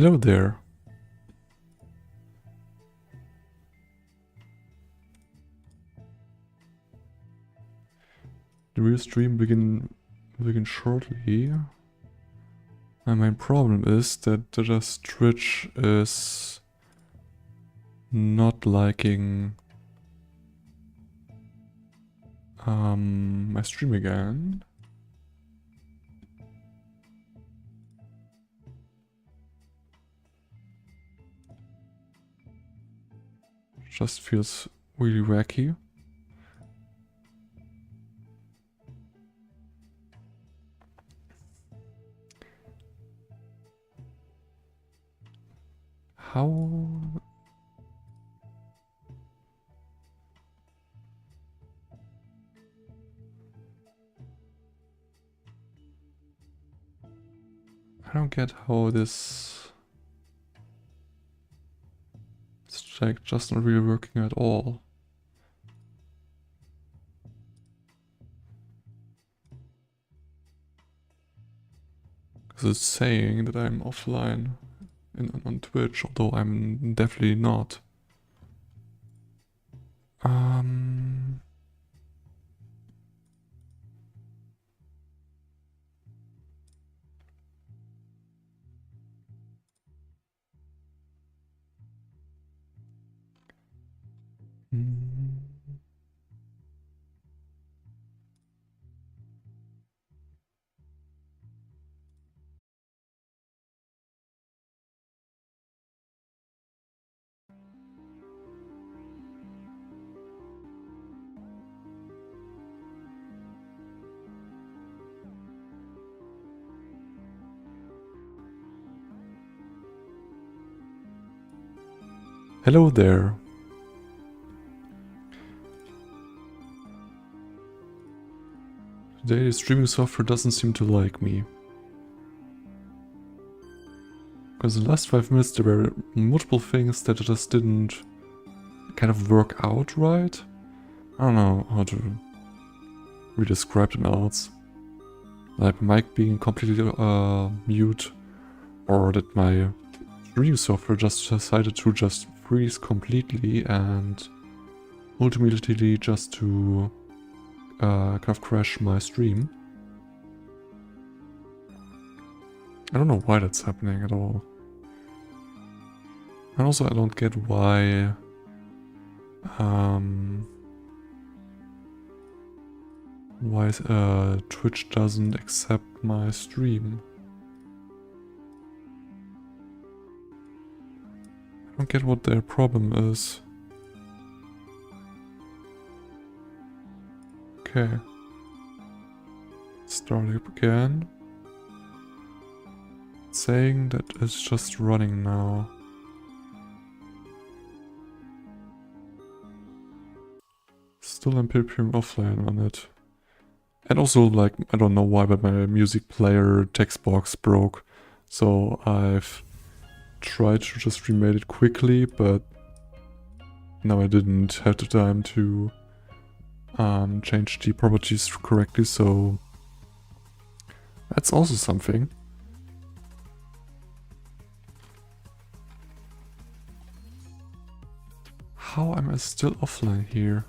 Hello there. The real stream begin shortly. My main problem is that the Twitch is not liking my stream again. Just feels really wacky. How? I don't get how this... It's like just not really working at all. Because it's saying that I'm offline on Twitch, although I'm definitely not. Hello there. Today the streaming software doesn't seem to like me. Because in the last 5 minutes there were multiple things that just didn't kind of work out right. I don't know how to re-describe them else. Like mic being completely mute, or that my streaming software just decided to just freeze completely and ultimately just to kind of crash my stream. I don't know why that's happening at all. And also I don't get why Twitch doesn't accept my stream. I don't get what their problem is. Okay. Start up again. It's saying that it's just running now. Still I'm preparing offline on it. And also, like, I don't know why, but my music player text box broke. So I've tried to just remake it quickly, but now I didn't have the time to change the properties correctly, so that's also something. How am I still offline here?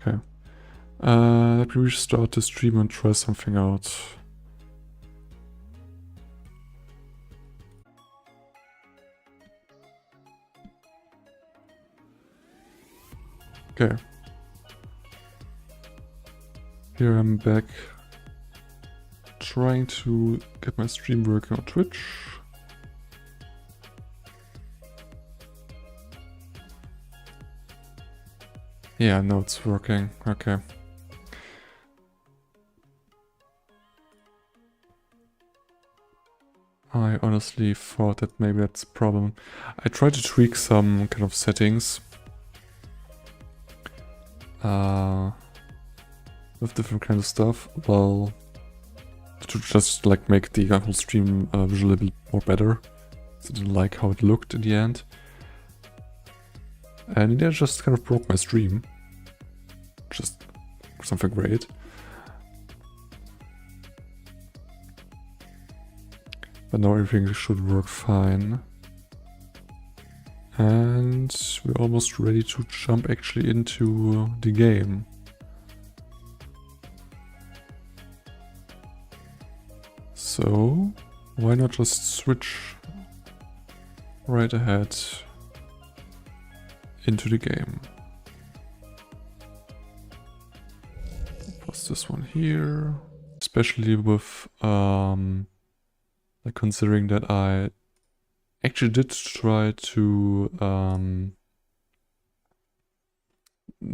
Okay. Let me restart the stream and try something out. Okay. Here I'm back, trying to get my stream working on Twitch. Yeah, no, it's working. Okay. I honestly thought that maybe that's a problem. I tried to tweak some kind of settings with different kinds of stuff. Well, to just like make the whole stream visually a bit more better. So I didn't like how it looked in the end. And it just kind of broke my stream. Just something great. But now everything should work fine. And we're almost ready to jump actually into the game. So, why not just switch right ahead into the game. Pause this one here. Especially with like considering that I actually did try to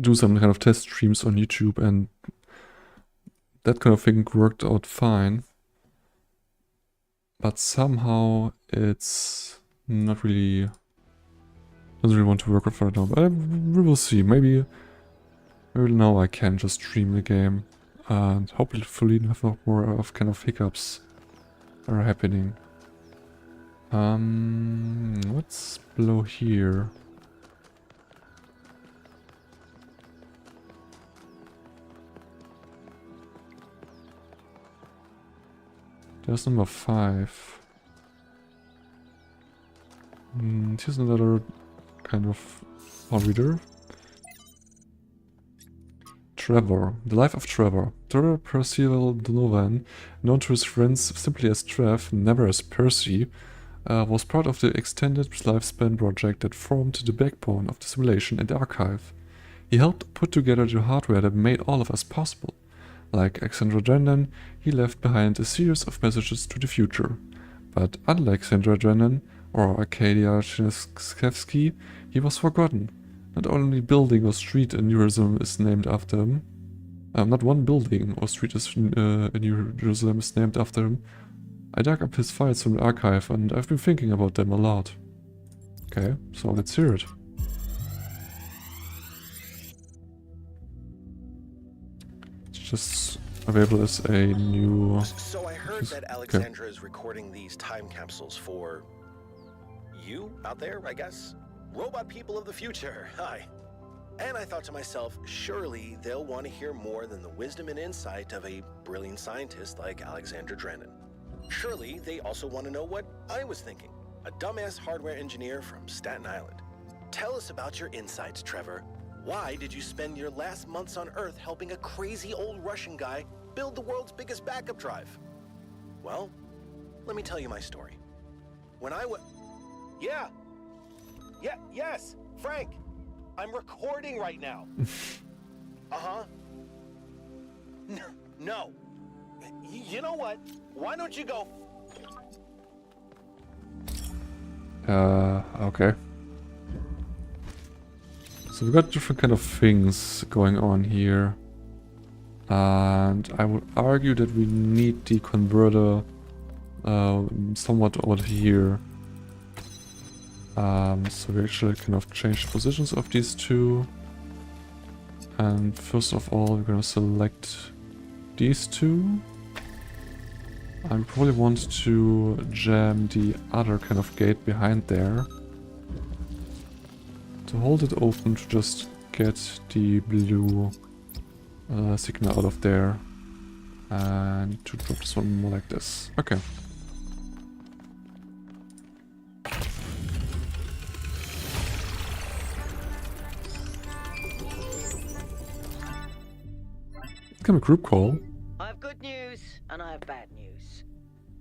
do some kind of test streams on YouTube, and that kind of thing worked out fine. But somehow it's not really, doesn't really want to work with right now. But we will see. Maybe now I can just stream the game and hopefully have no more of kind of hiccups that are happening. What's below here? There's number 5. Here's another kind of reader. Trevor. The life of Trevor. Trevor Percival Donovan, known to his friends simply as Trev, never as Percy, was part of the extended lifespan project that formed the backbone of the simulation and archive. He helped put together the hardware that made all of us possible. Like Alexandra Drennan, he left behind a series of messages to the future. But unlike Alexandra Drennan or Arcadia Chiniskevsky, he was forgotten. Not only building or street in Jerusalem is named after him, not one building or street in Jerusalem is named after him. I dug up his files from the archive and I've been thinking about them a lot. Okay, so let's hear it. It's just available as a new... So I heard that Alexandra is recording these time capsules for... you out there, I guess? Robot people of the future, hi. And I thought to myself, surely they'll want to hear more than the wisdom and insight of a brilliant scientist like Alexandra Drennan. Surely they also want to know what I was thinking, a dumbass hardware engineer from Staten Island. Tell us about your insights, Trevor. Why did you spend your last months on Earth helping a crazy old Russian guy build the world's biggest backup drive? Well, let me tell you my story. When I was... Yes, Frank. I'm recording right now. No. You know what? Why don't you go? Okay. So we've got different kind of things going on here. And I would argue that we need the converter somewhat over here. So we actually kind of change the positions of these two. And first of all, we're gonna select these two. I probably want to jam the other kind of gate behind there. To hold it open to just get the blue signal out of there. And to drop this one more like this. Okay. Become a group call. I have good news and I have bad news.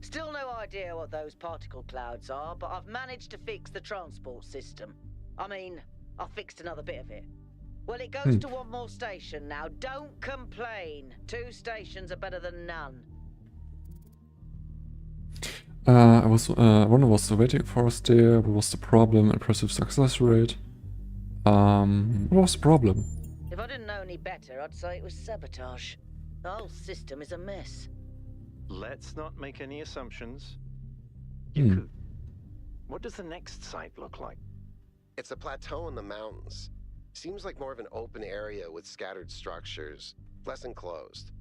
Still no idea what those particle clouds are, but I've managed to fix the transport system. I mean, I fixed another bit of it. Well, it goes to one more station now. Don't complain. 2 stations are better than none. One was waiting for us there. What was the problem? Impressive success rate. What was the problem? If I didn't know any better, I'd say it was sabotage. The whole system is a mess. Let's not make any assumptions. Yaku, what does the next site look like? It's a plateau in the mountains. Seems like more of an open area with scattered structures, less enclosed.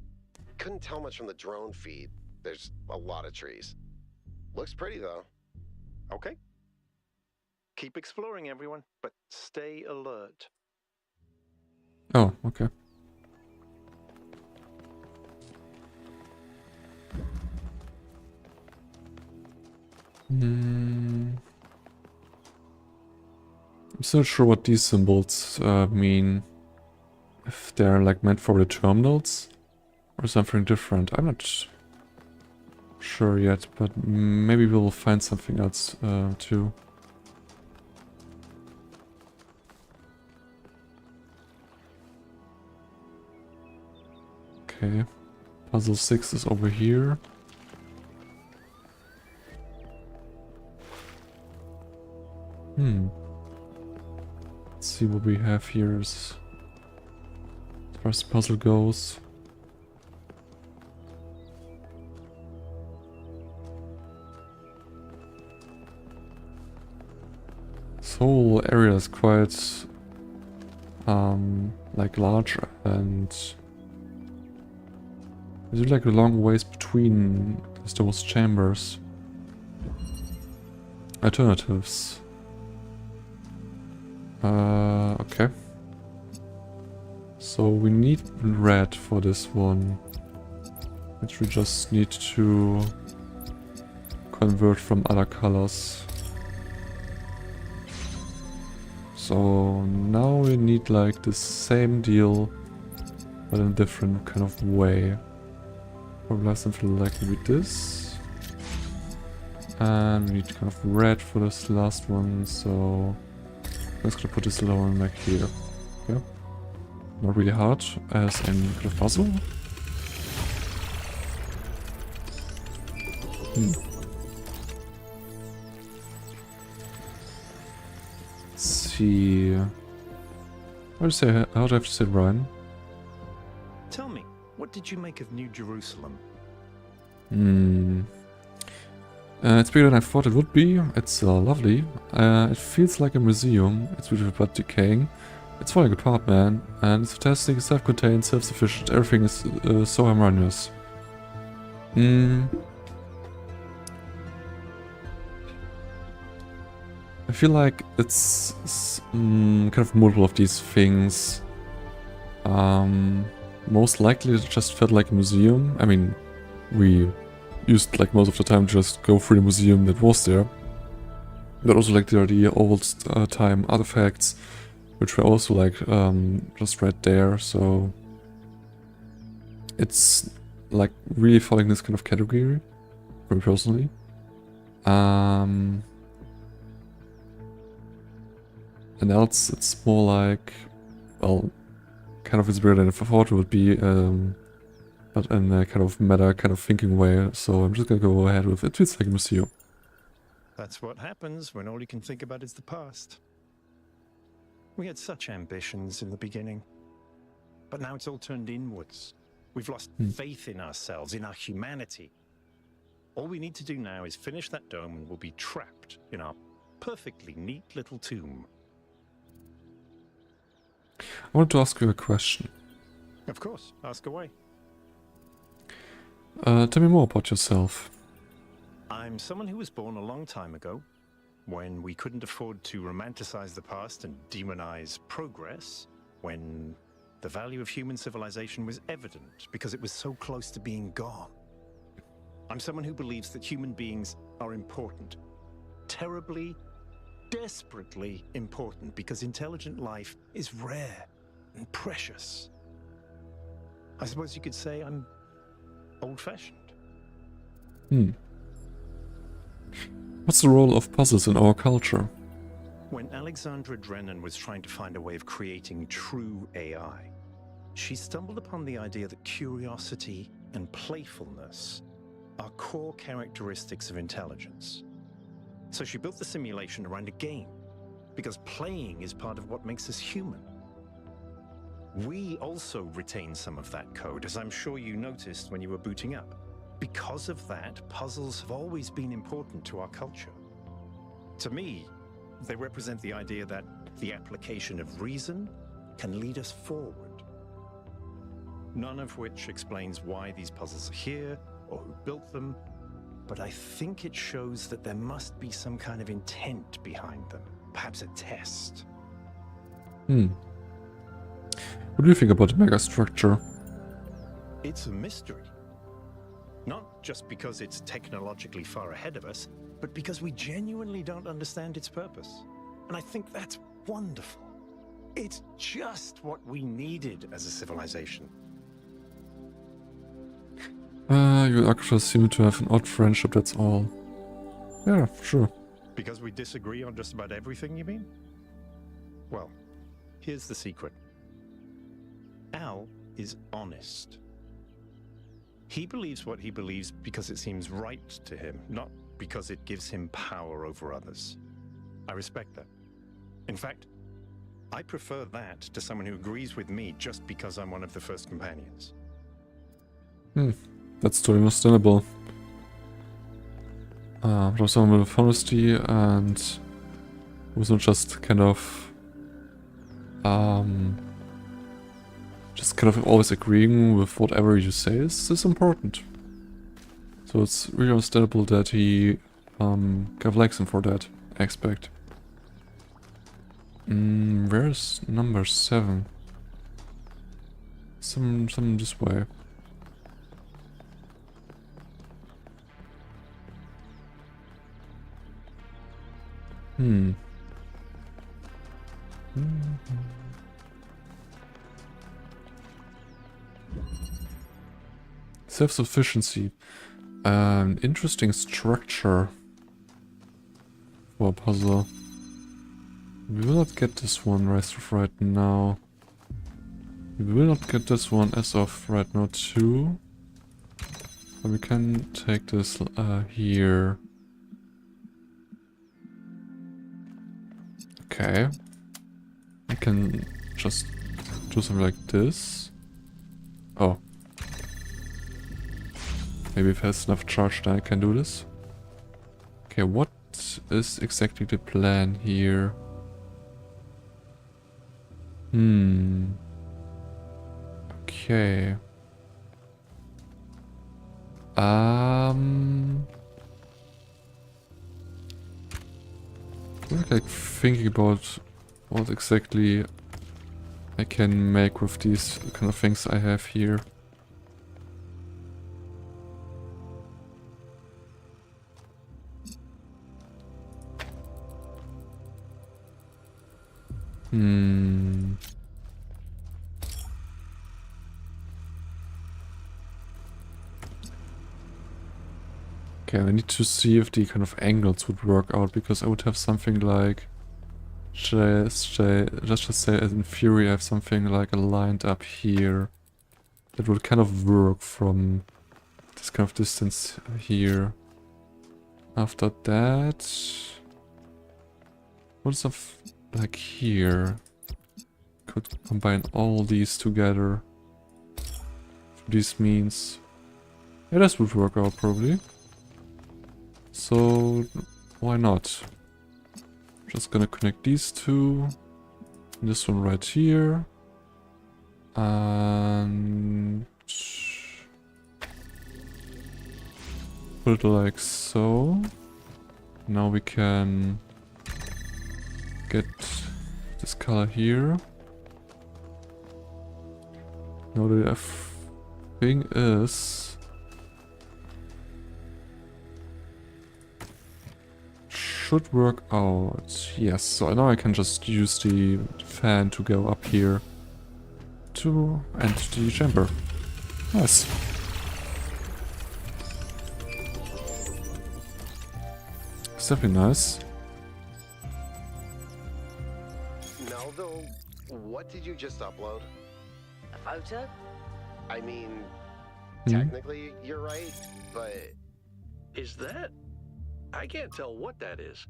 Couldn't tell much from the drone feed. There's a lot of trees. Looks pretty, though. Okay. Keep exploring, everyone, but stay alert. Oh, okay. I'm still not sure what these symbols mean. If they're like meant for the terminals or something different. I'm not sure yet, but maybe we'll find something else too. Okay, puzzle 6 is over here. Let's see what we have here as far as the puzzle goes. This whole area is quite like large, and there's like a long ways between those chambers. Alternatives. Okay. So we need red for this one, which we just need to convert from other colors. So now we need like the same deal, but in a different kind of way. Probably something like maybe this. And we need kind of red for this last one, so I'm just gonna put this little one like here. Okay. Not really hard as in kind of puzzle. Let's see. How do I have to say Ryan? Tell me, what did you make of New Jerusalem? It's bigger than I thought it would be. It's lovely. It feels like a museum. It's beautiful but decaying. It's falling apart, man. And it's fantastic, self-contained, self-sufficient. Everything is so harmonious. I feel like it's kind of multiple of these things. Most likely it just felt like a museum. I mean, we used like most of the time to just go through the museum that was there. But also like the old time artifacts, which were also like just right there. So it's like really following this kind of category, for me personally. And else it's more like, well, kind of inspired than I thought it would be, but in a kind of meta kind of thinking way. So I'm just gonna go ahead with it. Feels like a museum. That's what happens when all you can think about is the past. We had such ambitions in the beginning, but now it's all turned inwards. We've lost faith in ourselves, in our humanity. All we need to do now is finish that dome and we'll be trapped in our perfectly neat little tomb. I wanted to ask you a question. Of course, ask away. Tell me more about yourself. I'm someone who was born a long time ago, when we couldn't afford to romanticize the past and demonize progress, when the value of human civilization was evident because it was so close to being gone. I'm someone who believes that human beings are important, terribly, desperately important, because intelligent life is rare and precious. I suppose you could say I'm old-fashioned. What's the role of puzzles in our culture? When Alexandra Drennan was trying to find a way of creating true AI, she stumbled upon the idea that curiosity and playfulness are core characteristics of intelligence. So she built the simulation around a game, because playing is part of what makes us human. We also retain some of that code, as I'm sure you noticed when you were booting up. Because of that, puzzles have always been important to our culture. To me, they represent the idea that the application of reason can lead us forward. None of which explains why these puzzles are here, or who built them, but I think it shows that there must be some kind of intent behind them. Perhaps a test. What do you think about the megastructure? It's a mystery. Not just because it's technologically far ahead of us, but because we genuinely don't understand its purpose. And I think that's wonderful. It's just what we needed as a civilization. You actually seem to have an odd friendship, that's all. Yeah, sure. Because we disagree on just about everything, you mean? Well, here's the secret. Al is honest. He believes what he believes because it seems right to him, not because it gives him power over others. I respect that. In fact, I prefer that to someone who agrees with me just because I'm one of the first companions. That's totally understandable. There's someone with honesty and who's not just kind of always agreeing with whatever you say is important. So it's really understandable that he kind of likes him for that aspect. Where's number 7? Some this way. Self-sufficiency. An interesting structure for a puzzle. We will not get this one as of right now. We will not get this one as of right now too. But we can take this here. Okay. I can just do something like this. Oh. Maybe if it has enough charge then I can do this. Okay, what is exactly the plan here? Okay. Like thinking about what exactly I can make with these kind of things I have here. Okay, I need to see if the kind of angles would work out, because I would have something like, let's just say in theory I have something like aligned up here. That would kind of work from this kind of distance here. After that, what's up like here? Could combine all these together. This means, yeah, this would work out probably. So why not? Just gonna connect these two. This one right here. And put it like so. Now we can get this color here. Now the thing is, should work out. Yes, so now I can just use the fan to go up here to enter the chamber. Nice. It's definitely nice. Melville, what did you just upload? A photo? I mean, technically you're right, but Is that? I can't tell what that is.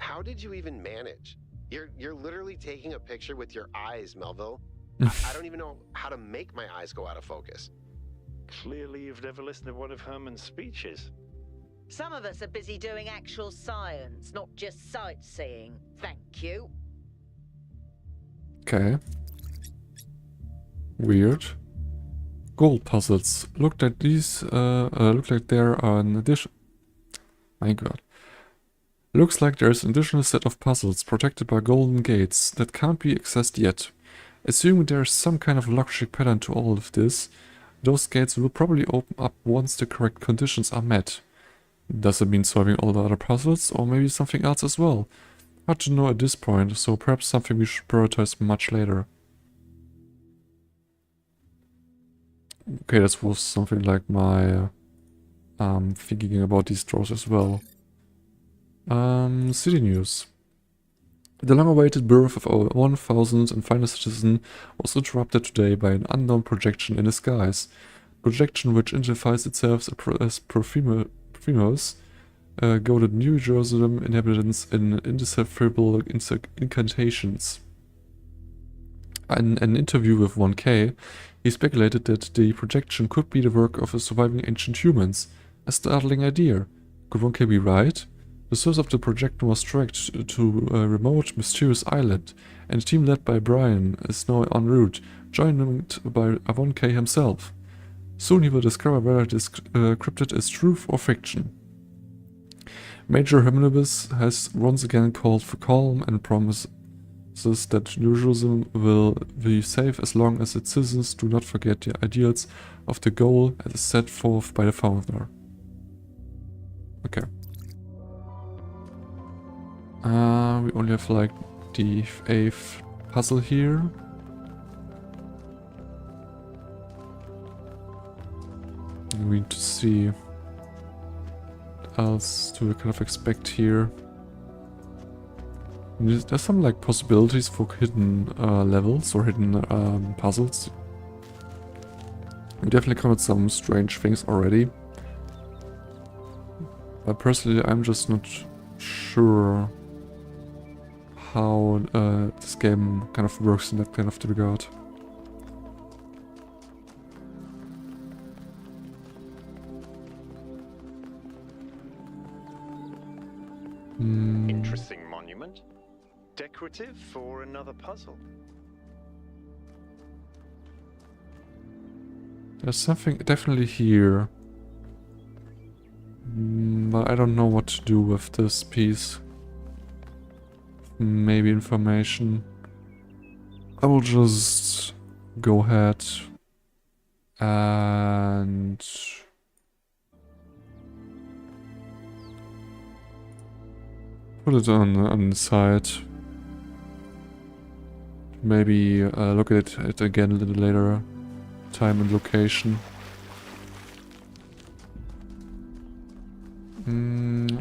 how did you even manage? You're literally taking a picture with your eyes, Melville. I don't even know how to make my eyes go out of focus. Clearly you've never listened to one of Herman's speeches. Some of us are busy doing actual science, not just sightseeing. Thank you. Okay. Weird. Gold puzzles. Look like these. Look like there are an addition. My God. Looks like there's an additional set of puzzles protected by golden gates that can't be accessed yet. Assuming there's some kind of logic pattern to all of this, those gates will probably open up once the correct conditions are met. Does it mean solving all the other puzzles, or maybe something else as well? Hard to know at this point, so perhaps something we should prioritize much later. Okay, that was something like my thinking about these drawers as well. City news. The long-awaited birth of our 1000th and final citizen was interrupted today by an unknown projection in the skies. Projection which identifies itself as Profimos, goaded New Jerusalem inhabitants in indecipherable incantations. In an interview with 1K, he speculated that the projection could be the work of surviving ancient humans. A startling idea. Could 1K be right? The source of the projection was tracked to a remote, mysterious island, and a team led by Brian is now en route, joined by 1K himself. Soon he will discover whether this cryptid is truth or fiction. Major Hominibus has once again called for calm and promises that New Jerusalem will be safe as long as its citizens do not forget the ideals of the goal as set forth by the founder. Okay. We only have like the 8th puzzle here. We need to see what else do we kind of expect here. There's some like possibilities for hidden levels or hidden puzzles. We definitely covered some strange things already. But personally, I'm just not sure how this game kind of works in that kind of regard. Interesting monument. Decorative for another puzzle. There's something definitely here. But I don't know what to do with this piece. Maybe information. I will just go ahead and put it on the side. Maybe look at it again a little later. Time and location.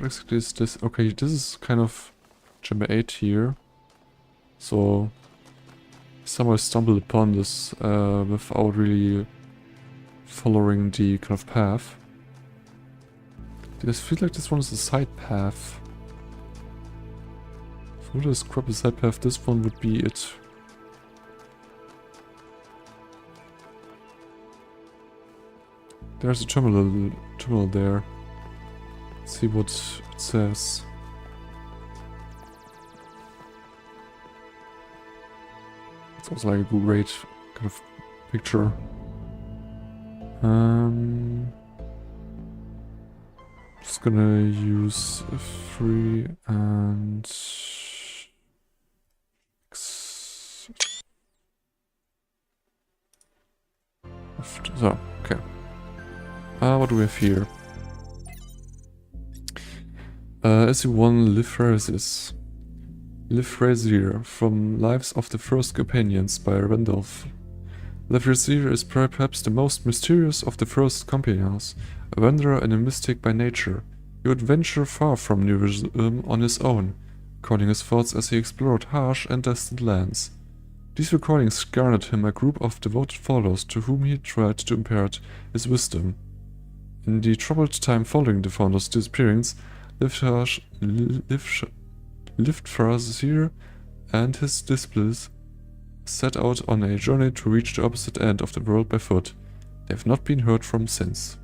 Exactly is this. Okay, this is kind of chamber 8 here. So somehow I stumbled upon this without really following the kind of path. I feel like this one is a side path. If we were to scrub a side path, this one would be it. There's a terminal there. Let's see what it says. It's also like a great kind of picture. Just gonna use 3 and 6. So, okay. What do we have here? SC1 Liphrasis. Liphrazier from Lives of the First Companions by Randolph. Liphrazier is perhaps the most mysterious of the first companions, a wanderer and a mystic by nature. He would venture far from New Jerusalem on his own, recording his thoughts as he explored harsh and distant lands. These recordings garnered him a group of devoted followers to whom he tried to impart his wisdom. In the troubled time following the founder's disappearance, Liphrazier and his disciples set out on a journey to reach the opposite end of the world by foot. They have not been heard from since.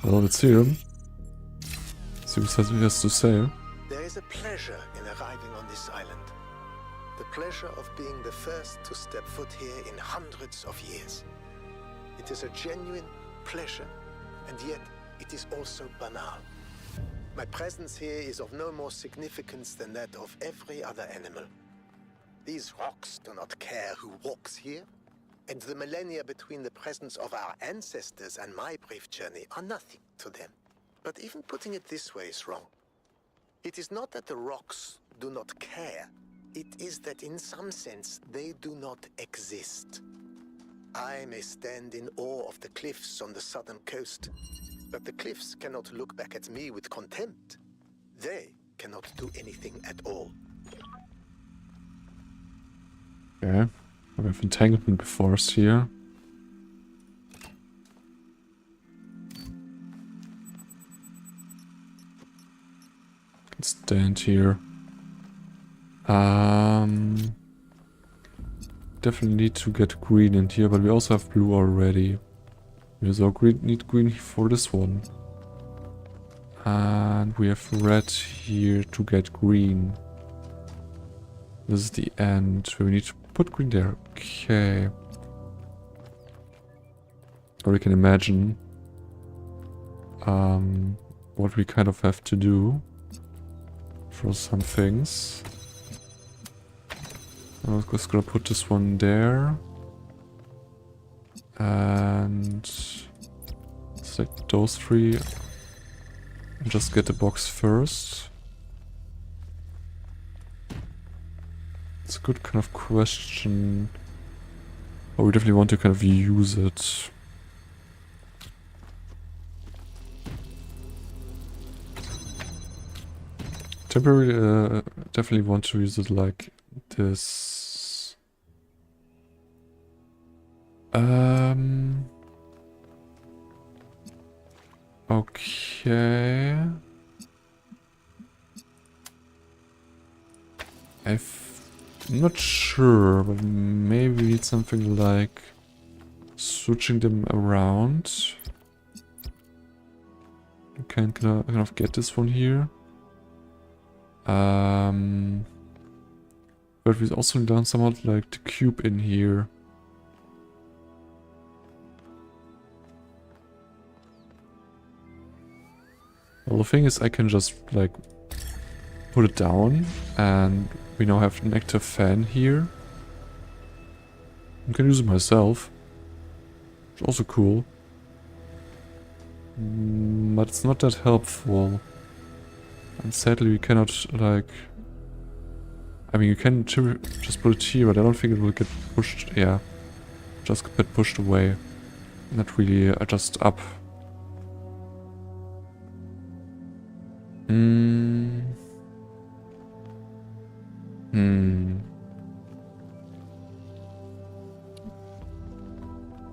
Well, let's hear him. See what he has to say. There is a pleasure in arriving on this island. The pleasure of being the first to step foot here in hundreds of years. It is a genuine pleasure, and yet it is also banal. My presence here is of no more significance than that of every other animal. These rocks do not care who walks here, and the millennia between the presence of our ancestors and my brief journey are nothing to them. But even putting it this way is wrong. It is not that the rocks do not care. It is that in some sense they do not exist. I may stand in awe of the cliffs on the southern coast, but the cliffs cannot look back at me with contempt. They cannot do anything at all. Okay. We have entanglement before us here. Can stand here. Definitely need to get green in here, but we also have blue already. We also need green for this one. And we have red here to get green. This is the end where we need to put green there. Okay. Or we can imagine what we kind of have to do for some things. I'm just gonna put this one there. And select those three. And just get the box first. It's a good kind of question. But we definitely want to kind of use it. Temporarily, definitely want to use it like this. Okay. I'm not sure, but maybe we need something like switching them around. You can kind of get this one here. But we've also done somewhat like the cube in here. Well, the thing is I can just like put it down and we now have an active fan here. I can use it myself. It's also cool. But it's not that helpful. And sadly we cannot like... I mean you can just put it here, but I don't think it will get pushed, yeah. Just get pushed away. Not really just up.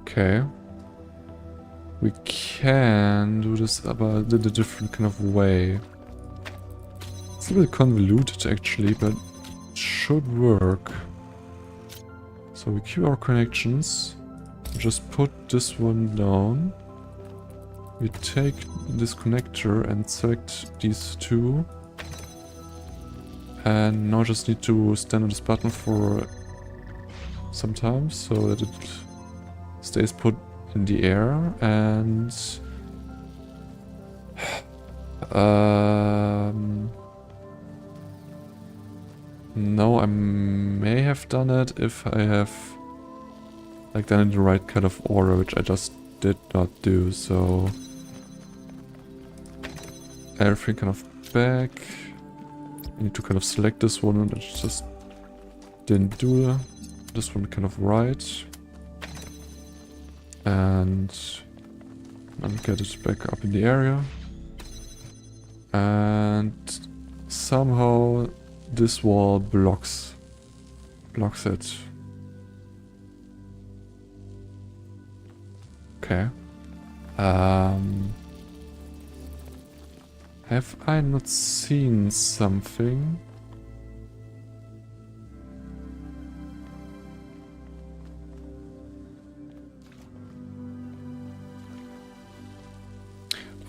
Okay. We can do this about in a different kind of way. It's a little convoluted actually, but it should work. So we keep our connections. Just put this one down. We take this connector and select these two. And now just need to stand on this button for some time so that it stays put in the air. And no, I may have done it if I have like done it in the right kind of order, which I just did not do. So everything kind of back. I need to kind of select this one and I just didn't do this one kind of right. And get it back up in the area. And somehow this wall blocks it. Okay. Have I not seen something?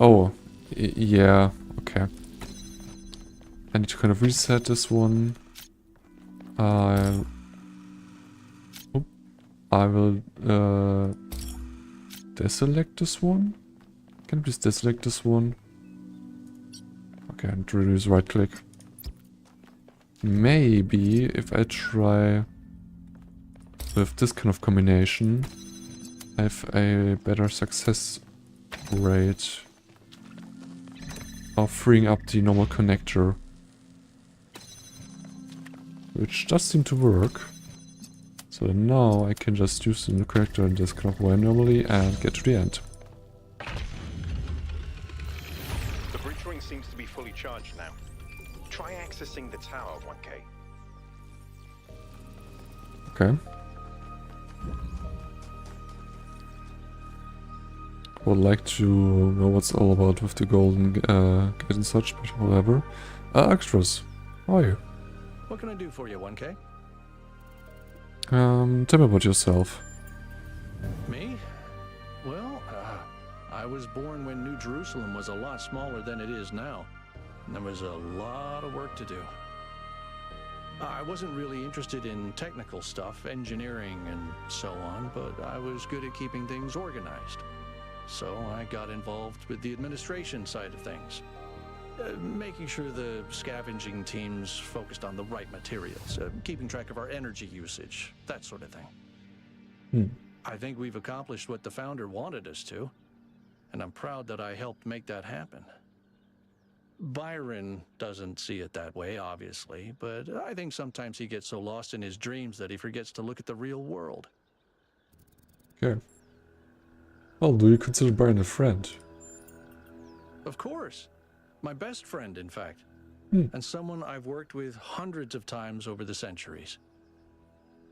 Oh, yeah, okay. I need to kind of reset this one. I will deselect this one. Can I please deselect this one? Okay, and reduce right click. Maybe if I try with this kind of combination, I have a better success rate of freeing up the normal connector. Which does seem to work. So now I can just use the new connector in this kind of way normally and get to the end. The bridge ring seems to be fully charged now. Try accessing the tower, 1K. Okay. Would like to know what's all about with the golden gate and such, but whatever. Extras. How are you? What can I do for you, 1K? Tell me about yourself. Me? Well, I was born when New Jerusalem was a lot smaller than it is now. And there was a lot of work to do. I wasn't really interested in technical stuff, engineering and so on, but I was good at keeping things organized. So I got involved with the administration side of things. Making sure the scavenging teams focused on the right materials, keeping track of our energy usage, that sort of thing. I think we've accomplished what the founder wanted us to, and I'm proud that I helped make that happen. Byron doesn't see it that way, obviously, but I think sometimes he gets so lost in his dreams that he forgets to look at the real world. Okay. Well, do you consider Byron a friend? Of course. My best friend, in fact. And someone I've worked with hundreds of times over the centuries.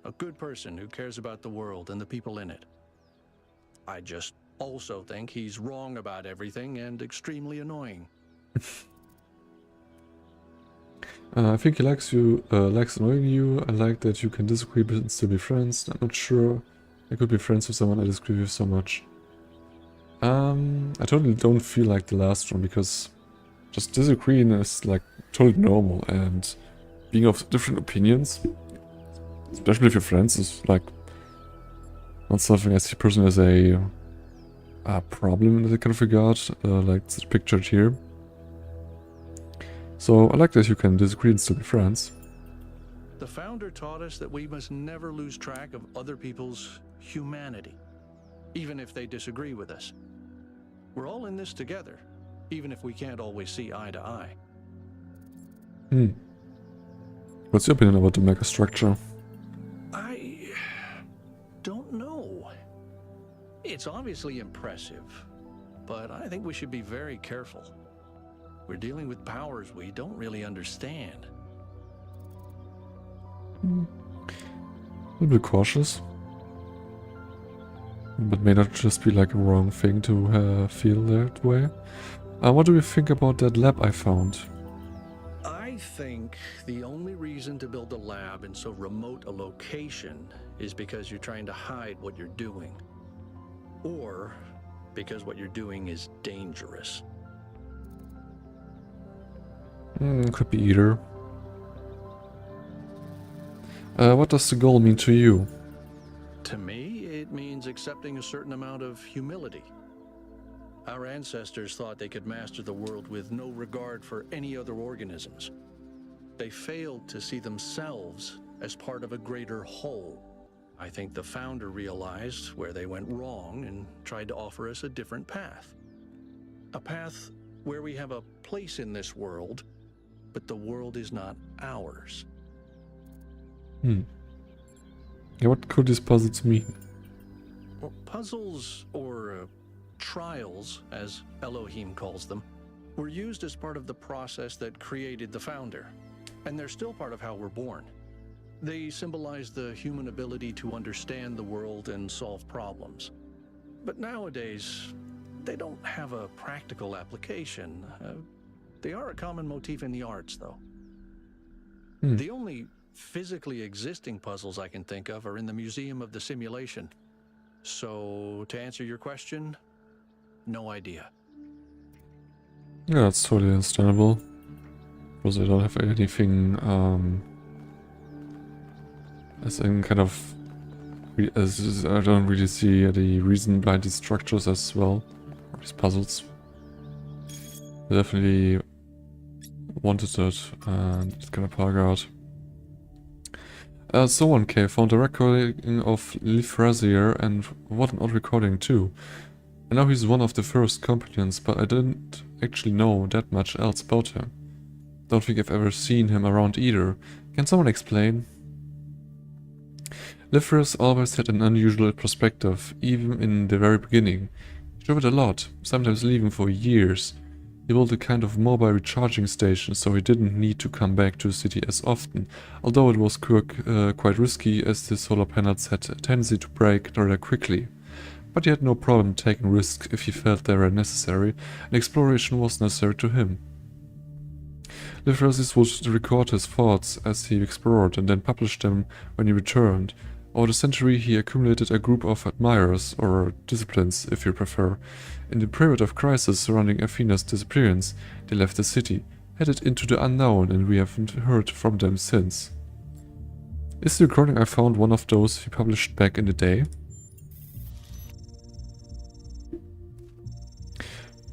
A good person who cares about the world and the people in it. I just also think he's wrong about everything and extremely annoying. I think he likes annoying you. I like that you can disagree but still be friends. I'm not sure I could be friends with someone I disagree with so much. I totally don't feel like the last one, because just disagreeing is like totally normal, and being of different opinions, especially with your friends, is like not something I see personally as a problem in that kind of regard, like it's pictured here. So I like that you can disagree and still be friends. The founder taught us that we must never lose track of other people's humanity, even if they disagree with us. We're all in this together, even if we can't always see eye to eye. What's your opinion about the megastructure? I don't know. It's obviously impressive, but I think we should be very careful. We're dealing with powers we don't really understand. A little bit cautious. But may not just be like a wrong thing to feel that way. What do you think about that lab I found? I think the only reason to build a lab in so remote a location is because you're trying to hide what you're doing. Or because what you're doing is dangerous. Could be either. What does the goal mean to you? To me, it means accepting a certain amount of humility. Our ancestors thought they could master the world with no regard for any other organisms. They failed to see themselves as part of a greater whole. I think the founder realized where they went wrong and tried to offer us a different path. A path where we have a place in this world, but the world is not ours. Yeah, what could these puzzles mean? Well, puzzles, or trials, as Elohim calls them, were used as part of the process that created the founder. And they're still part of how we're born. They symbolize the human ability to understand the world and solve problems. But nowadays, they don't have a practical application. They are a common motif in the arts, though. The only physically existing puzzles I can think of are in the Museum of the Simulation. So, to answer your question, no idea. Yeah, that's totally understandable. Because I don't have anything As in kind of... I don't really see the reason behind these structures as well. Or these puzzles. I definitely wanted it and it's gonna park out. So 1K found a recording of Frazier, and what an odd recording too. I know he's one of the first companions, but I didn't actually know that much else about him. Don't think I've ever seen him around either. Can someone explain? Liferous always had an unusual perspective, even in the very beginning. He traveled a lot, sometimes leaving for years. He built a kind of mobile recharging station, so he didn't need to come back to the city as often, although it was quite risky as the solar panels had a tendency to break rather quickly. But he had no problem taking risks if he felt they were necessary, and exploration was necessary to him. Liferous would record his thoughts as he explored and then publish them when he returned. Over the century he accumulated a group of admirers, or disciples if you prefer. In the period of crisis surrounding Athena's disappearance, they left the city, headed into the unknown, and we haven't heard from them since. Is the recording I found one of those he published back in the day?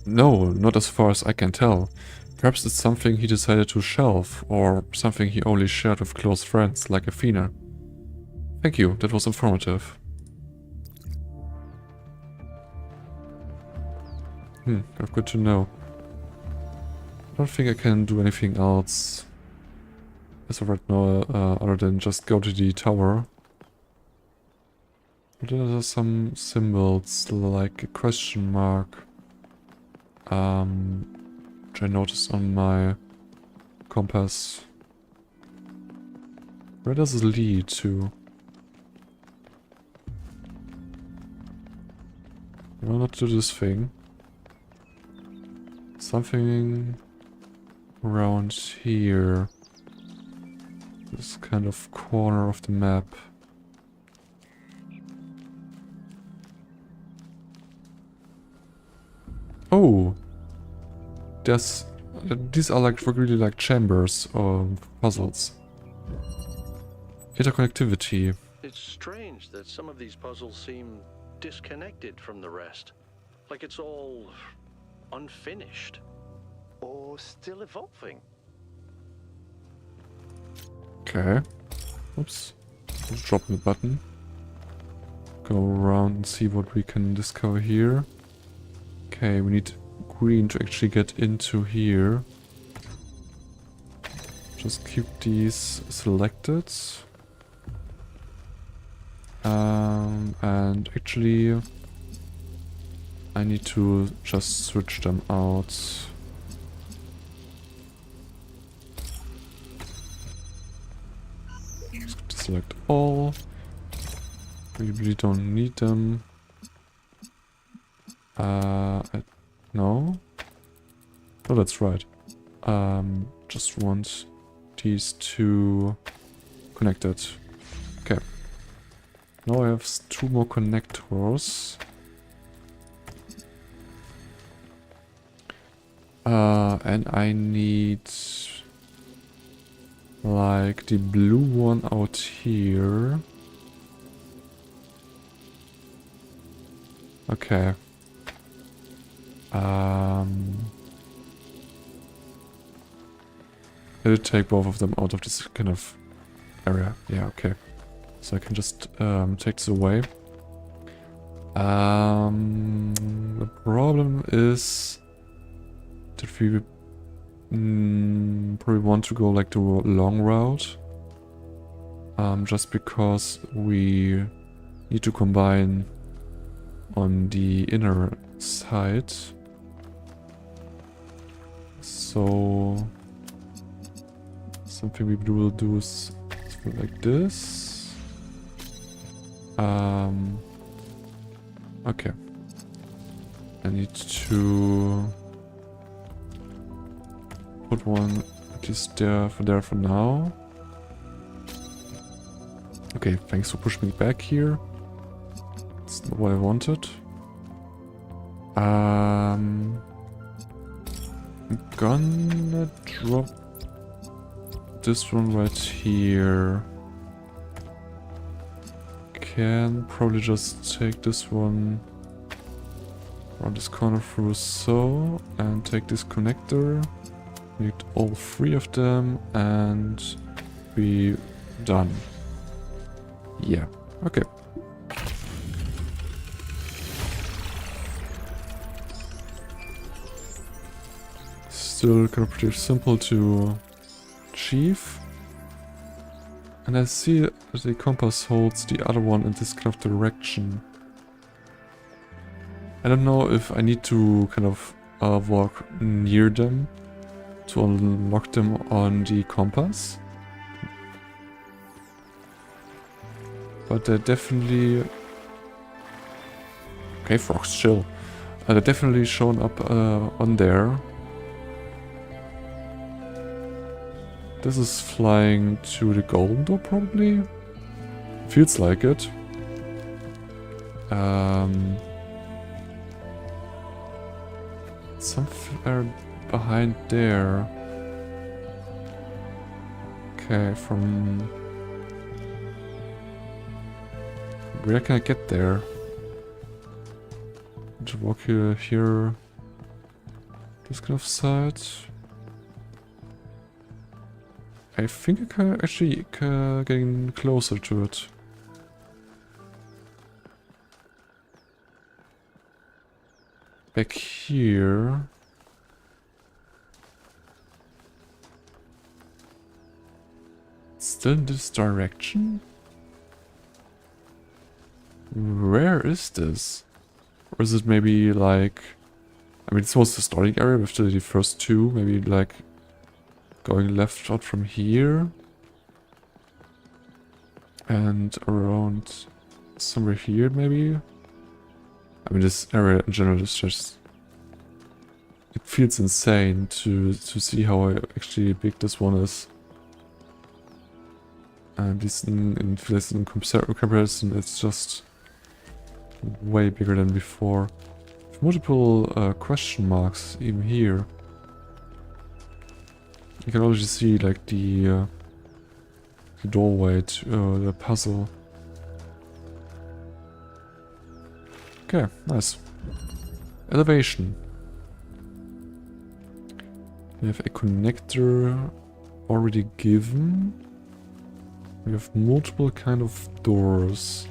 No, not as far as I can tell. Perhaps it's something he decided to shelve, or something he only shared with close friends like Athena. Thank you, that was informative. Good to know. I don't think I can do anything else as of right now, other than just go to the tower. But there are some symbols, like a question mark, which I noticed on my compass. Where does it lead to? No, not to this thing. Something around here. This kind of corner of the map. Oh! These are like really like chambers or puzzles. Interconnectivity. It's strange that some of these puzzles seem disconnected from the rest. Like it's all unfinished. Or still evolving. Okay. Oops. Let's drop the button. Go around and see what we can discover here. Okay, we need green to actually get into here. Just keep these selected. And actually I need to just switch them out. Just select all. We really don't need them. No? Oh, that's right. Just want these two connected. Okay. Now I have two more connectors. And I need like the blue one out here. Okay. Did it take both of them out of this kind of area? Yeah, okay. So I can just take this away. The problem is that we probably want to go like the long route. Just because we need to combine on the inner side. So something we will do is like this. Okay. I need to put one at least there for now. Okay, thanks for pushing me back here. That's not what I wanted. I'm gonna drop this one right here. can probably just take this one around this corner through so, and take this connector, need all 3 of them, and be done. Yeah, okay. Still kind of pretty simple to achieve. And I see that the compass holds the other one in this kind of direction. I don't know if I need to kind of walk near them to unlock them on the compass. But they're definitely... Okay, frogs, chill. They're definitely shown up on there. This is flying to the golden door, probably? Feels like it. Somewhere behind there. Okay, from... Where can I get there? To walk here... This kind of side. I think I can actually getting closer to it. Back here. Still in this direction? Where is this? Or is it maybe like... I mean, this was the starting area with the first 2, maybe like... Going left out from here. And around somewhere here, maybe? I mean, this area in general is just... It feels insane to see how actually big this one is. And this in comparison, it's just way bigger than before. With multiple question marks even here. You can already see like the doorway to the puzzle. Okay, nice. Elevation. We have a connector already given. We have multiple kind of doors.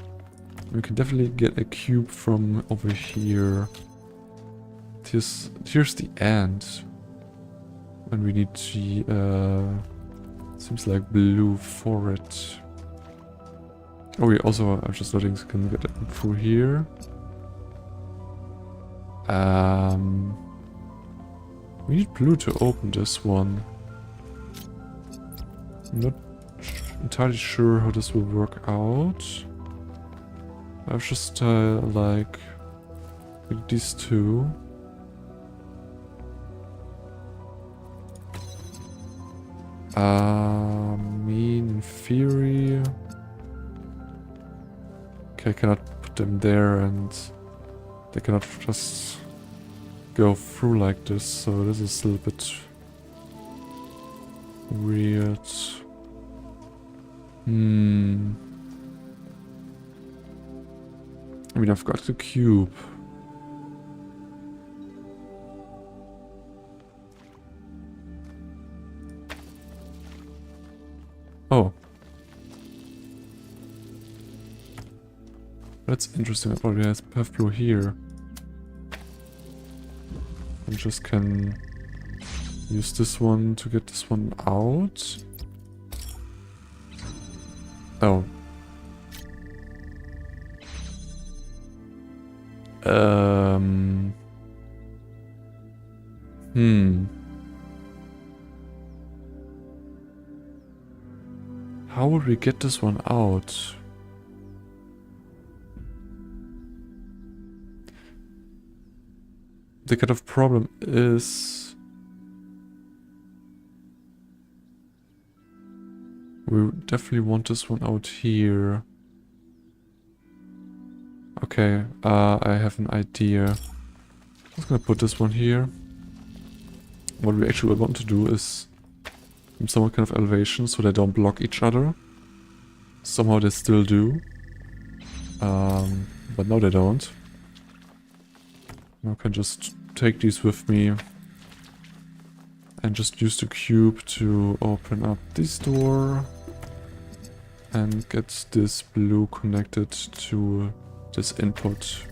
We can definitely get a cube from over here. Here's the end. And we need the, seems like blue for it. Oh, we also are just letting can get through here. We need blue to open this one. I'm not entirely sure how this will work out. I've just like these 2. In theory... Okay, I cannot put them there and they cannot just go through like this, so this is a little bit weird. I mean, I've got the cube. Oh. That's interesting. I already have blue here. I just can use this one to get this one out. Oh. How would we get this one out? The kind of problem is we definitely want this one out here. Okay, I have an idea. I'm just gonna put this one here. What we actually want to do is some kind of elevation so they don't block each other. Somehow they still do. But no, they don't. I can just take these with me and just use the cube to open up this door and get this blue connected to this input.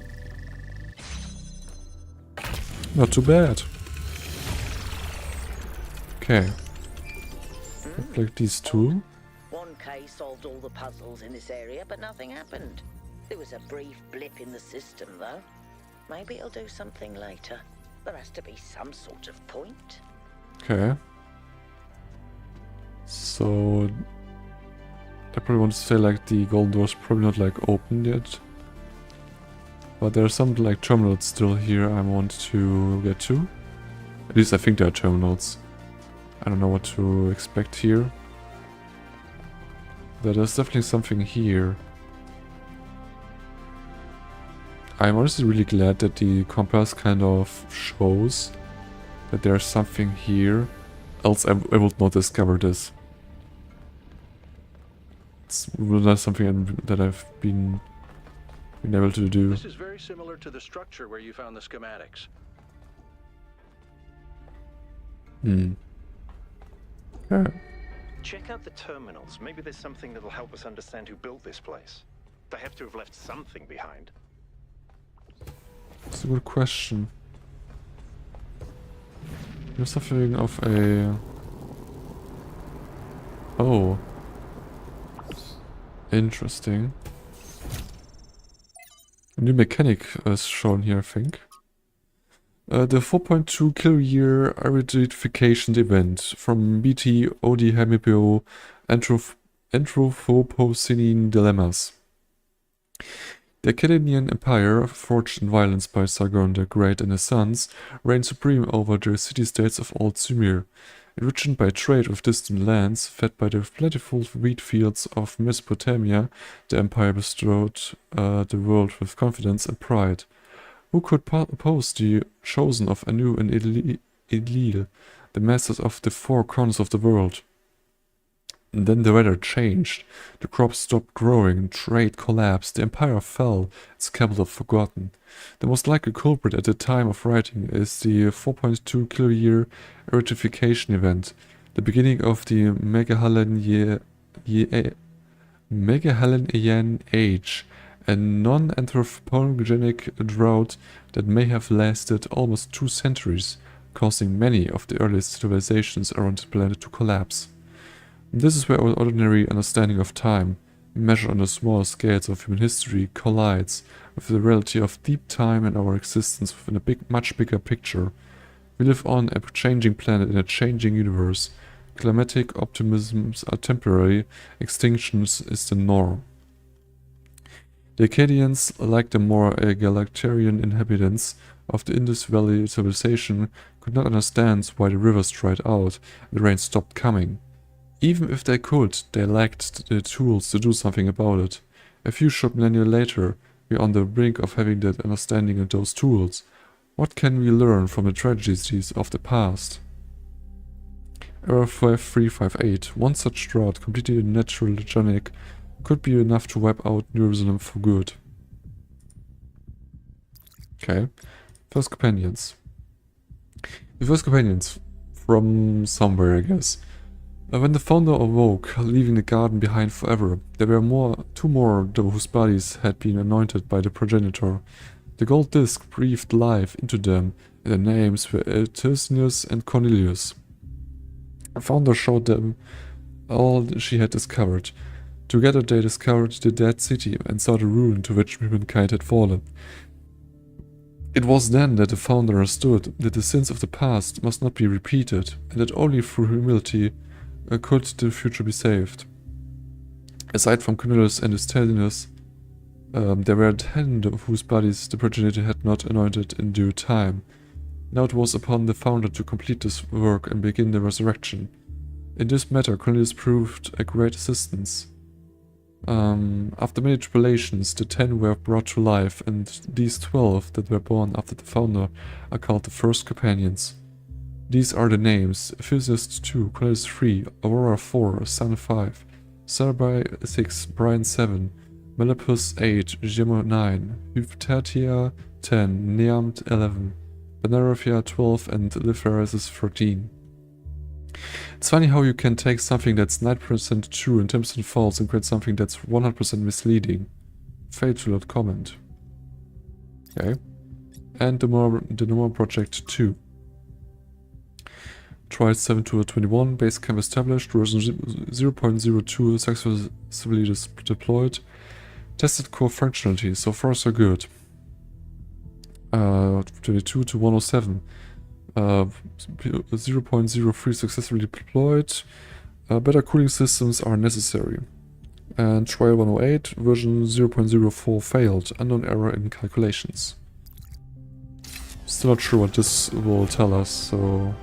Not too bad. Okay. Like these two. 1K solved all the puzzles in this area, but nothing happened. There was a brief blip in the system, though. Maybe it'll do something later. There has to be some sort of point. Okay. So I probably want to say like the golden door's probably not like open yet. But there are some like terminals still here I want to get to. At least I think there are terminals. I don't know what to expect here. But there's definitely something here. I'm honestly really glad that the compass kind of shows that there's something here. Else I would not discover this. It's not something that I've been able to do. This is very similar to the structure where you found the schematics. Yeah. Check out the terminals. Maybe there's something that'll help us understand who built this place. They have to have left something behind. That's a good question. There's something of a... Oh. Interesting. A new mechanic is shown here, I think. The 4.2 kiloyear aridification event from BT OD Hemipio Anthropocene Dilemmas. The Akkadian Empire, forged in violence by Sargon the Great and his sons, reigned supreme over the city-states of Old Sumer. Enriched by trade with distant lands, fed by the plentiful wheat fields of Mesopotamia, the empire bestowed the world with confidence and pride. Who could oppose the chosen of Anu and Enlil, the masters of the four corners of the world? And then the weather changed, the crops stopped growing, trade collapsed, the empire fell, its capital forgotten. The most likely culprit at the time of writing is the 4.2 kiloyear aridification event, the beginning of the Megahalanian Age, a non-anthropogenic drought that may have lasted almost 2 centuries, causing many of the earliest civilizations around the planet to collapse. This is where our ordinary understanding of time, measured on the smaller scales of human history, collides with the reality of deep time and our existence within a much bigger picture. We live on a changing planet in a changing universe. Climatic optimisms are temporary, extinctions is the norm. The Akkadians, like the more egalitarian inhabitants of the Indus Valley civilization, could not understand why the rivers dried out and the rain stopped coming. Even if they could, they lacked the tools to do something about it. A few short millennia later, we are on the brink of having that understanding and those tools. What can we learn from the tragedies of the past? Error 5358. One such drought, completely naturogenic, could be enough to wipe out Jerusalem for good. Okay. First companions. The first companions. From somewhere, I guess. When the founder awoke, leaving the garden behind forever, there were two more whose bodies had been anointed by the progenitor. The gold disc breathed life into them, and their names were Tersius and Cornelius. The founder showed them all she had discovered. Together they discovered the dead city and saw the ruin to which humankind had fallen. It was then that the founder understood that the sins of the past must not be repeated, and that only through humility could the future be saved. Aside from Cornelius and Tersius, there were 10 whose bodies the progenitor had not anointed in due time. Now it was upon the founder to complete this work and begin the resurrection. In this matter, Cornelius proved a great assistance. After many tribulations, the 10 were brought to life, and these 12 that were born after the founder are called the first companions. These are the names: Ephesus 2, Cornelius 3, Aurora 4, Sun 5, Sarbai 6, Brian 7, Melopus 8, Gemo 9, Hyptatia 10, Neamt 11, Benarophia 12, and Lipherasis 13. It's funny how you can take something that's 9% true and 10% false and create something that's 100% misleading. Fail to not comment. Okay. And the Nomor Project 2. Trial 7-21, base camp established, version 0.02 successfully deployed. Tested core functionality, so far so good. 22 to 107. 0.03 successfully deployed. Better cooling systems are necessary. And trial 108, version 0.04 failed. Unknown error in calculations. Still not sure what this will tell us, so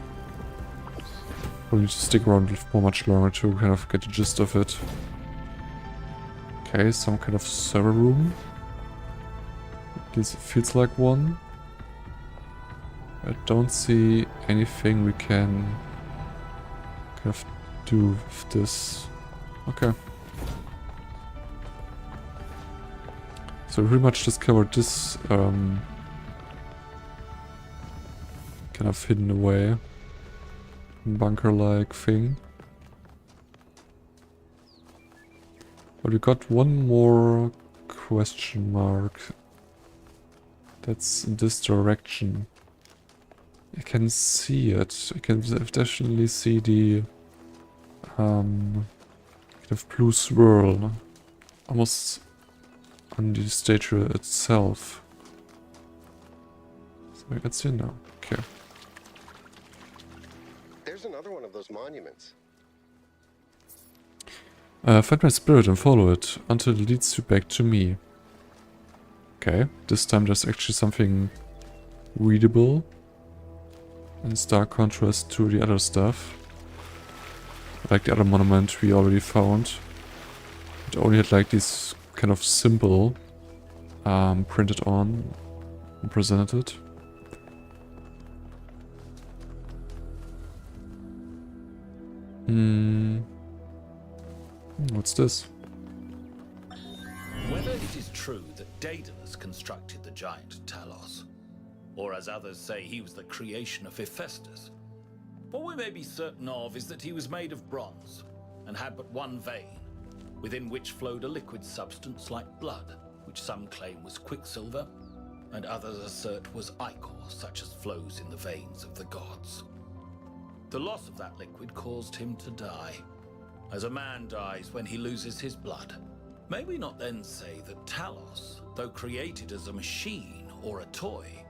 we'll need to stick around for much longer to kind of get the gist of it. Okay, some kind of server room. This feels like one. I don't see anything we can kind of do with this. Okay. So we pretty much discovered this kind of hidden away bunker-like thing. But we got one more question mark. That's in this direction. I can see it. I can definitely see the kind of blue swirl almost on the statue itself. So I can see it now. Okay. There's another one of those monuments. Find my spirit and follow it until it leads you back to me. Okay, this time there's actually something readable. In stark contrast to the other stuff. Like the other monument we already found. It only had like this kind of symbol printed on and presented. What's this? Whether it is true that Daedalus constructed the giant Talos, or as others say he was the creation of Hephaestus, what we may be certain of is that he was made of bronze and had but one vein, within which flowed a liquid substance like blood, which some claim was quicksilver, and others assert was ichor, such as flows in the veins of the gods. The loss of that liquid caused him to die, as a man dies when he loses his blood. May we not then say that Talos, though created as a machine or a toy,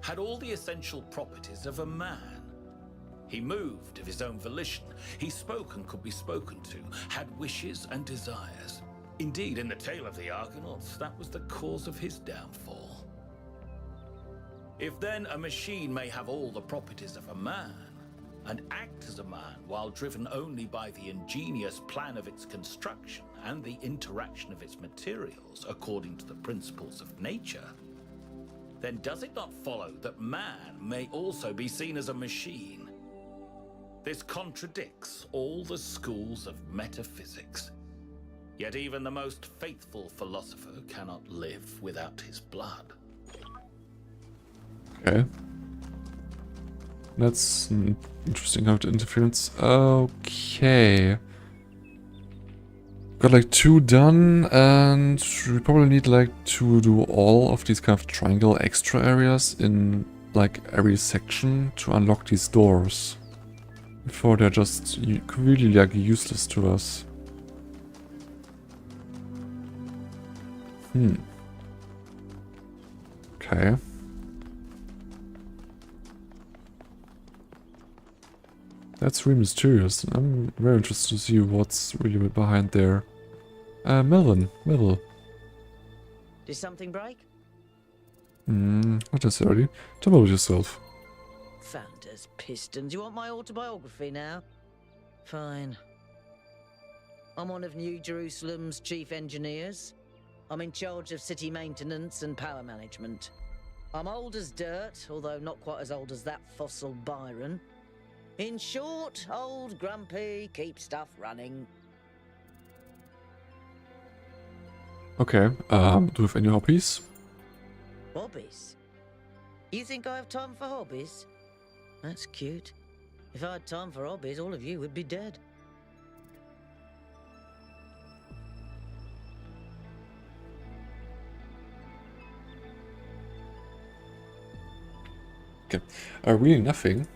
had all the essential properties of a man? He moved of his own volition, he spoke and could be spoken to, had wishes and desires. Indeed, in the tale of the Argonauts, that was the cause of his downfall. If then a machine may have all the properties of a man, and act as a man while driven only by the ingenious plan of its construction and the interaction of its materials according to the principles of nature, then does it not follow that man may also be seen as a machine? This contradicts all the schools of metaphysics. Yet even the most faithful philosopher cannot live without his blood. Okay. That's an interesting kind of interference. Okay. Got like 2 done, and we probably need like to do all of these kind of triangle extra areas in like every section to unlock these doors. Before they're just really like useless to us. Okay. That's really mysterious. I'm very interested to see what's really behind there. Melvin. Did something break? Not necessarily. Tell me about yourself. Founders, pistons. You want my autobiography now? Fine. I'm one of New Jerusalem's chief engineers. I'm in charge of city maintenance and power management. I'm old as dirt, although not quite as old as that fossil Byron. In short, old, grumpy, keep stuff running. Okay, do you have any hobbies? Hobbies? You think I have time for hobbies? That's cute. If I had time for hobbies, all of you would be dead. Okay, really nothing.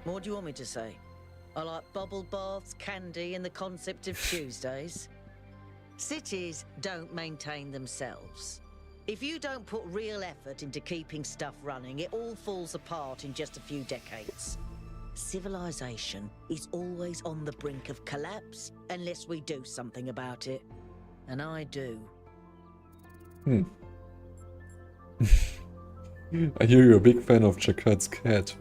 What do you want me to say? I like bubble baths, candy, and the concept of Tuesdays. Cities don't maintain themselves. If you don't put real effort into keeping stuff running, it all falls apart in just a few decades. Civilization is always on the brink of collapse unless we do something about it. And I do. I hear you're a big fan of Jacquard's cat.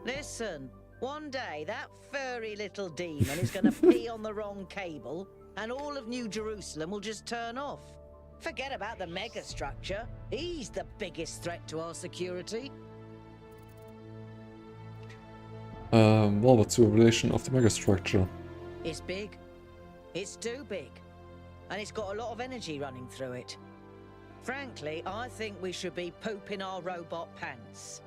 Listen, one day that furry little demon is gonna pee on the wrong cable, and all of New Jerusalem will just turn off. Forget about the megastructure. He's the biggest threat to our security. Well, what's the relation of the megastructure? It's big. It's too big. And it's got a lot of energy running through it. Frankly, I think we should be pooping our robot pants.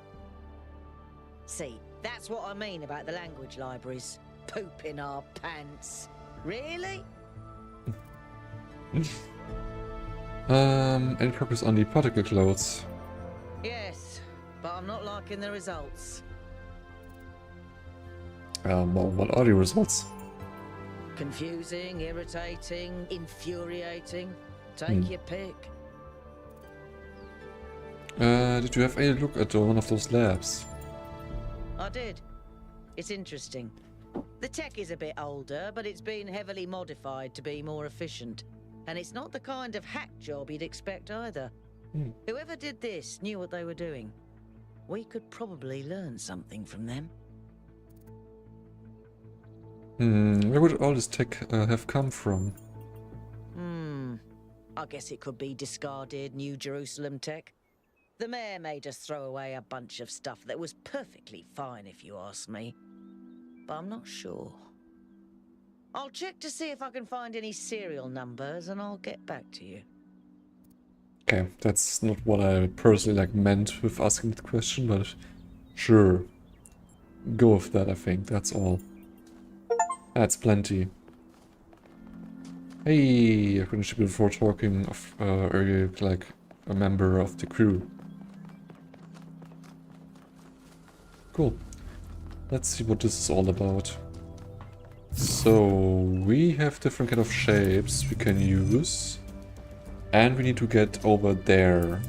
See, that's what I mean about the language libraries. Pooping our pants. Really? Any progress on the particle clouds? Yes, but I'm not liking the results. Well, what are the results? Confusing, irritating, infuriating. Take your pick. Did you have a look at one of those labs? I did. It's interesting. The tech is a bit older, but it's been heavily modified to be more efficient. And it's not the kind of hack job you'd expect either. Whoever did this knew what they were doing. We could probably learn something from them. Where would all this tech have come from? I guess it could be discarded New Jerusalem tech. The mayor made us throw away a bunch of stuff that was perfectly fine if you ask me. But I'm not sure. I'll check to see if I can find any serial numbers and I'll get back to you. Okay, that's not what I personally meant with asking the question, but sure. Go with that, I think, that's all. That's plenty. Hey, I couldn't ship before talking of a member of the crew. Cool. Let's see what this is all about. So, we have different kind of shapes we can use. And we need to get over there.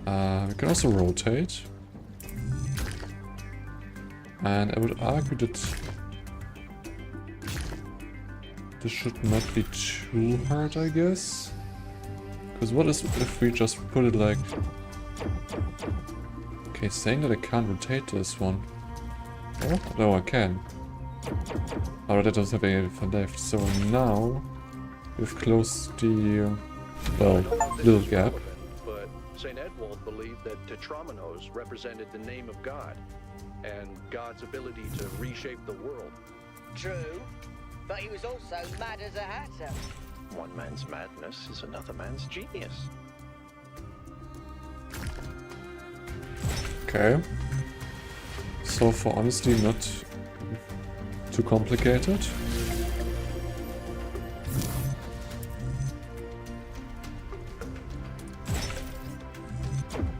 We can also rotate. And I would argue that this should not be too hard, I guess. Because what is if we just put it like... Okay, saying that I can't rotate this one. Oh, no, I can. Alright, that doesn't have anything left. So now we've closed the, well, little gap. But St. Edwald believed that Tetramenos represented the name of God and God's ability to reshape the world. True, but he was also mad as a hatter. One man's madness is another man's genius. Okay. So far, honestly, not too complicated.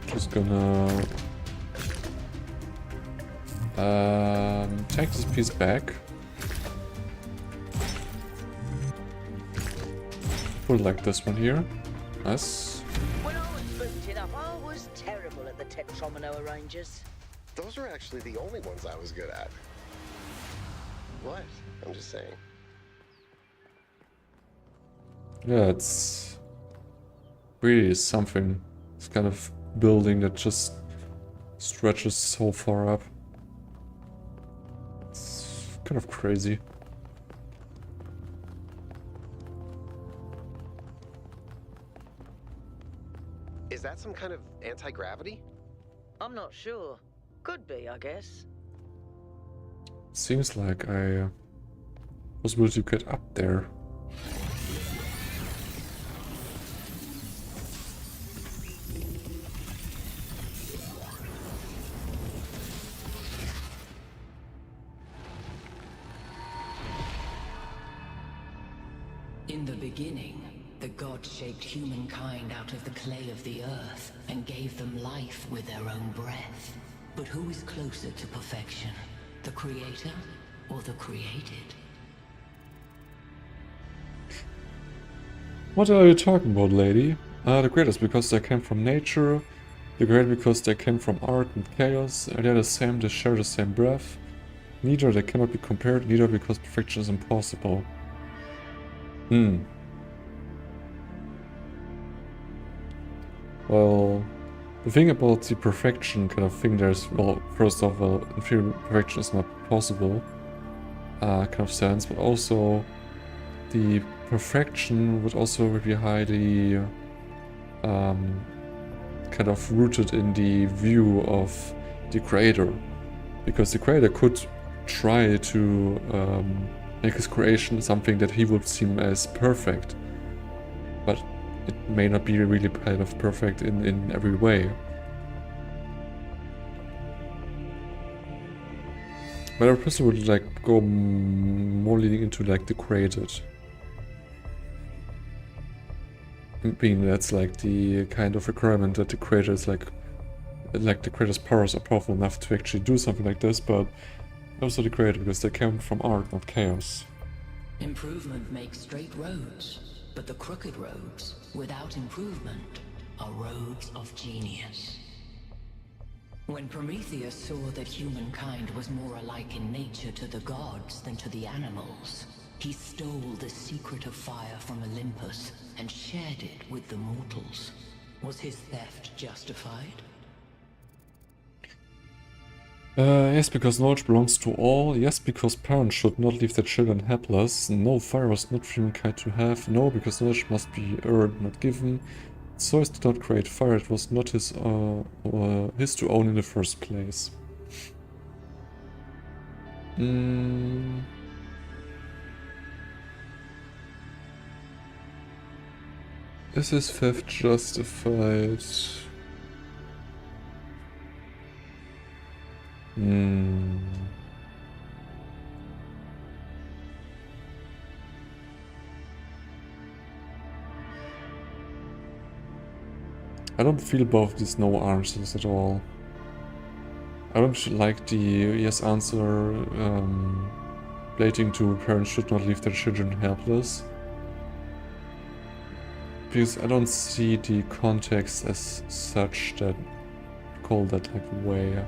Just gonna take this piece back. Put it like this one here. Nice. When I was booted up, I was terrible at the Tetramino arrangers. Those are actually the only ones I was good at. What? I'm just saying. Yeah, it's really something. It's kind of building that just stretches so far up. It's kind of crazy. Is that some kind of anti-gravity? I'm not sure. Could be, I guess. Seems like I possibility to get up there. In the beginning, the gods shaped humankind out of the clay of the earth and gave them life with their own breath. But who is closer to perfection? The creator or the created? What are you talking about, lady? The greatest because they came from nature, the great because they came from art and chaos, they're the same, they share the same breath. Neither they cannot be compared, neither because perfection is impossible. Well, the thing about the perfection kind of thing, there's, well, first of all, in theory, perfection is not possible, kind of sense, but also the perfection would also be highly kind of rooted in the view of the creator, because the creator could try to make his creation something that he would seem as perfect, but it may not be really kind of perfect in every way. But I personally would like go more leaning into like the created. Being that's like the kind of requirement that the creator is like the creator's powers are powerful enough to actually do something like this, but also the creator because they come from art, not chaos. Improvement makes straight roads, but the crooked roads, without improvement, are roads of genius. When Prometheus saw that humankind was more alike in nature to the gods than to the animals, he stole the secret of fire from Olympus and shared it with the mortals. Was his theft justified? Yes, because knowledge belongs to all. Yes, because parents should not leave their children helpless. No, fire was not for humankind to have. No, because knowledge must be earned, not given. Zeus did not create fire, it was not his to own in the first place. Is his theft justified? I don't feel both these no answers at all. I don't like the yes answer relating to parents should not leave their children helpless. Because I don't see the context as such that call that like way.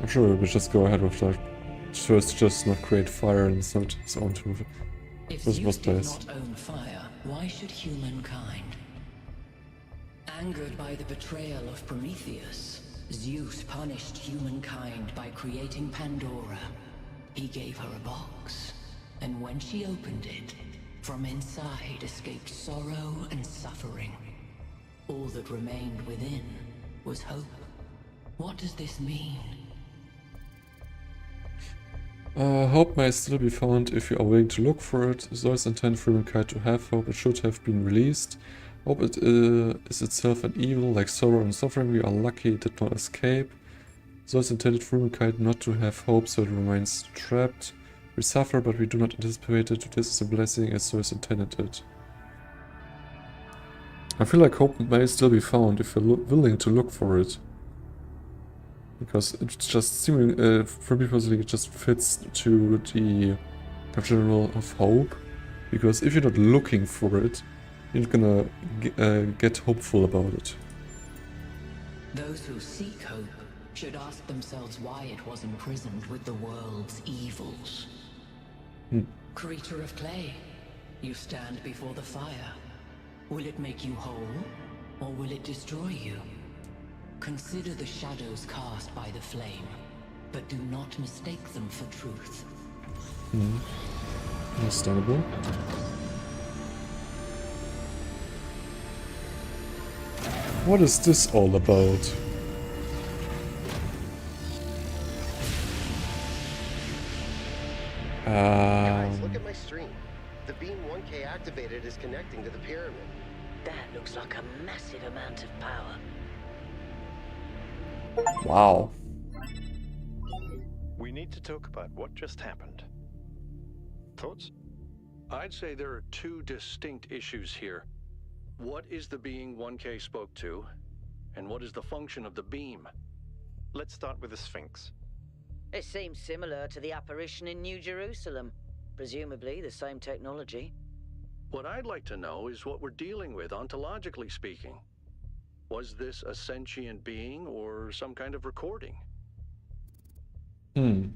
I'm sure we'll just go ahead with that. First, just not create fire and it's not its own to If this Zeus was did place. not own fire, why should humankind? Angered by the betrayal of Prometheus, Zeus punished humankind by creating Pandora. He gave her a box, and when she opened it, from inside escaped sorrow and suffering. All that remained within was hope. What does this mean? Hope may still be found if you are willing to look for it. Zeus intended for humankind to have hope, it should have been released. Hope it is itself an evil, like sorrow and suffering. We are lucky it did not escape. Zeus intended for humankind not to have hope, so it remains trapped. We suffer, but we do not anticipate it. This is a blessing as Zeus intended it. I feel like hope may still be found if you're willing to look for it. Because it's just seeming, for me personally, it just fits to the general of hope. Because if you're not looking for it, you're not gonna get hopeful about it. Those who seek hope should ask themselves why it was imprisoned with the world's evils. Creature of clay, you stand before the fire. Will it make you whole, or will it destroy you? Consider the shadows cast by the flame, but do not mistake them for truth. Understandable. What is this all about? Guys, look at my stream. The beam 1K activated is connecting to the pyramid. That looks like a massive amount of power. Wow. We need to talk about what just happened. Thoughts? I'd say there are two distinct issues here. What is the being 1K spoke to, and what is the function of the beam? Let's start with the Sphinx. It seems similar to the apparition in New Jerusalem. Presumably the same technology. What I'd like to know is what we're dealing with, ontologically speaking. Was this a sentient being or some kind of recording? I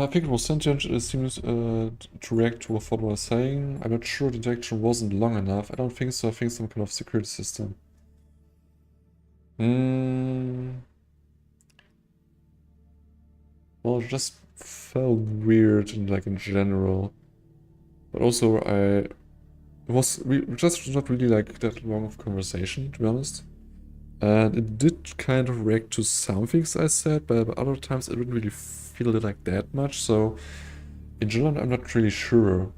think it was sentient. It seems to react to what I was saying. I'm not sure the detection wasn't long enough. I don't think so. I think some kind of security system. Well, it just felt weird and like in general. But also it was just not really like that long of conversation, to be honest. And it did kind of react to some things I said, but other times it didn't really feel it like that much. So in general, I'm not really sure.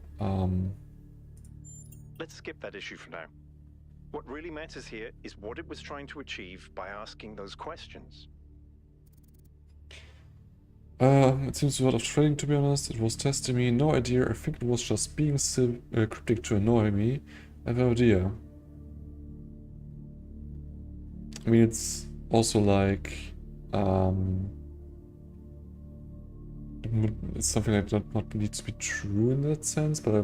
Let's skip that issue for now. What really matters here is what it was trying to achieve by asking those questions. It seems a lot of training, to be honest. It was testing me. No idea. I think it was just being cryptic to annoy me. I have no idea. I mean, it's also like, it's something that not needs to be true in that sense, but I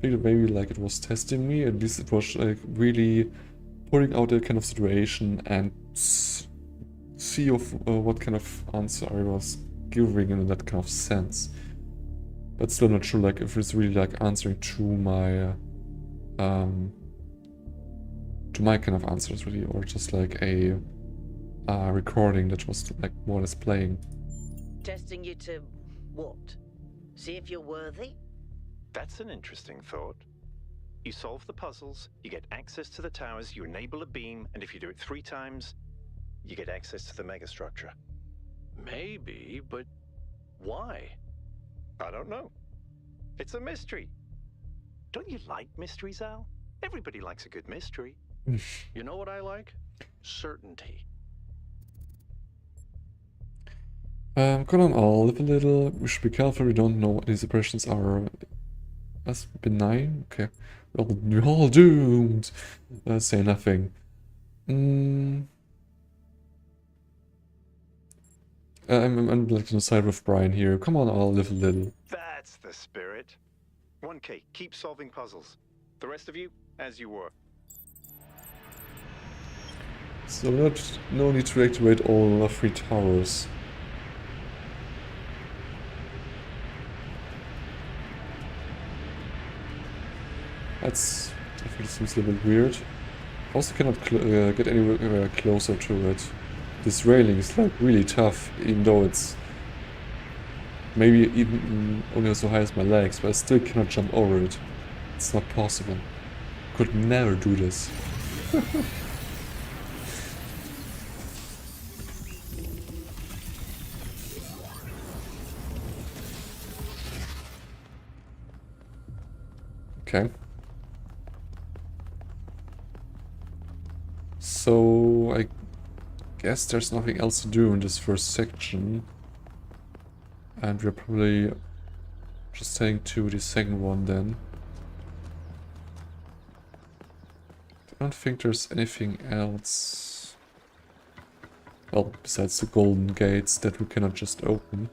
think that maybe like it was testing me. At least it was like really putting out that kind of situation and see what kind of answer I was giving in that kind of sense. But still not sure like if it's really like answering to my kind of answers really, or just like a recording that was like more or less playing. Testing you to what? See if you're worthy? That's an interesting thought. You solve the puzzles, you get access to the towers, you enable a beam, and if you do it 3 times, you get access to the megastructure. Maybe, but why? I don't know. It's a mystery. Don't you like mysteries, Al? Everybody likes a good mystery. You know what I like? Certainty. Come on, all live a little. We should be careful. We don't know what these operations are. As benign? Okay. We're all doomed. Say nothing. I'm like on the side with Brian here. Come on, all live a little. That's the spirit. 1K, keep solving puzzles. The rest of you, as you were. So no need to activate all 3 towers. That's definitely seems a little bit weird. Also cannot get anywhere closer to it. This railing is like really tough, even though it's maybe even only so high as my legs, but I still cannot jump over it. It's not possible. Could never do this. Okay. So I guess there's nothing else to do in this first section. And we're probably just heading to the second one then. I don't think there's anything else. Well, besides the golden gates that we cannot just open.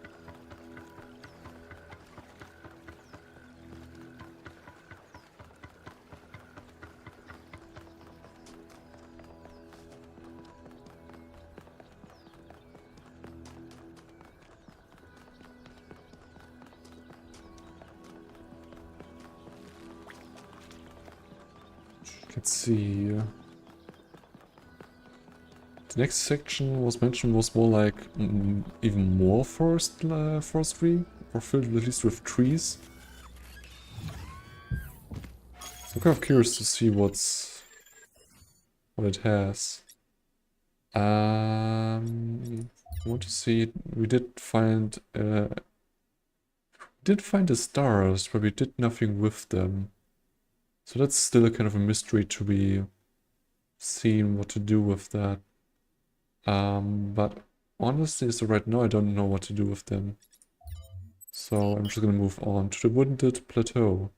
Let's see. Did next section was mentioned was more like even more forestry, or filled at least with trees. So I'm kind of curious to see what it has. I want to see. We did find the stars, but we did nothing with them. So that's still a kind of a mystery to be seen what to do with that. But honestly, so right now I don't know what to do with them. So I'm just gonna move on to the Wounded Plateau.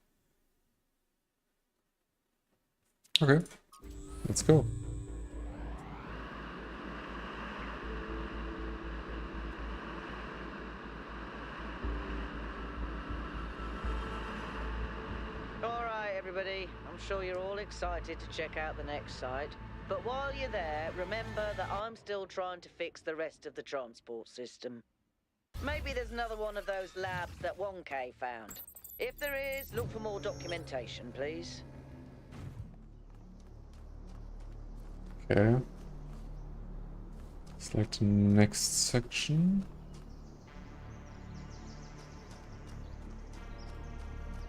Okay, let's go. Alright, everybody. I'm sure you're all excited to check out the next site. But while you're there, remember that I'm still trying to fix the rest of the transport system. Maybe there's another one of those labs that Wonka found. If there is, look for more documentation, please. Okay. Select the next section.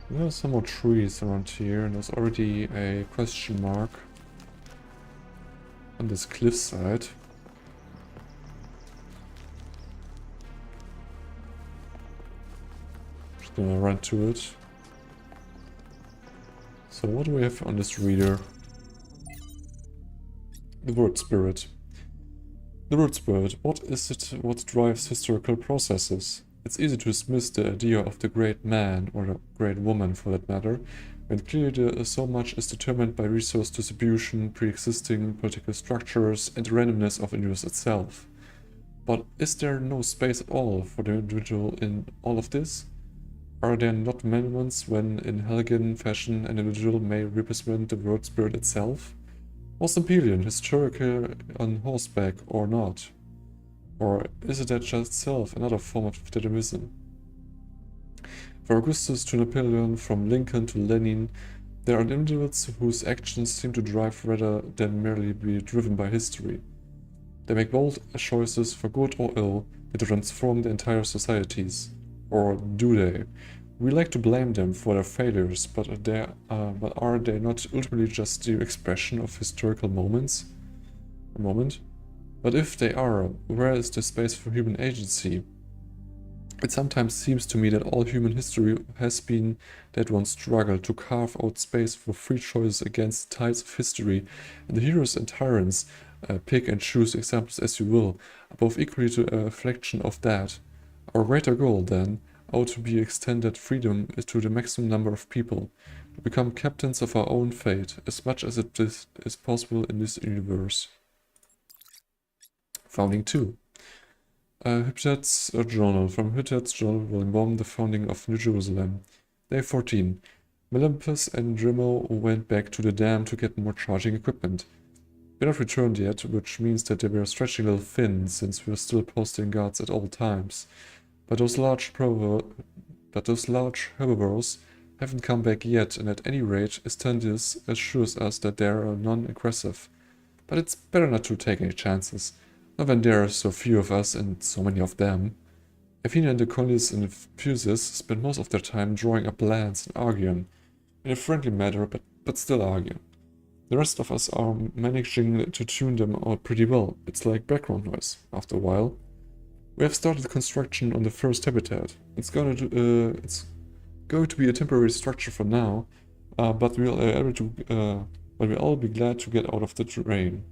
There are some more trees around here, and there's already a question mark on this cliffside. Just gonna run to it. So what do we have on this reader? The word spirit. The word spirit, what is it what drives historical processes? It's easy to dismiss the idea of the great man, or the great woman for that matter, when clearly so much is determined by resource distribution, pre-existing political structures, and the randomness of the universe itself. But is there no space at all for the individual in all of this? Are there not moments when, in Helgen fashion, an individual may represent the word spirit itself? Was Napoleon historical on horseback or not? Or is it that just itself another form of determinism? From Augustus to Napoleon, from Lincoln to Lenin, there are individuals whose actions seem to drive rather than merely be driven by history. They make bold choices for good or ill that transform the entire societies. Or do they? We like to blame them for their failures, but are they not ultimately just the expression of historical moments? But if they are, where is the space for human agency? It sometimes seems to me that all human history has been that one struggle to carve out space for free choice against the tides of history, and the heroes and tyrants, pick and choose examples as you will, are both equally a reflection of that. Our greater goal, then, ought to be extended freedom to the maximum number of people, to become captains of our own fate, as much as it is possible in this universe. Founding 2. Hypat's Journal. From Hypat's Journal, Volume 1, The Founding of New Jerusalem. Day 14. Melampus and Drimo went back to the dam to get more charging equipment. They're not returned yet, which means that they were stretching a little thin, since we are still posting guards at all times. But those large herbivores haven't come back yet, and at any rate, Estendius assures us that they are non-aggressive. But it's better not to take any chances. Not when there are so few of us and so many of them. Athena and the colonists in Fuses spend most of their time drawing up plans and arguing. In a friendly manner, but still arguing. The rest of us are managing to tune them out pretty well. It's like background noise, after a while. We have started construction on the first habitat. It's going to be a temporary structure for now, but we'll all be glad to get out of the terrain.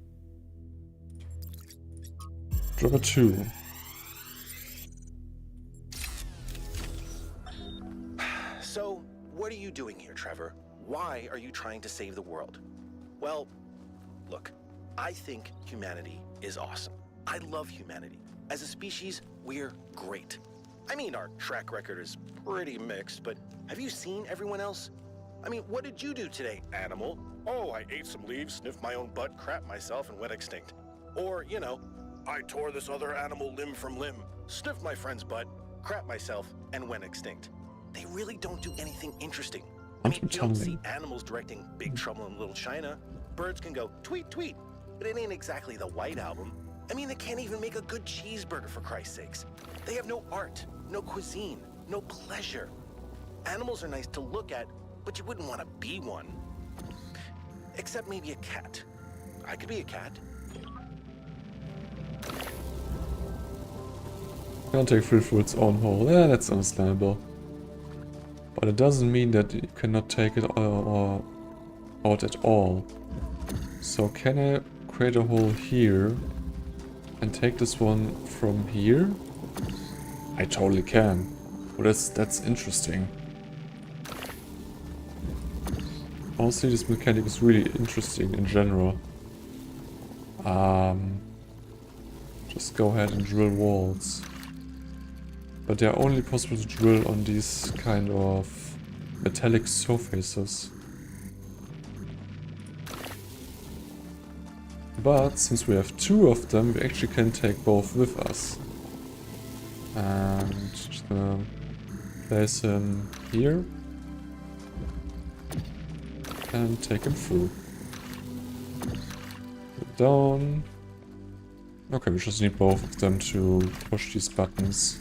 Dropper 2. So, what are you doing here, Trevor? Why are you trying to save the world? Well, look, I think humanity is awesome. I love humanity. As a species, we're great. I mean, our track record is pretty mixed, but have you seen everyone else? I mean, what did you do today, animal? Oh, I ate some leaves, sniffed my own butt, crapped myself, and went extinct. Or, you know, I tore this other animal limb from limb, sniffed my friend's butt, crapped myself, and went extinct. They really don't do anything interesting. I mean, you don't see animals directing Big Trouble in Little China. Birds can go tweet, tweet, but it ain't exactly the White Album. I mean, they can't even make a good cheeseburger, for Christ's sakes. They have no art, no cuisine, no pleasure. Animals are nice to look at, but you wouldn't want to be one. Except maybe a cat. I could be a cat. Can't take fruit for its own whole. Yeah, that's understandable. But it doesn't mean that you cannot take it out at all. So can I create a hole here and take this one from here? I totally can. Well, that's interesting. Honestly, this mechanic is really interesting in general. Just go ahead and drill walls. But they are only possible to drill on these kind of metallic surfaces. But since we have two of them, we actually can take both with us. And just gonna place him here. And take him through. Down. Okay, we just need both of them to push these buttons.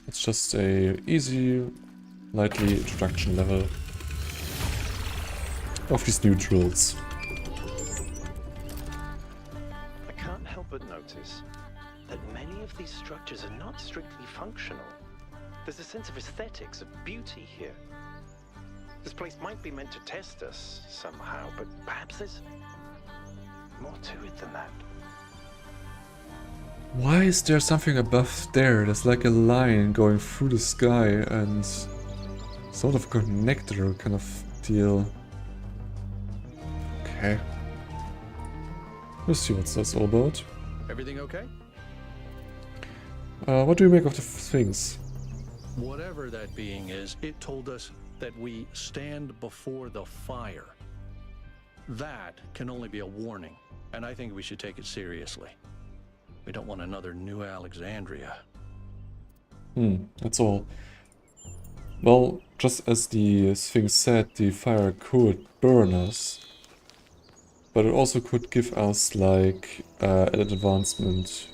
It's just a easy, lightly introduction level of these new drills. I can't help but notice that many of these structures are not strictly functional. There's a sense of aesthetics, of beauty here. This place might be meant to test us somehow, but perhaps there's more to it than that. Why is there something above there? There's like a line going through the sky and sort of connector kind of deal. Okay. Let's see what that's all about. Everything okay? What do you make of the things? Whatever that being is, it told us that we stand before the fire. That can only be a warning, and I think we should take it seriously. We don't want another New Alexandria. That's all. Well, just as the Sphinx said, the fire could burn us. But it also could give us, like, an advancement.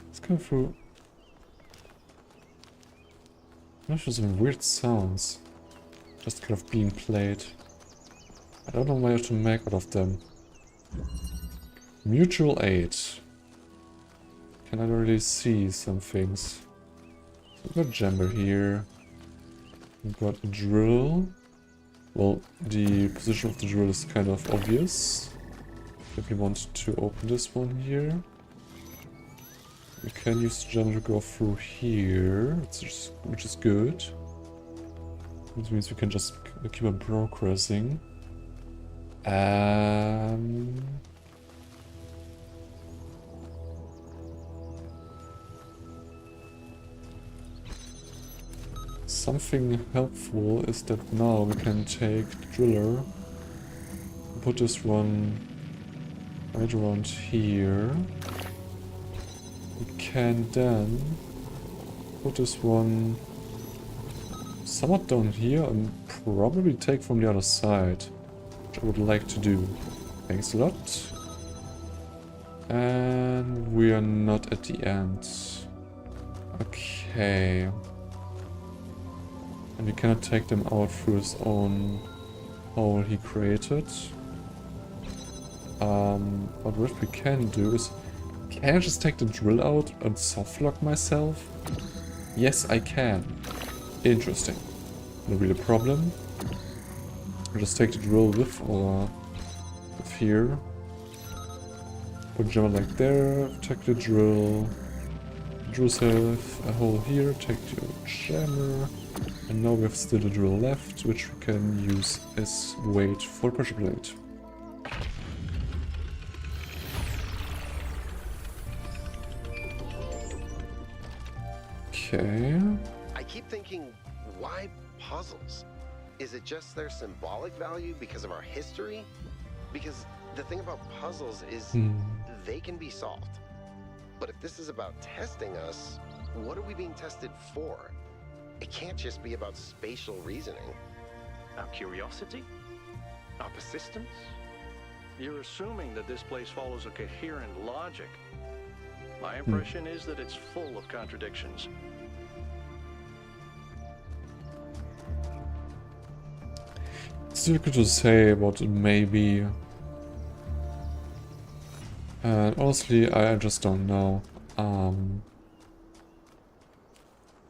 Let's go through. There's some weird sounds. Just kind of being played. I don't know what to make out of them. Mutual aid. Can I really see some things? So we've got jammer here. We've got a drill. Well, the position of the drill is kind of obvious. If we want to open this one here. We can use the jammer to go through here, which is good. Which means we can just keep on progressing. Something helpful is that now we can take the driller, put this one right around here. We can then put this one somewhat down here and probably take from the other side, which I would like to do. Thanks a lot. And we are not at the end. Okay. And we cannot take them out through his own hole he created. But what we can do is... Can I just take the drill out and softlock myself? Yes, I can. Interesting. No real problem. I'll just take the drill with here. Put jammer like there, take the drill. Drills have a hole here, take the jammer. And now we have still a drill left, which we can use as weight for pressure plate. Okay. I keep thinking, why puzzles? Is it just their symbolic value because of our history? Because the thing about puzzles is they can be solved. But if this is about testing us, what are we being tested for? It can't just be about spatial reasoning. Our curiosity? Our persistence? You're assuming that this place follows a coherent logic. My impression is that it's full of contradictions. It's difficult to say what it may be. And honestly, I just don't know.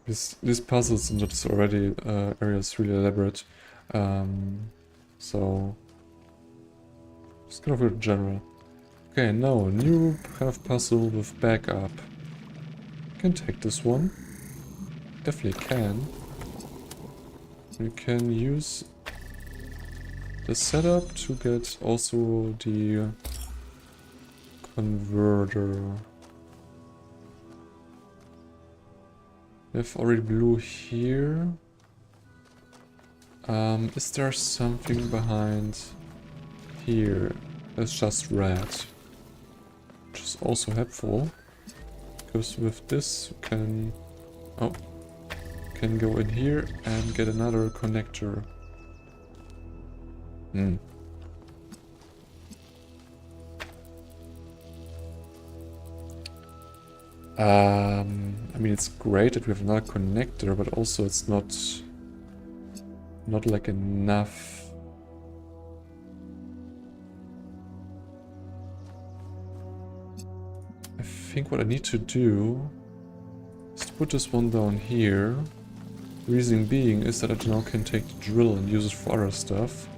These puzzles in this already area is really elaborate. So it's kind of weird in general. Okay, now a new kind of puzzle with backup. Can take this one. Definitely can. We can use the setup to get also the converter. We have already blue here. Is there something behind here? It's just red. Which is also helpful. Because with this you can... Oh. Can go in here and get another connector. I mean, it's great that we have another connector, but also it's not like enough. I think what I need to do is to put this one down here. The reason being is that I now can take the drill and use it for other stuff.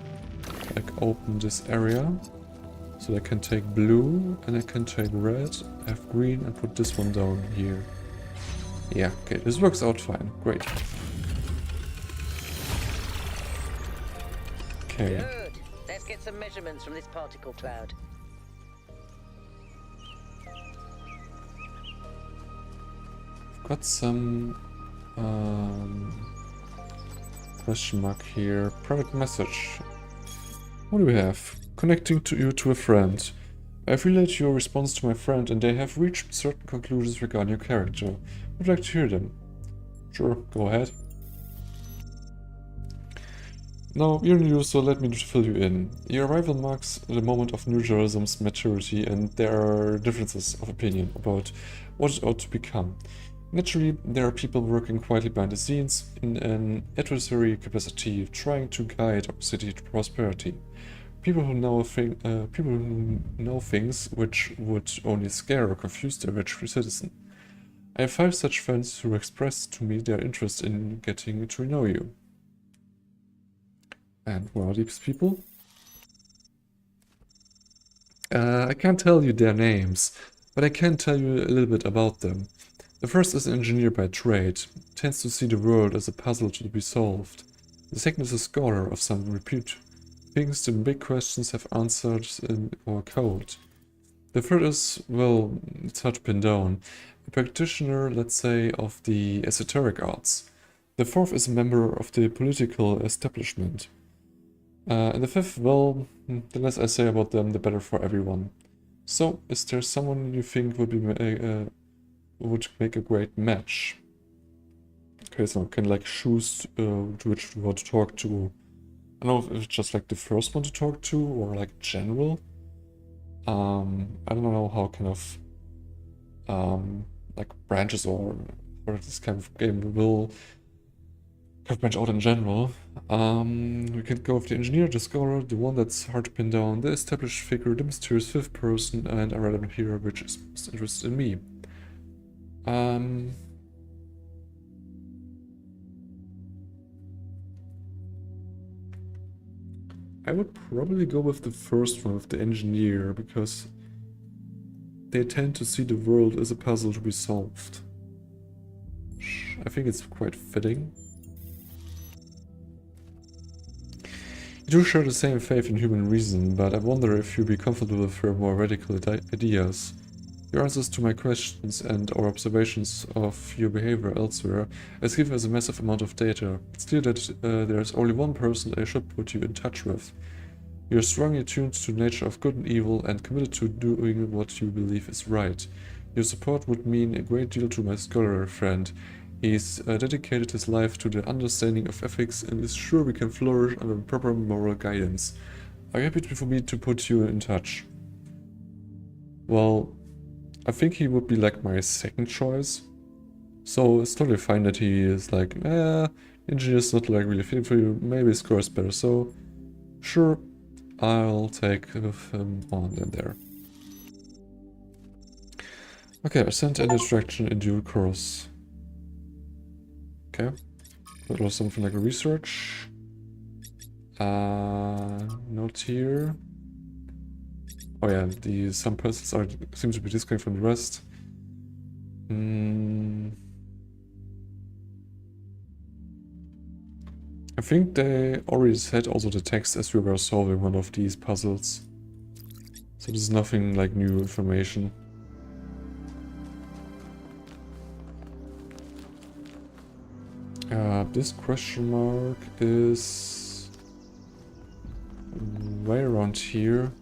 Like open this area. So I can take blue and I can take red, have green and put this one down here. Yeah, okay, this works out fine. Great. Okay. Good. Let's get some measurements from this particle cloud. I've got some question mark here. Private message. What do we have? Connecting to you to a friend. I've relayed your response to my friend and they have reached certain conclusions regarding your character. Would you like to hear them? Sure, go ahead. Now, you're new, so let me fill you in. Your arrival marks the moment of New Jerusalem's maturity and there are differences of opinion about what it ought to become. Naturally, there are people working quietly behind the scenes in an adversary capacity, trying to guide our city to prosperity. People who know things which would only scare or confuse the average citizen. I have 5 such friends who expressed to me their interest in getting to know you. And who are these people? I can't tell you their names, but I can tell you a little bit about them. The first is an engineer by trade, tends to see the world as a puzzle to be solved. The second is a scholar of some repute, thinks the big questions have answered in our code. The third is, well, it's hard to pin down, a practitioner, let's say, of the esoteric arts. The fourth is a member of the political establishment. And the fifth, well, the less I say about them, the better for everyone. So, is there someone you think would make a great match? Okay, so I can like choose to which you want to talk to. I don't know if it's just like the first one to talk to or like general. I don't know how kind of like branches or this kind of game will kind of branch out in general. We can go with the engineer, the scholar, the one that's hard to pin down, the established figure, the mysterious fifth person, and a random hero which is most interested in me. I would probably go with the first one, with the engineer, because they tend to see the world as a puzzle to be solved. I think it's quite fitting. You do share the same faith in human reason, but I wonder if you'd be comfortable with her more radical ideas. Your answers to my questions and our observations of your behavior elsewhere has given us a massive amount of data. It's clear that there is only one person I should put you in touch with. You're strongly attuned to the nature of good and evil and committed to doing what you believe is right. Your support would mean a great deal to my scholar friend. He's dedicated his life to the understanding of ethics and is sure we can flourish under proper moral guidance. Are you happy for me to put you in touch? Well, I think he would be like my second choice. So it's totally fine that he is like, engineer's not like really fitting for you, maybe score is better. So sure, I'll take him on in there. Okay, I sent an instruction in due course. Okay, that was something like a research. Note here. Oh yeah, some persons seem to be disconnected from the rest. I think they already said also the text as we were solving one of these puzzles. So this is nothing like new information. This question mark is way around here.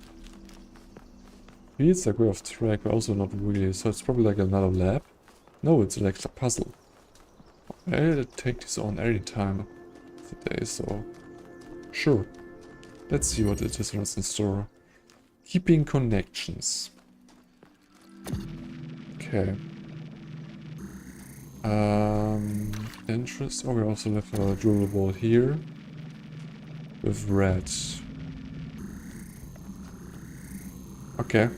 It's like way off track, but also not really. So it's probably like another lab. No, it's like a puzzle. I'll take this on any time today, so sure. Let's see what it is in store. Keeping connections. Okay. Interest. Oh, we also have a jewel ball here with red. Okay.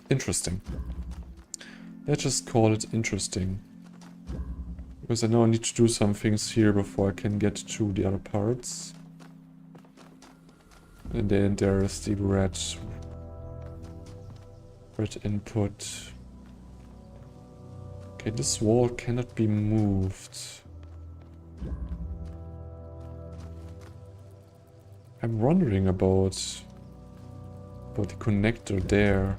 Interesting. Let's just call it interesting. Because I know I need to do some things here before I can get to the other parts. And then there's the red input. Okay, this wall cannot be moved. I'm wondering about the connector there.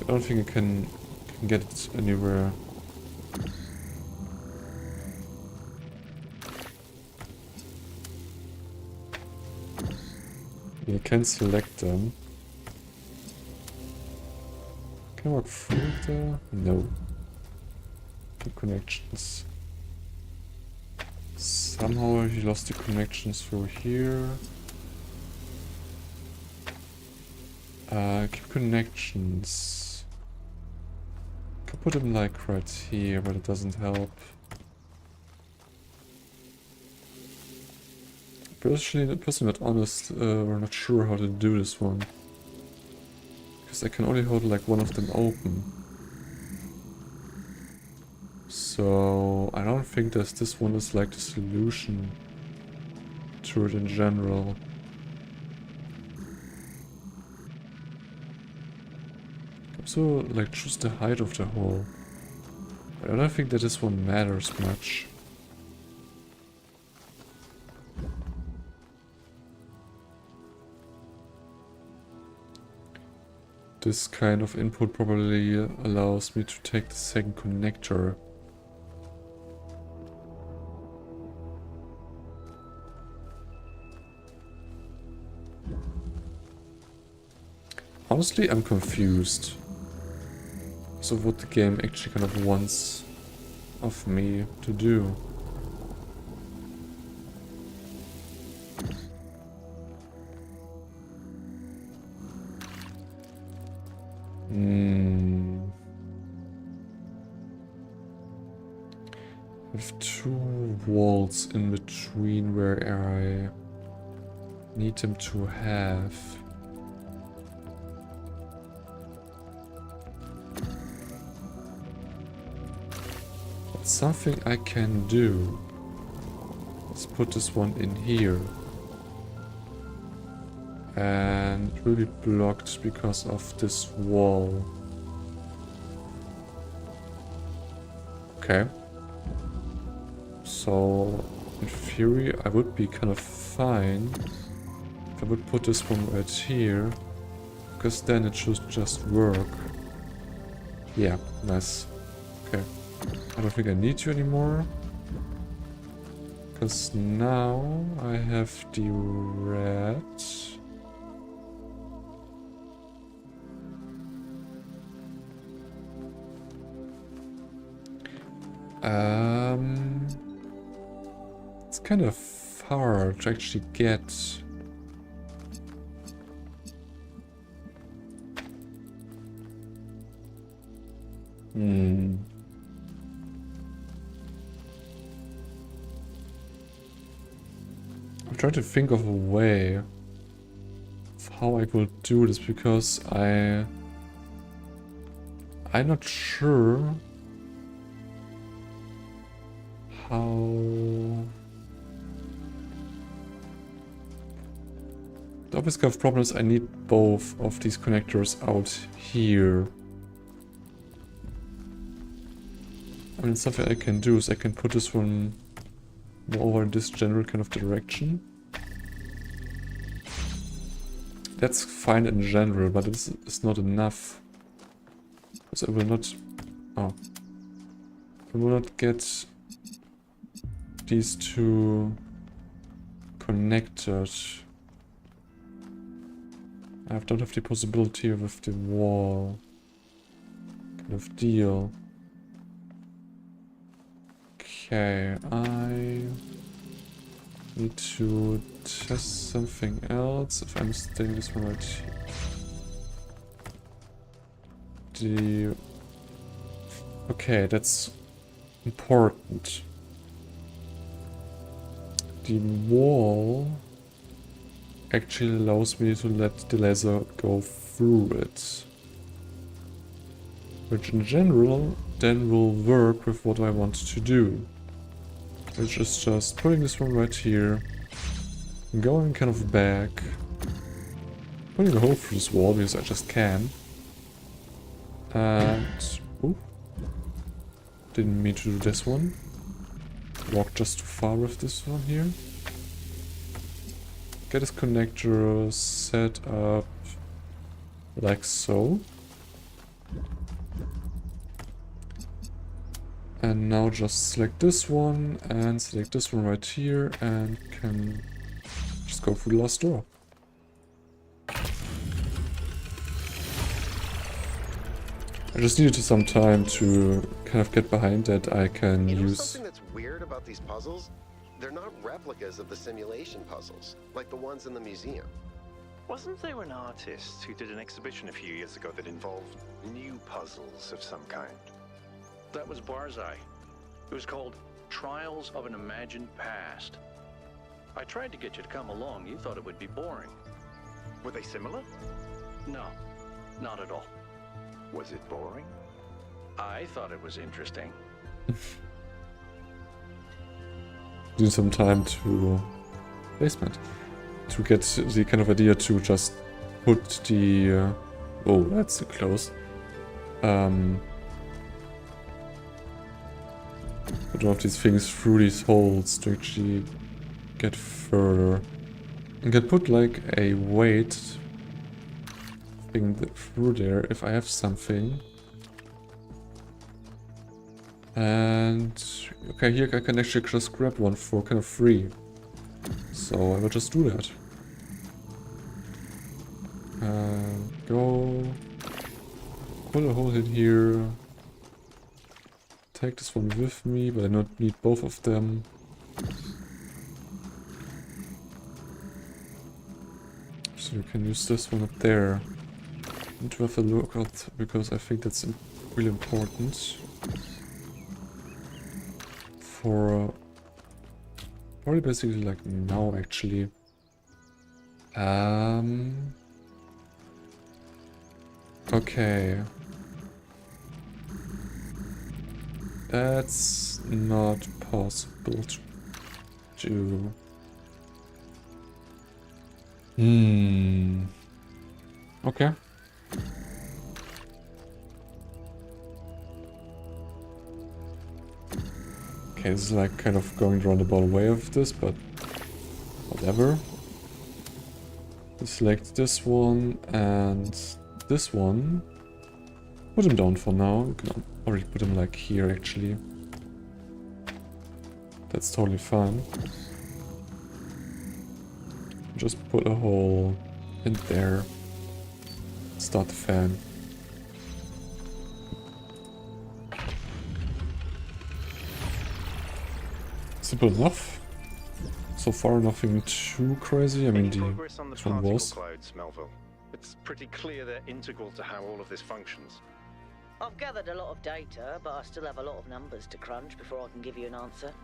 I don't think I can get it anywhere. You can select them. Can I walk through there? No. No connections. Somehow he lost the connections through here. Keep connections. Could put them like right here, but it doesn't help. Personally not honest, we're not sure how to do this one. Because I can only hold like one of them open. So I don't think that this one is like the solution to it in general. Also like choose the height of the hole. But I don't think that this one matters much. This kind of input probably allows me to take the second connector. Honestly, I'm confused. So what the game actually kind of wants of me to do. With two walls in between where I need them to have. That's something I can do. Let's put this one in here. And it will be blocked because of this wall. Okay. So, in theory, I would be kind of fine if I would put this one right here. Because then it should just work. Yeah, nice. Okay. I don't think I need you anymore. Because now I have the red. kind of far to actually get. I'm trying to think of a way of how I will do this, because I'm not sure how. The obvious kind of problem is I need both of these connectors out here. I mean, something I can do is I can put this one more over in this general kind of direction. That's fine in general, but it's not enough. Because I will not... Oh. I will not get these two connected. I don't have the possibility with the wall kind of deal. Okay, I need to test something else if I'm staying this one right here. Okay, that's important. The wall actually allows me to let the laser go through it, which in general then will work with what I want to do, which is just putting this one right here, going kind of back, putting a hole through this wall because I just can, and ooh, didn't mean to do this one, walked just too far with this one here. Get this connector set up like so. And now just select this one and select this one right here and can just go through the last door. I just needed some time to kind of get behind that I can use. Something that's weird about these puzzles? They're not replicas of the simulation puzzles, like the ones in the museum. Wasn't there an artist who did an exhibition a few years ago that involved new puzzles of some kind? That was Barzai. It was called Trials of an Imagined Past. I tried to get you to come along. You thought it would be boring. Were they similar? No, not at all. Was it boring? I thought it was interesting. Need some time to basement to get the kind of idea to just put the oh, that's close. Put one of these things through these holes to actually get further. And can put like a weight thing through there if I have something. And okay, here I can actually just grab one for kind of free. So I will just do that. Go put a hole in here. Take this one with me, but I don't need both of them. So you can use this one up there. Need to have a look at, because I think that's really important. For probably basically like now actually. Okay. That's not possible to do. Okay. Okay, this is like kind of going the roundabout way of this, but whatever. Select this one and this one. Put them down for now. You can already put them like here actually. That's totally fine. Just put a hole in there. Start the fan. Simple enough. So far, nothing too crazy. I mean, Progress on the this one particle was. clouds, Melville. It's pretty clear they're integral to how all of this functions. I've gathered a lot of data, but I still have a lot of numbers to crunch before I can give you an answer.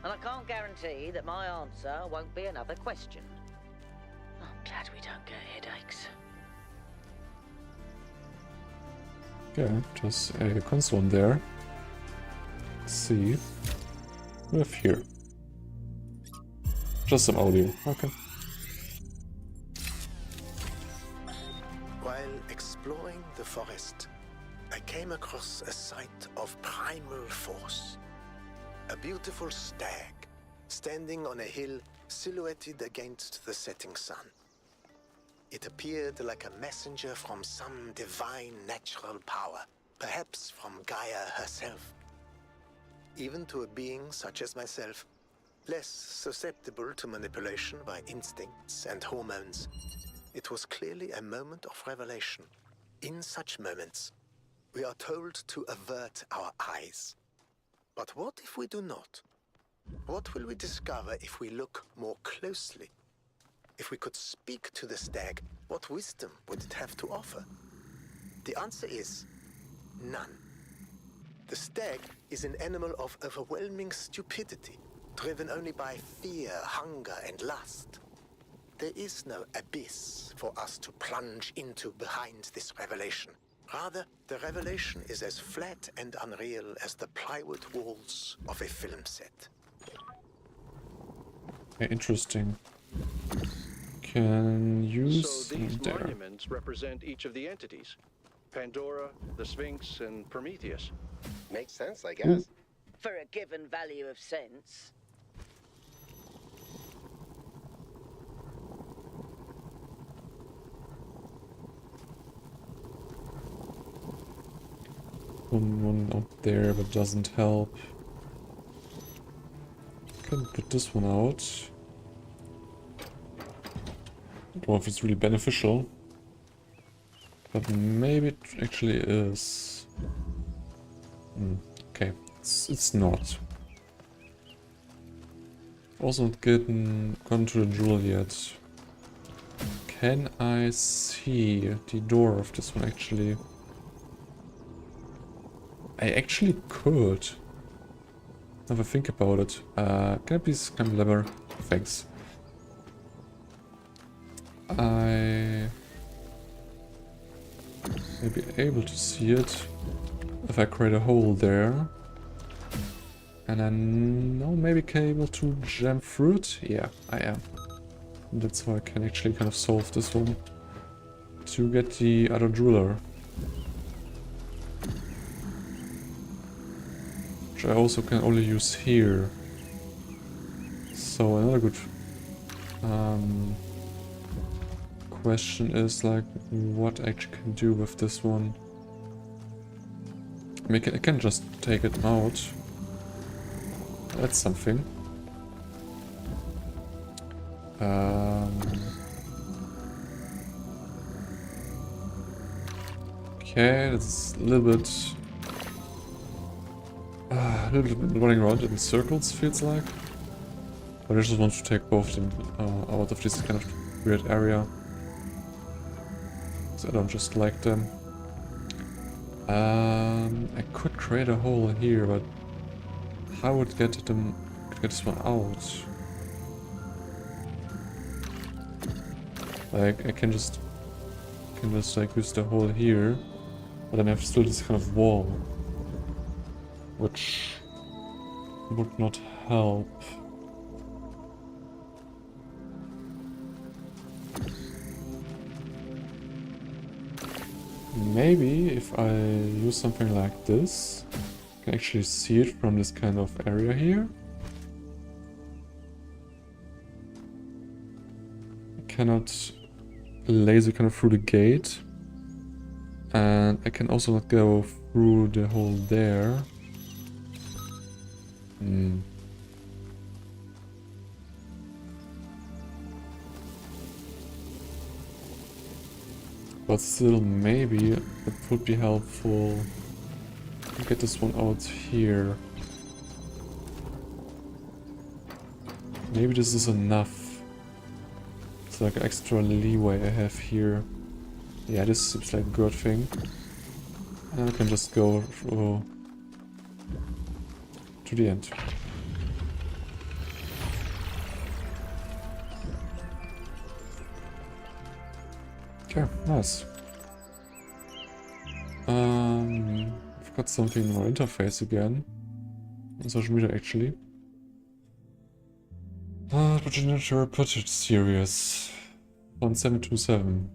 And I can't guarantee that my answer won't be another question. I'm glad we don't get headaches. Okay, just a console there. Let's see. We have here. Just some audio. Okay. While exploring the forest, I came across a sight of primal force. A beautiful stag, standing on a hill silhouetted against the setting sun. It appeared like a messenger from some divine natural power, perhaps from Gaia herself. Even to a being such as myself, less susceptible to manipulation by instincts and hormones, it was clearly a moment of revelation. In such moments, we are told to avert our eyes. But what if we do not? What will we discover if we look more closely? If we could speak to the stag, what wisdom would it have to offer? The answer is none. The stag is an animal of overwhelming stupidity, driven only by fear, hunger, and lust. There is no abyss for us to plunge into behind this revelation. Rather, the revelation is as flat and unreal as the plywood walls of a film set. Yeah, interesting. Can use So these there. monuments represent each of the entities. Pandora, the Sphinx, and Prometheus. Makes sense, I guess. For a given value of sense. One up there, but doesn't help. Can put this one out. Don't know if it's really beneficial. But maybe it actually is. Okay, it's not. Also not gone to the jewel yet. Can I see the door of this one actually? I actually could. Have a think about it. Can I please come lever? Thanks. I may be able to see it if I create a hole there. And then now maybe able to jump through it? Yeah, I am. And that's how I can actually kind of solve this one. To get the other jeweler. Which I also can only use here. So another good question is like what I actually can do with this one. I mean, I can just take it out. That's something. Okay, that's a little bit running around in circles, feels like. But I just want to take both of them out of this kind of weird area. So I don't just like them. I could create a hole here, but how would get this one out? Like I can just like use the hole here, but then I have still this kind of wall, which would not help. Maybe if I use something like this, I can actually see it from this kind of area here. I cannot laser kind of through the gate. And I can also not go through the hole there. But still, maybe it would be helpful to get this one out here. Maybe this is enough. It's like extra leeway I have here. Yeah, this seems like a good thing. And I can just go to the end. Okay, nice. I've got something in our interface again. On social media, actually. Progenitor Project Series 1727.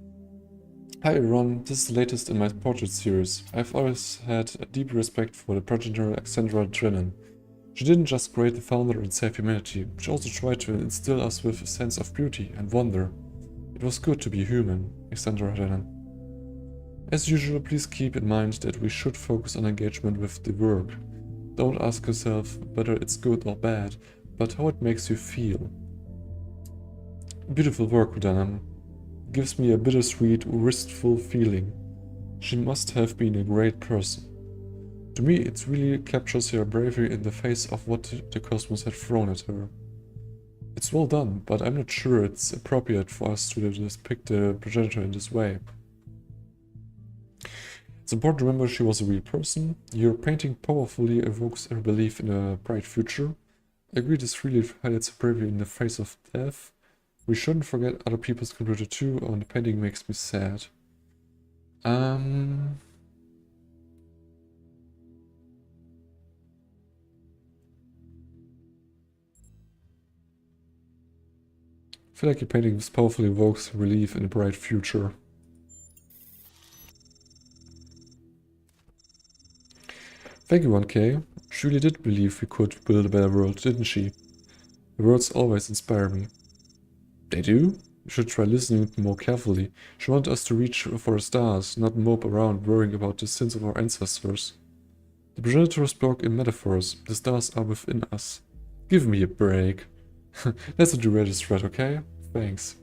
Hi Ron, this is the latest in my portrait series. I've always had a deep respect for the progenitor Alexandra Drennan. She didn't just create the founder and save humanity, she also tried to instill us with a sense of beauty and wonder. It was good to be human, Alexandra Drennan. As usual, please keep in mind that we should focus on engagement with the work. Don't ask yourself whether it's good or bad, but how it makes you feel. Beautiful work, Drennan. Gives me a bittersweet, wistful feeling. She must have been a great person. To me, it really captures her bravery in the face of what the cosmos had thrown at her. It's well done, but I'm not sure it's appropriate for us to depict the progenitor in this way. It's important to remember she was a real person. Your painting powerfully evokes her belief in a bright future. I agree this really highlights her bravery in the face of death. We shouldn't forget other people's contributed too, and the painting makes me sad. I feel like your painting powerfully evokes relief in a bright future. Thank you, 1K. She really did believe we could build a better world, didn't she? The words always inspire me. They do? You should try listening more carefully. She wanted us to reach for the stars, not mope around worrying about the sins of our ancestors. The progenitor spoke in metaphors. The stars are within us. Give me a break. Let's not read this thread, okay? Thanks.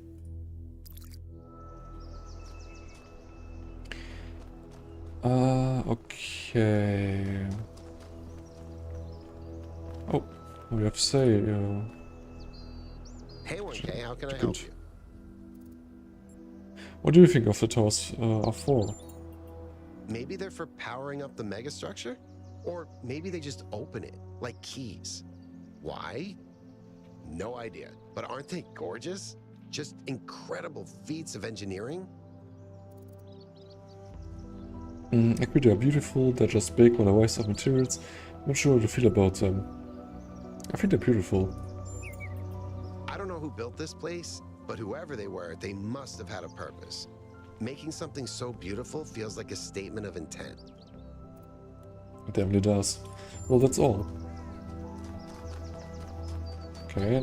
Okay. Oh, what do you have to say? Hey 1K, how can I help you? What do you think of the towers are for? Maybe they're for powering up the megastructure? Or maybe they just open it, like keys. Why? No idea. But aren't they gorgeous? Just incredible feats of engineering? I agree, they are beautiful, they're just big on a waste of materials. I'm not sure how to feel about them. I think they're beautiful. I don't know who built this place, but whoever they were, they must have had a purpose. Making something so beautiful feels like a statement of intent. It definitely does. Well, that's all. Okay,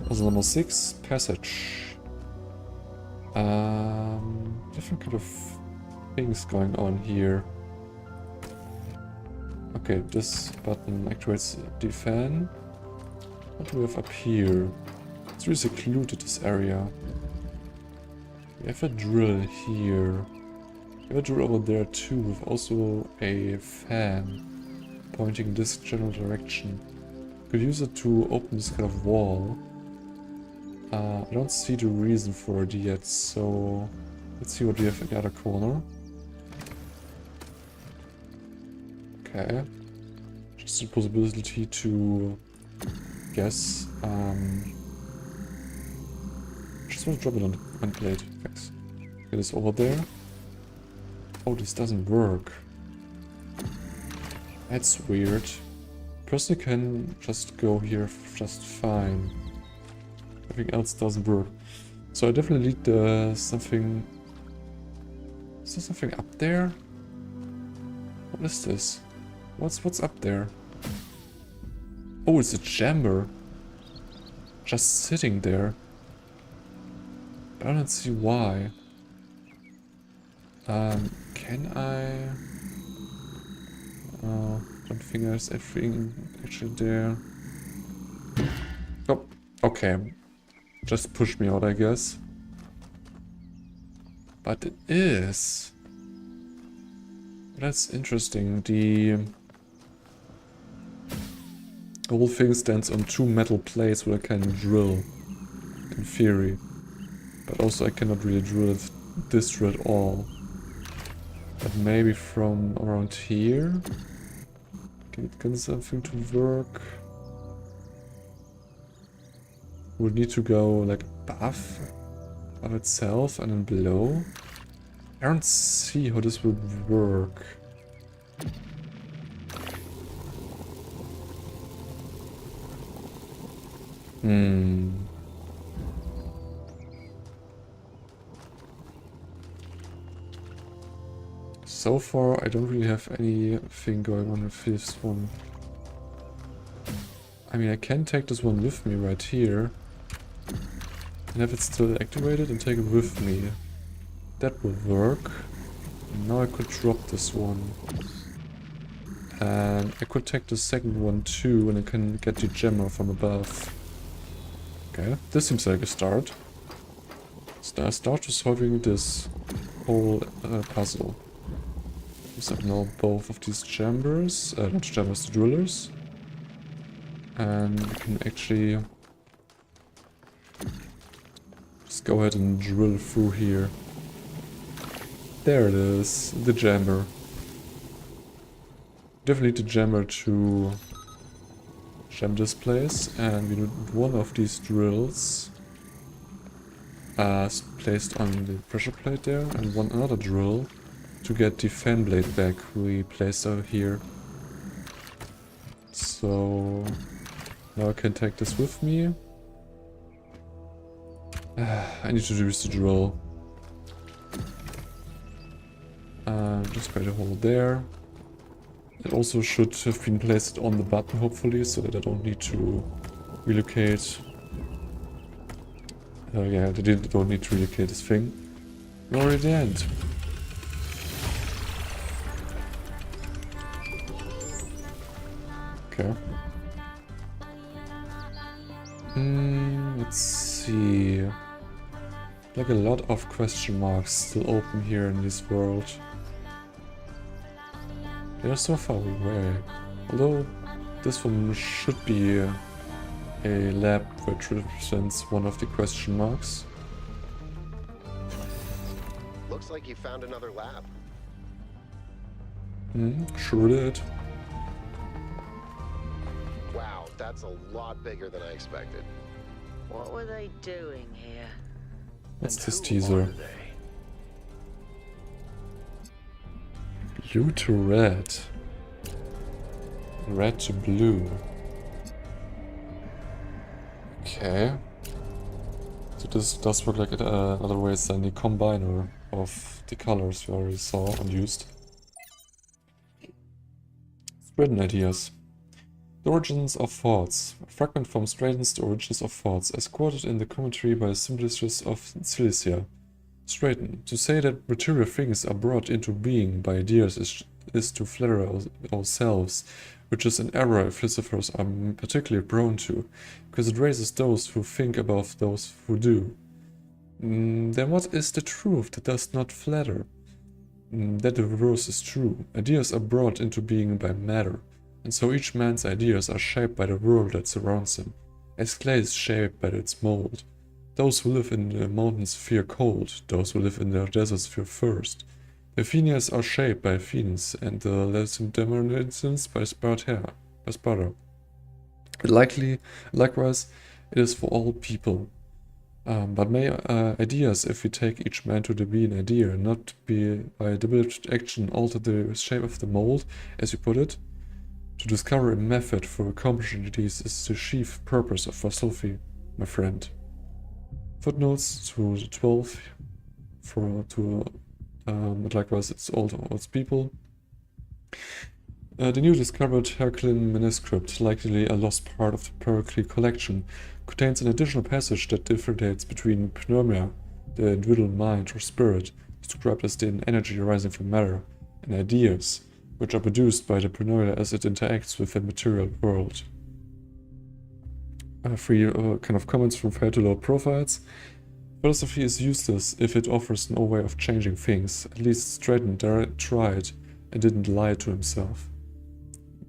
puzzle number 6, passage. Different kind of things going on here. Okay, this button activates the fan. What do we have up here? It's really secluded, this area. We have a drill here. We have a drill over there too, with also a fan pointing this general direction. Could use it to open this kind of wall. I don't see the reason for it yet, so let's see what we have in the other corner. Okay. Just the possibility to guess. Just want to drop it on one plate. Thanks. Get this over there. Oh, this doesn't work. That's weird. Personally can just go here just fine. Everything else doesn't work. So I definitely need something... Is there something up there? What is this? What's up there? Oh, it's a chamber. Just sitting there. I don't see why. Can I... don't think there's everything actually there. Oh, okay. Just push me out, I guess. But it is. That's interesting. The whole thing stands on 2 metal plates where I can drill, in theory. But also I cannot really drill this at all. But maybe from around here? Can it get something to work? Would need to go like above itself and then below. I don't see how this would work. So far, I don't really have anything going on with this one. I mean, I can take this one with me right here. And have it still activated and take it with me. That would work. And now I could drop this one. And I could take the second one too, and I can get the gemmer from above. Okay, this seems like a start. So I start to solving this whole puzzle. We have now both of these chambers, not chambers, the drillers. And we can actually just go ahead and drill through here. There it is, the jammer. Definitely need the jammer to jam this place, and we need one of these drills placed on the pressure plate there, and another drill to get the fan blade back we placed out here. So now I can take this with me. I need to use the drill. Just create a hole there. It also should have been placed on the button, hopefully, so that I don't need to relocate. Yeah, I don't need to relocate this thing. We're already at the end. Okay. Let's see. Like a lot of question marks still open here in this world. They're so far away. Although this one should be a lab which represents one of the question marks. Looks like you found another lab. Sure did. Wow, that's a lot bigger than I expected. What were they doing here? What's And this who teaser? are they? Blue to red. Red to blue. Okay. So this does work like other ways than the combiner of the colors we already saw and used. Straden ideas. The origins of thoughts. A fragment from Straden's The Origins of Thoughts, as quoted in the commentary by the Simplicious of Cilicia. Straden. To say that material things are brought into being by ideas is to flatter ourselves, which is an error philosophers are particularly prone to, because it raises those who think above those who do. Then what is the truth that does not flatter? That the reverse is true. Ideas are brought into being by matter, and so each man's ideas are shaped by the world that surrounds him, as clay is shaped by its mold. Those who live in the mountains fear cold, those who live in the deserts fear thirst. The Athenians are shaped by Athens, and the Lacedaemonians by Sparta. Likewise, it is for all people. But may ideas, if we take each man to be an idea, not be by deliberate action alter the shape of the mold, as you put it? To discover a method for accomplishing these is the chief purpose of philosophy, my friend. Footnotes to the 12 but likewise it's all towards people. The new discovered Herculean manuscript, likely a lost part of the Pericles collection, contains an additional passage that differentiates between pneuma, the individual mind or spirit, described as the energy arising from matter, and ideas, which are produced by the pneuma as it interacts with the material world. Three kind of comments from fair to low profiles. Philosophy is useless if it offers no way of changing things. At least Straden tried and didn't lie to himself.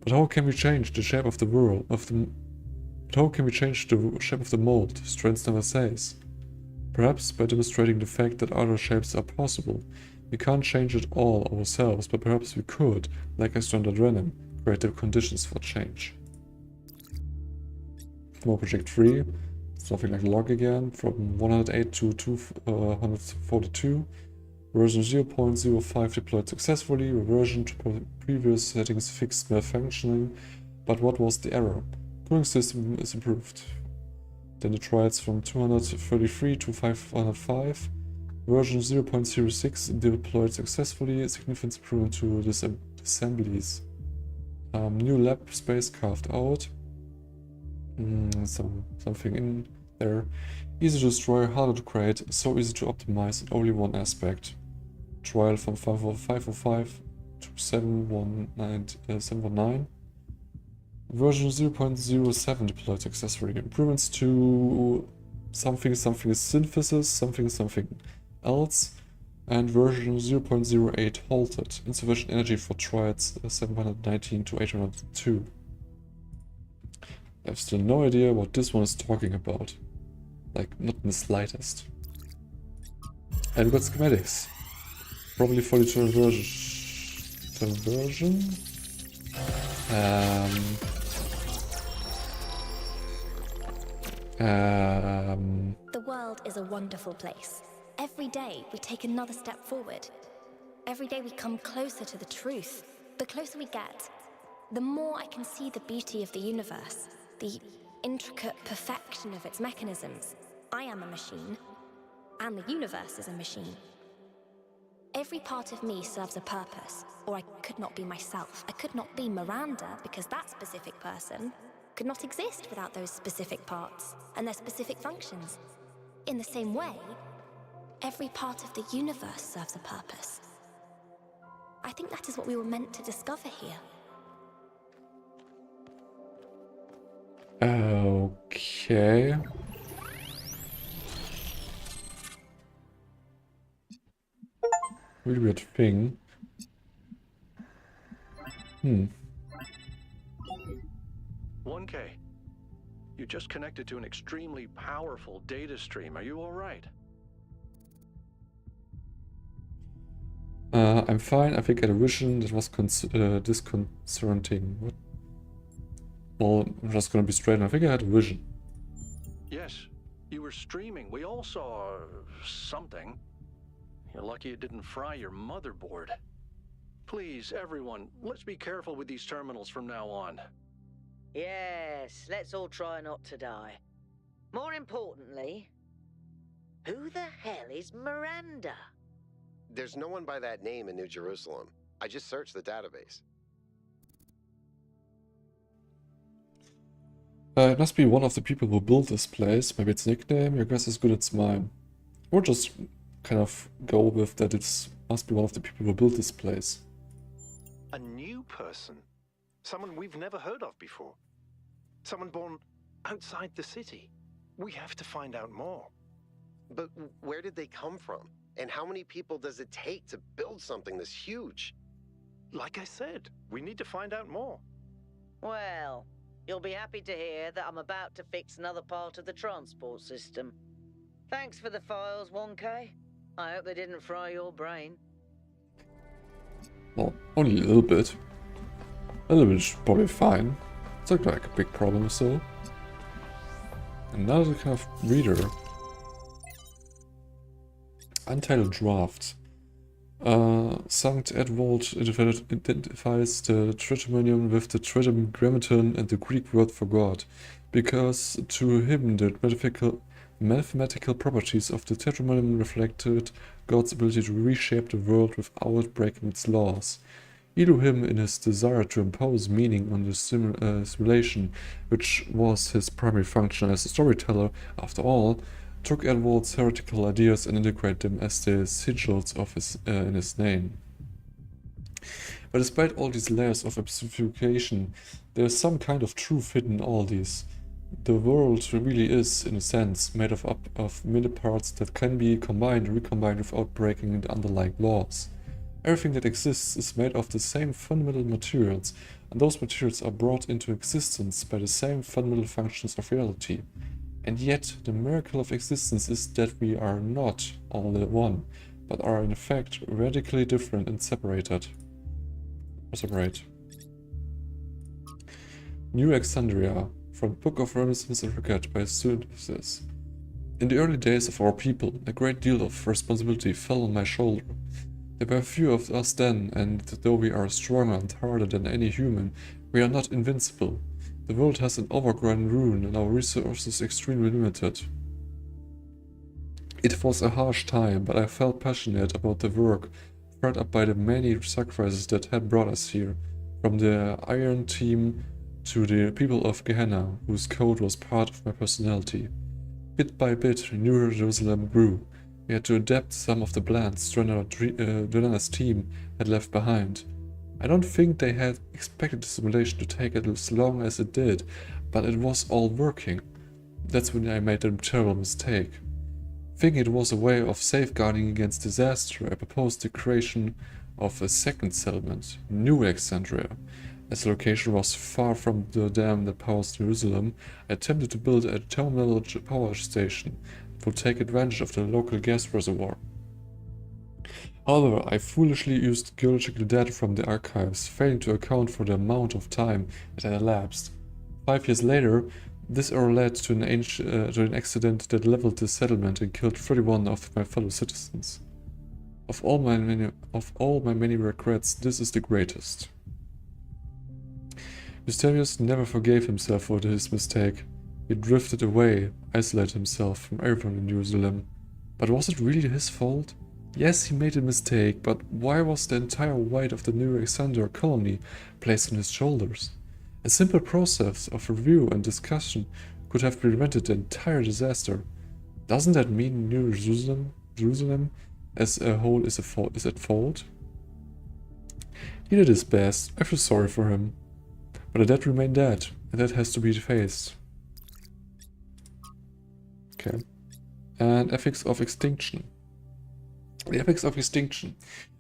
But how can we change the shape of the world, but how can we change the shape of the mold? Strands never says. Perhaps by demonstrating the fact that other shapes are possible. We can't change it all ourselves, but perhaps we could, like Alexander Drennan, create the conditions for change. More Project 3, something like log again, from 108 to 242. Version 0.05 deployed successfully, reversion to previous settings fixed malfunctioning, but what was the error? Cooling system is improved. Then the trials from 233 to 505. Version 0.06 deployed successfully, significant improvement to this assemblies. New lab space carved out. Something in there. Easy to destroy, harder to create, so easy to optimize in only one aspect. Trial from 505 to 719. Version 0.07 deployed successfully. Improvements to something synthesis, something else. And version 0.08 halted. Insufficient energy for trials 719 to 802. I have still no idea what this one is talking about. Like, not in the slightest. And we got schematics. Probably for the version. The world is a wonderful place. Every day we take another step forward. Every day we come closer to the truth. The closer we get, the more I can see the beauty of the universe, the intricate perfection of its mechanisms. I am a machine, and the universe is a machine. Every part of me serves a purpose, or I could not be myself. I could not be Miranda, because that specific person could not exist without those specific parts and their specific functions. In the same way, every part of the universe serves a purpose. I think that is what we were meant to discover here. Okay. Really weird thing. 1K. You just connected to an extremely powerful data stream. Are you all right? I'm fine. I think I had a vision that was disconcerting. What? Well, I'm just gonna be straight. I think I had a vision. Yes, you were streaming. We all saw something. You're lucky it didn't fry your motherboard. Please, everyone, let's be careful with these terminals from now on. Yes, let's all try not to die. More importantly, who the hell is Miranda? There's no one by that name in New Jerusalem. I just searched the database. It must be one of the people who built this place. Maybe its nickname. Your guess is good as mine. Or just kind of go with that it must be one of the people who built this place. A new person? Someone we've never heard of before? Someone born outside the city? We have to find out more. But where did they come from? And how many people does it take to build something this huge? Like I said, we need to find out more. Well, you'll be happy to hear that I'm about to fix another part of the transport system. Thanks for the files, 1K. I hope they didn't fry your brain. Well, only a little bit. A little bit is probably fine. It's not like a big problem, so. Another kind of reader. Untitled draft. Sankt Edward identifies the tritonum with the tetragrammaton and the Greek word for God, because to him the mathematical properties of the tetragrammaton reflected God's ability to reshape the world without breaking its laws. Elohim, in his desire to impose meaning on the simulation, which was his primary function as a storyteller, after all, took Edward's heretical ideas and integrated them as the sigils of in his name. But despite all these layers of obfuscation, there is some kind of truth hidden in all these. The world really is, in a sense, made up of many parts that can be combined and recombined without breaking the underlying laws. Everything that exists is made of the same fundamental materials, and those materials are brought into existence by the same fundamental functions of reality. And yet, the miracle of existence is that we are not all one, but are in fact radically different and separate. New Alexandria, from Book of Reminiscence and Regret by Students. In the early days of our people, a great deal of responsibility fell on my shoulder. There were few of us then, and though we are stronger and harder than any human, we are not invincible. The world has an overgrown ruin and our resources extremely limited. It was a harsh time, but I felt passionate about the work, fed up by the many sacrifices that had brought us here, from the Iron Team to the people of Gehenna, whose code was part of my personality. Bit by bit, New Jerusalem grew. We had to adapt some of the plans Drena's team had left behind. I don't think they had expected the simulation to take as long as it did, but it was all working. That's when I made a terrible mistake. Thinking it was a way of safeguarding against disaster, I proposed the creation of a second settlement, New Alexandria. As the location was far from the dam that powers Jerusalem, I attempted to build a terminal power station that would take advantage of the local gas reservoir. However, I foolishly used geological data from the archives, failing to account for the amount of time that had elapsed. 5 years later, this error led to an accident that leveled the settlement and killed 31 of my fellow citizens. Of all my many regrets, this is the greatest. Mysterious never forgave himself for his mistake. He drifted away, isolated himself from everyone in Jerusalem. But was it really his fault? Yes, he made a mistake, but why was the entire weight of the New Alexandria colony placed on his shoulders? A simple process of review and discussion could have prevented the entire disaster. Doesn't that mean New Jerusalem as a whole is at fault? He did his best. I feel sorry for him. But the dead remain dead, and that has to be faced. Okay. And ethics of extinction. The ethics of extinction.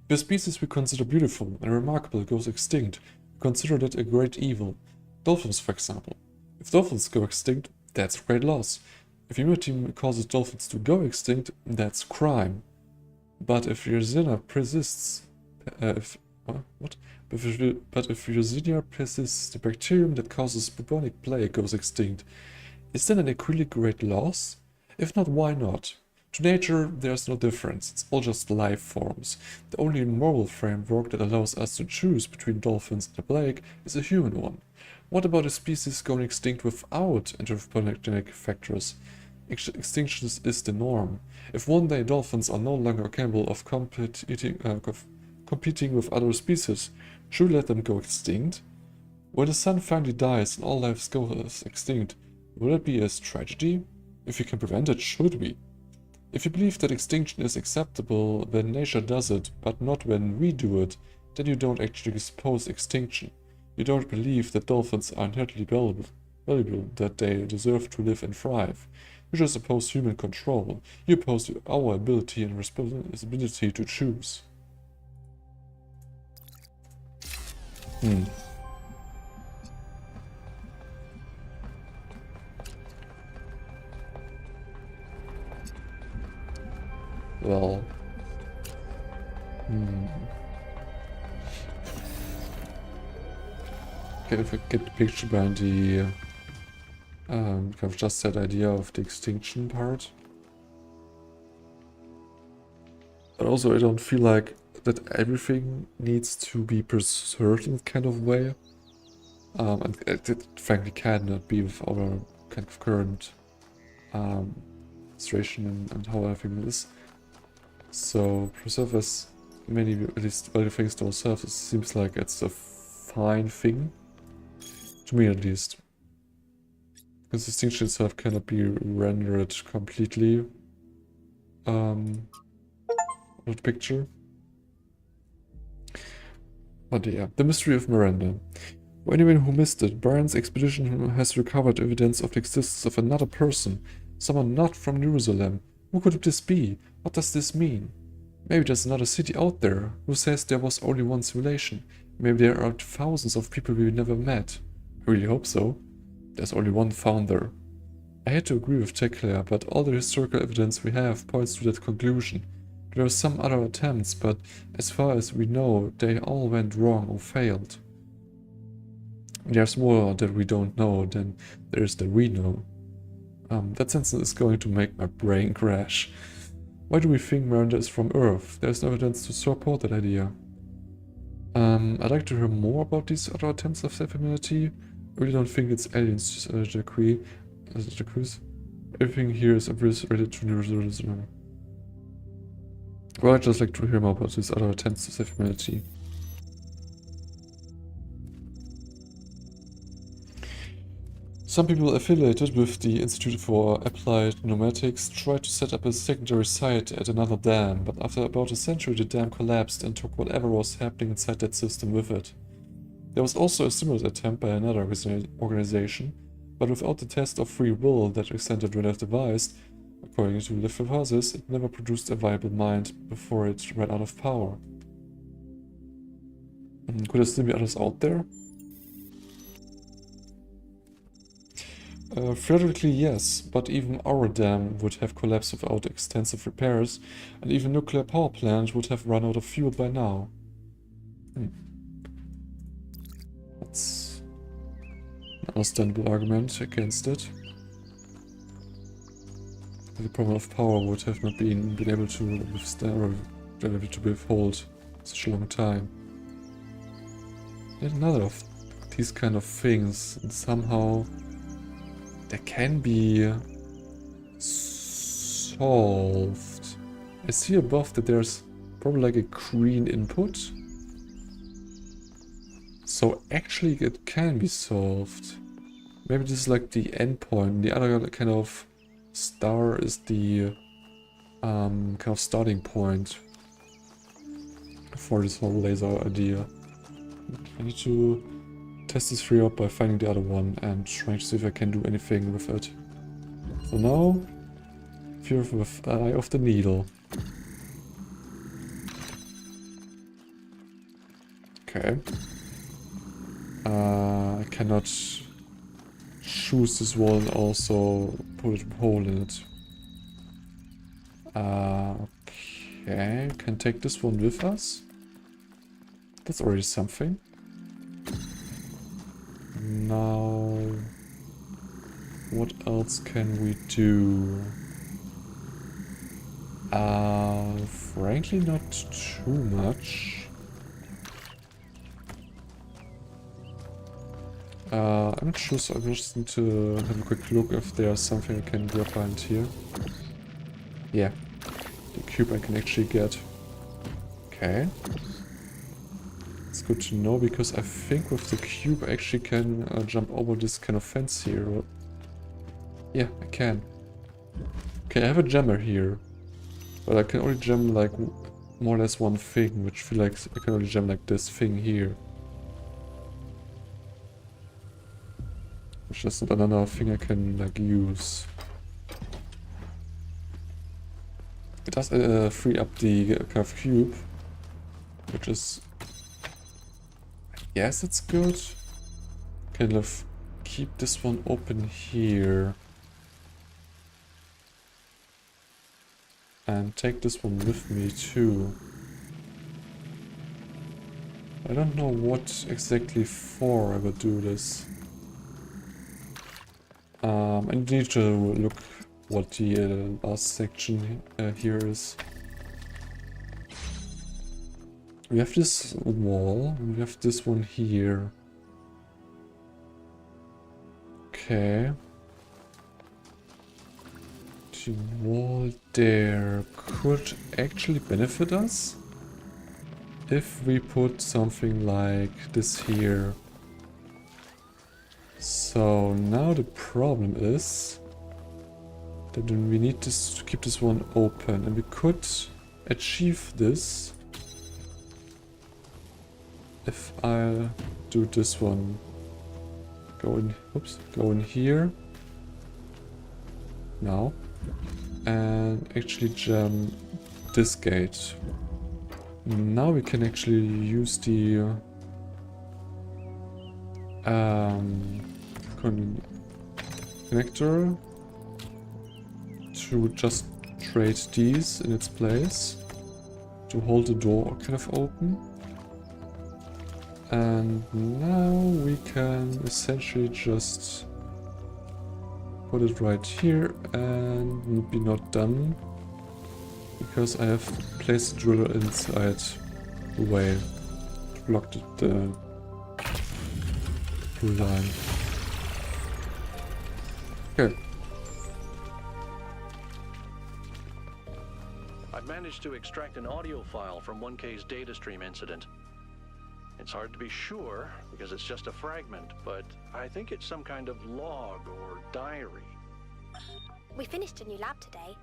If a species we consider beautiful and remarkable goes extinct, we consider that a great evil. Dolphins, for example. If dolphins go extinct, that's a great loss. If humanity causes dolphins to go extinct, that's crime. But if Yersinia persists, if Yersinia persists, the bacterium that causes bubonic plague goes extinct. Is that an equally great loss? If not, why not? To nature, there's no difference. It's all just life forms. The only moral framework that allows us to choose between dolphins and the plague is a human one. What about a species going extinct without anthropogenic factors? Extinction is the norm. If one day dolphins are no longer capable of competing with other species, should we let them go extinct? When the sun finally dies and all life goes extinct, will it be a tragedy? If we can prevent it, should we? If you believe that extinction is acceptable when nature does it, but not when we do it, then you don't actually oppose extinction. You don't believe that dolphins are inherently valuable, that they deserve to live and thrive. You just oppose human control. You oppose our ability and responsibility to choose. Well, okay, if we get the picture behind the kind of just that idea of the extinction part. But also I don't feel like that everything needs to be preserved in kind of way. And it frankly cannot be with our kind of current situation and how everything is. So preserve as many, at least value things to ourselves, it seems like it's a fine thing. To me at least. Because distinction itself cannot be rendered completely with the picture. But yeah, the mystery of Miranda. For anyone who missed it, Brian's expedition has recovered evidence of the existence of another person, someone not from Jerusalem. Who could this be? What does this mean? Maybe there's another city out there. Who says there was only one simulation? Maybe there are thousands of people we never met. I really hope so. There's only one founder. I hate to agree with Tekla, but all the historical evidence we have points to that conclusion. There are some other attempts, but as far as we know, they all went wrong or failed. There's more that we don't know than there is that we know. That sentence is going to make my brain crash. Why do we think Miranda is from Earth? There's no evidence to support that idea. I'd like to hear more about these other attempts of self-immunity. I really don't think it's aliens, Jacques. Everything here is related to the well, I'd just like to hear more about these other attempts of self-immunity. Some people affiliated with the Institute for Applied Pneumatics tried to set up a secondary site at another dam, but after about a century the dam collapsed and took whatever was happening inside that system with it. There was also a similar attempt by another organization, but without the test of free will that Alexander Drennan devised, according to the hypothesis, it never produced a viable mind before it ran out of power. Could there still be others out there? Theoretically, yes, but even our dam would have collapsed without extensive repairs, and even a nuclear power plant would have run out of fuel by now. That's an understandable argument against it. The problem of power would have not been able to withstand or able to withhold such a long time. Yet another of these kind of things, and somehow they can be solved. I see above that there's probably like a green input. So actually it can be solved. Maybe this is like the endpoint. The other kind of star is the kind of starting point for this whole laser idea. I need to test this theory out by finding the other one and trying to see if I can do anything with it. So now, fear with the eye of the needle. Okay. I cannot choose this wall and also put a hole in it. Okay, can take this one with us. That's already something. Now, what else can we do? Frankly, not too much. I'm not sure, so I just need to have a quick look if there's something I can grab behind here. Yeah, the cube I can actually get. Okay. It's good to know, because I think with the cube I actually can jump over this kind of fence here. Yeah, I can. Okay, I have a jammer here. But I can only jam like more or less one thing, which feel like I can only jam like this thing here. Which is not another thing I can like use. It does free up the kind of cube, which is, yes, it's good. Kind of keep this one open here. And take this one with me too. I don't know what exactly for I would do this. I need to look what the last section here is. We have this wall, and we have this one here. Okay. The wall there could actually benefit us if we put something like this here. So now the problem is that we need to keep this one open, and we could achieve this if I do this one. Go in, oops, go in here now and actually jam this gate. Now we can actually use the connector to just trade these in its place to hold the door kind of open. And now we can essentially just put it right here and be not done because I have placed the driller inside the way to block the blue line. Okay. I've managed to extract an audio file from 1K's data stream incident. It's hard to be sure because it's just a fragment, but I think it's some kind of log or diary. We finished a new lab today.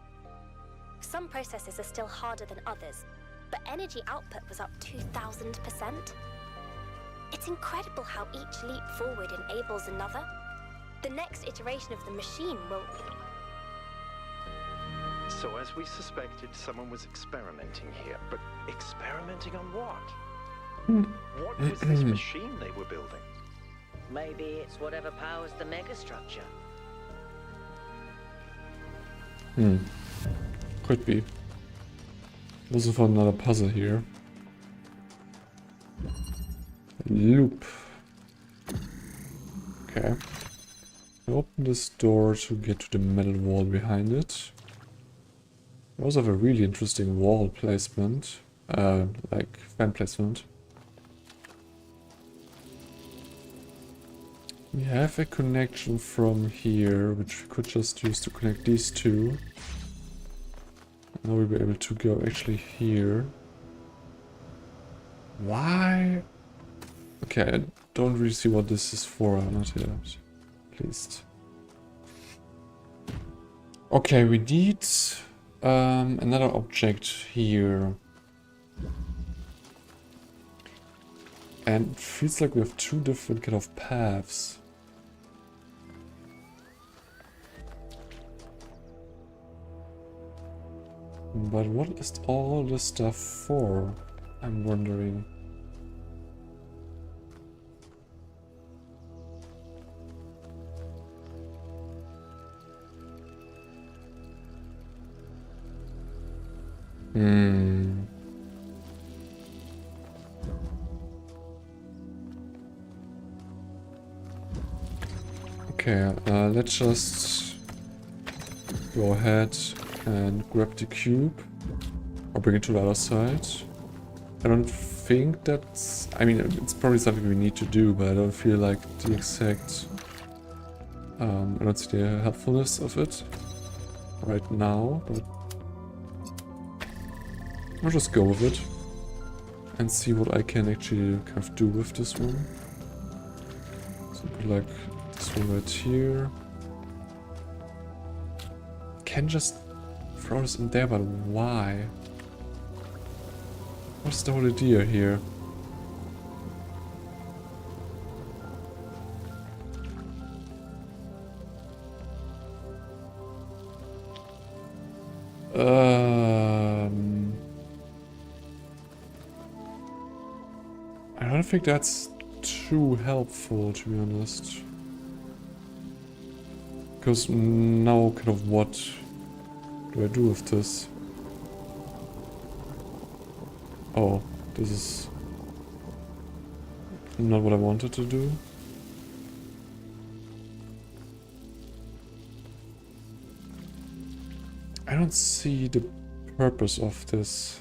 Some processes are still harder than others, but energy output was up 2,000%. It's incredible how each leap forward enables another. The next iteration of the machine will... So as we suspected, someone was experimenting here, but experimenting on what? What was this machine they were building? Maybe it's whatever powers the megastructure. Could be. Looking for another puzzle here. Loop. Okay. Open this door to get to the metal wall behind it. We also have a really interesting wall placement. Like fan placement. We have a connection from here, which we could just use to connect these two. Now we'll be able to go actually here. Why? Okay, I don't really see what this is for, not yet, at least. Okay, we need another object here. And it feels like we have two different kind of paths. But what is all this stuff for? I'm wondering. Okay, let's just go ahead and grab the cube or bring it to the other side. I don't think that's... I mean, it's probably something we need to do, but I don't feel like the exact... I don't see the helpfulness of it right now, but I'll just go with it and see what I can actually kind of do with this one. Something like this one right here. Can just throw this in there, but why? What's the whole idea here? I don't think that's too helpful, to be honest. Because now, kind of, what do I do with this? Oh, this is not what I wanted to do. I don't see the purpose of this.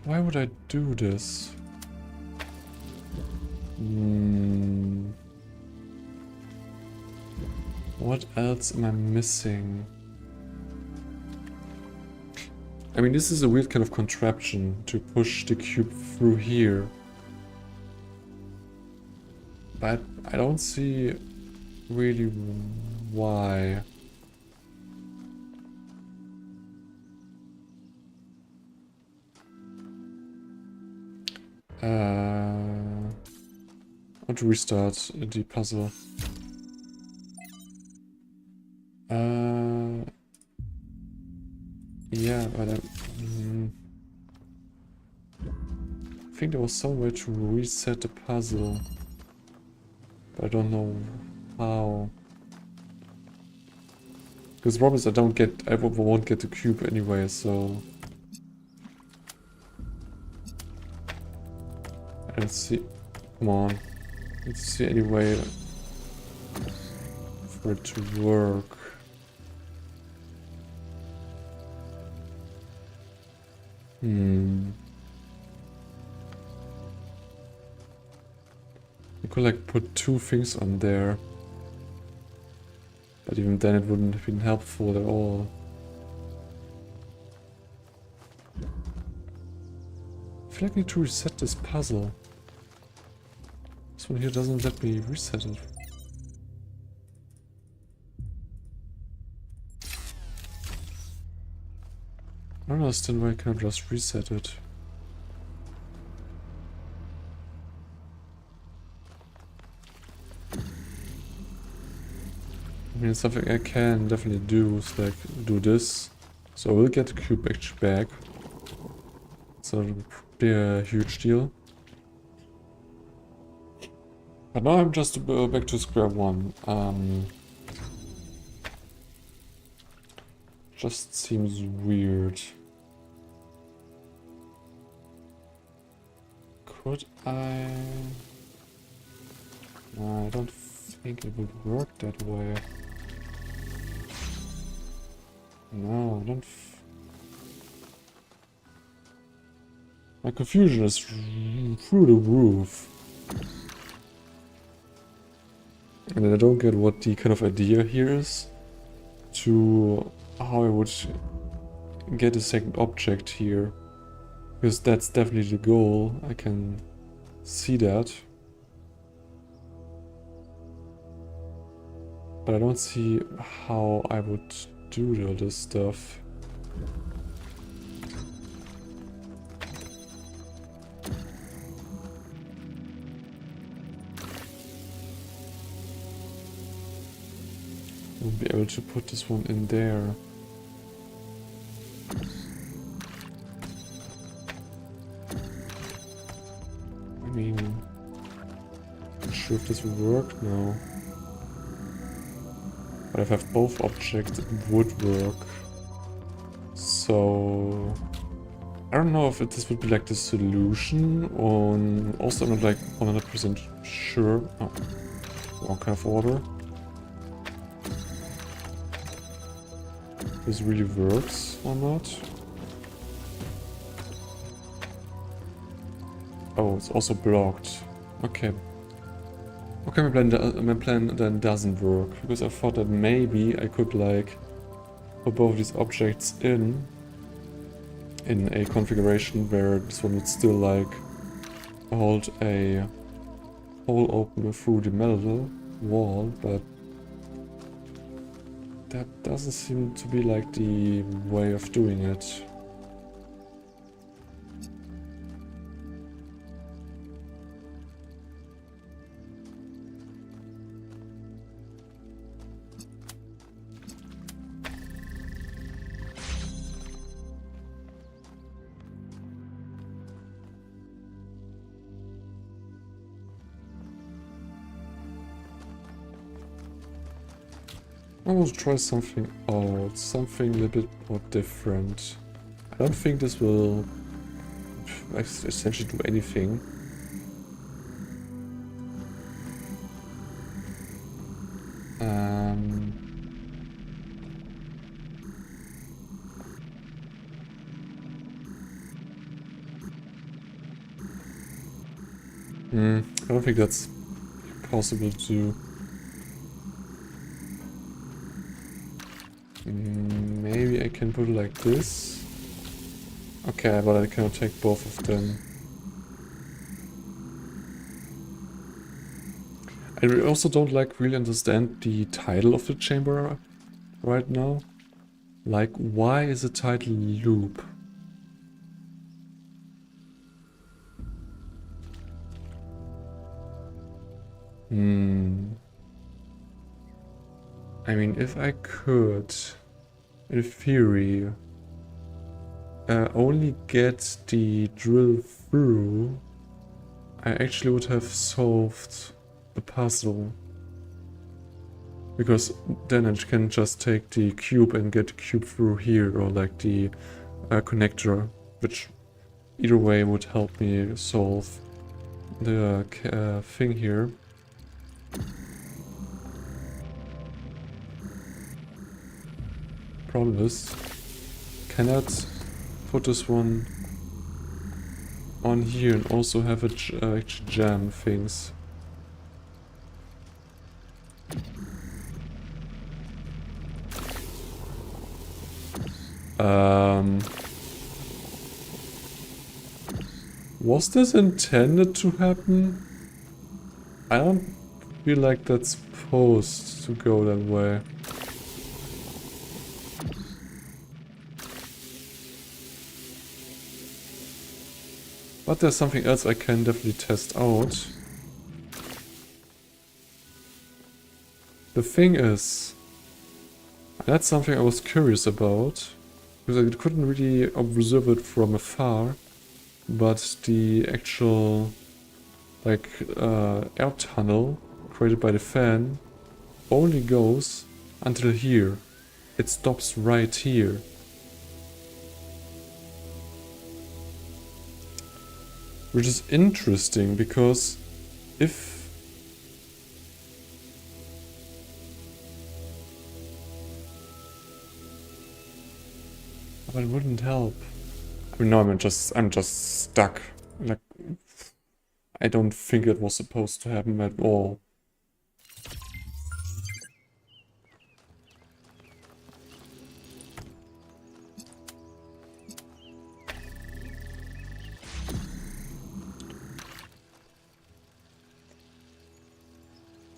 Why would I do this? What else am I missing? I mean, this is a weird kind of contraption to push the cube through here. But I don't see really why. I want to restart the puzzle. Yeah, but I think there was was some way to reset the puzzle. But I don't know how. Because the problem is I won't get the cube anyway, so... Let's see. Come on. Let's see any way for it to work. You could like put two things on there. But even then it wouldn't have been helpful at all. I feel like I need to reset this puzzle. This one here doesn't let me reset it. I don't understand why I can't just reset it. I mean, something I can definitely do is like do this. So I will get the cube actually back. It's not a huge deal. But now I'm just back to square one. Just seems weird. Could I? No, I don't think it would work that way. No, I don't. My confusion is through the roof. And I don't get what the kind of idea here is to how I would get a second object here. Because that's definitely the goal. I can see that. But I don't see how I would do all this stuff. We'll be able to put this one in there. I mean, not sure if this will work now. But if I have both objects, it would work. So I don't know if this would be like the solution, or also I'm not like 100% sure. Oh, wrong kind of order. This really works or not. Oh, it's also blocked. Okay. Okay, my plan then doesn't work, because I thought that maybe I could like put both these objects in a configuration where this one would still like hold a hole opener through the metal wall, but that doesn't seem to be like the way of doing it. I want to try something out, something a little bit more different. I don't think this will essentially do anything. I don't think that's possible to do. Maybe I can put it like this. Okay, but I cannot take both of them. I also don't like really understand the title of the chamber right now. Like, why is the title loop? I mean, if I could, in theory, only get the drill through I actually would have solved the puzzle. Because then I can just take the cube and get the cube through here, or like the connector, which either way would help me solve the thing here. Problem is, cannot put this one on here and also have it actually jam things. Was this intended to happen? I don't feel like that's supposed to go that way. But there's something else I can definitely test out. The thing is, that's something I was curious about, because I couldn't really observe it from afar, but the actual like air tunnel created by the fan only goes until here. It stops right here. Which is interesting, because if but it wouldn't help. I mean, no, I'm just stuck. Like, I don't think it was supposed to happen at all.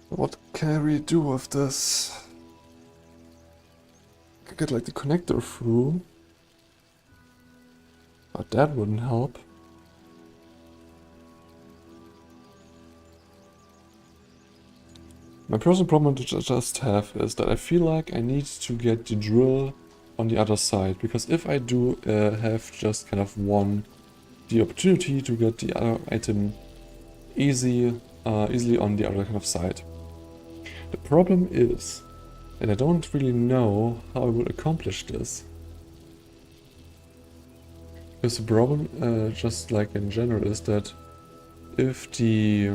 What can I really do with this? I could get like the connector through. But that wouldn't help. My personal problem to just have is that I feel like I need to get the drill on the other side. Because if I do have just kind of won the opportunity to get the other item easily on the other kind of side. The problem is that I don't really know how I will accomplish this. Because the problem, just like in general, is that if the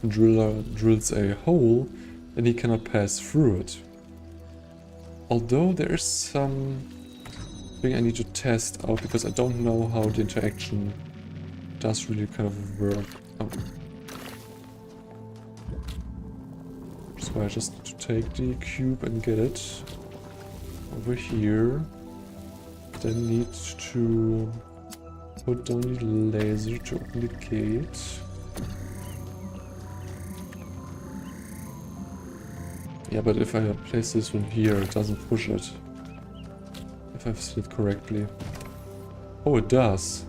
driller drills a hole, then he cannot pass through it. Although there is something I need to test out, because I don't know how the interaction does really kind of work. So I just need to take the cube and get it over here. Then need to put down the laser to open the gate. Yeah, but if I place this one here, it doesn't push it. If I've seen it correctly. Oh, it does.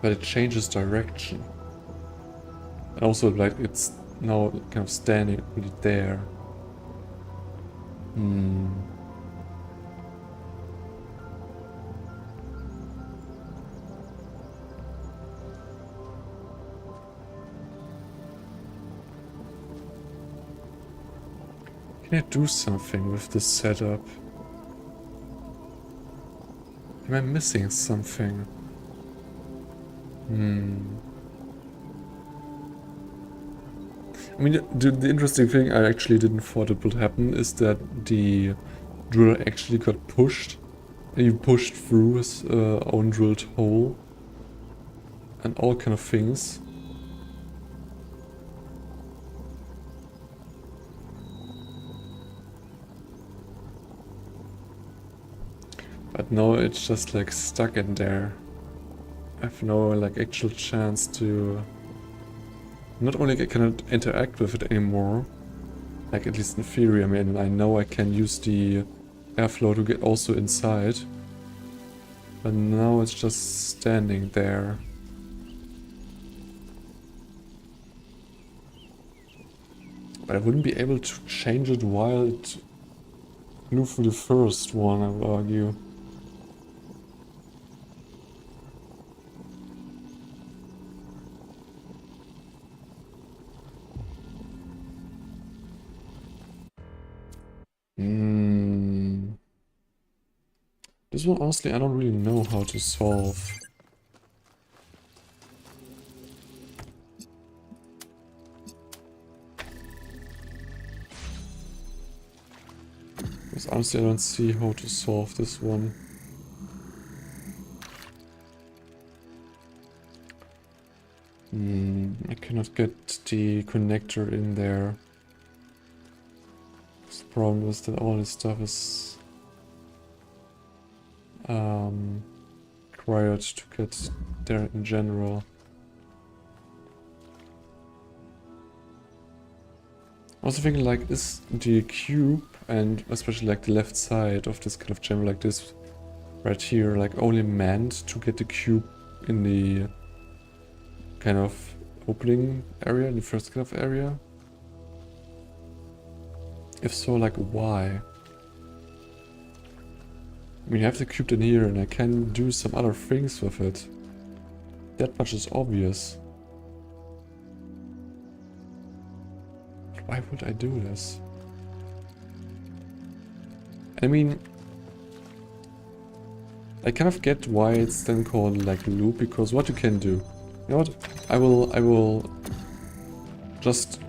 But it changes direction. And also, like, it's now kind of standing really there. Can I do something with this setup? Am I missing something? I mean, the interesting thing I actually didn't thought it would happen is that the drill actually got pushed. And he pushed through his own drilled hole. And all kind of things. But now it's just like stuck in there. I have no like actual chance to... Not only I cannot interact with it anymore, like at least in theory. I mean, I know I can use the airflow to get also inside. But now it's just standing there. But I wouldn't be able to change it while it flew through the first one, I would argue. This one, honestly, I don't really know how to solve. Because honestly, I don't see how to solve this one. I cannot get the connector in there. The problem is that all this stuff is required to get there in general. I was thinking, like, is the cube, and especially like the left side of this kind of gem like this right here, like only meant to get the cube in the kind of opening area, in the first kind of area? If so, like, why? I mean, I have the cube in here and I can do some other things with it. That much is obvious. But why would I do this? I mean, I kind of get why it's then called like loop, because what you can do, you know what? I will just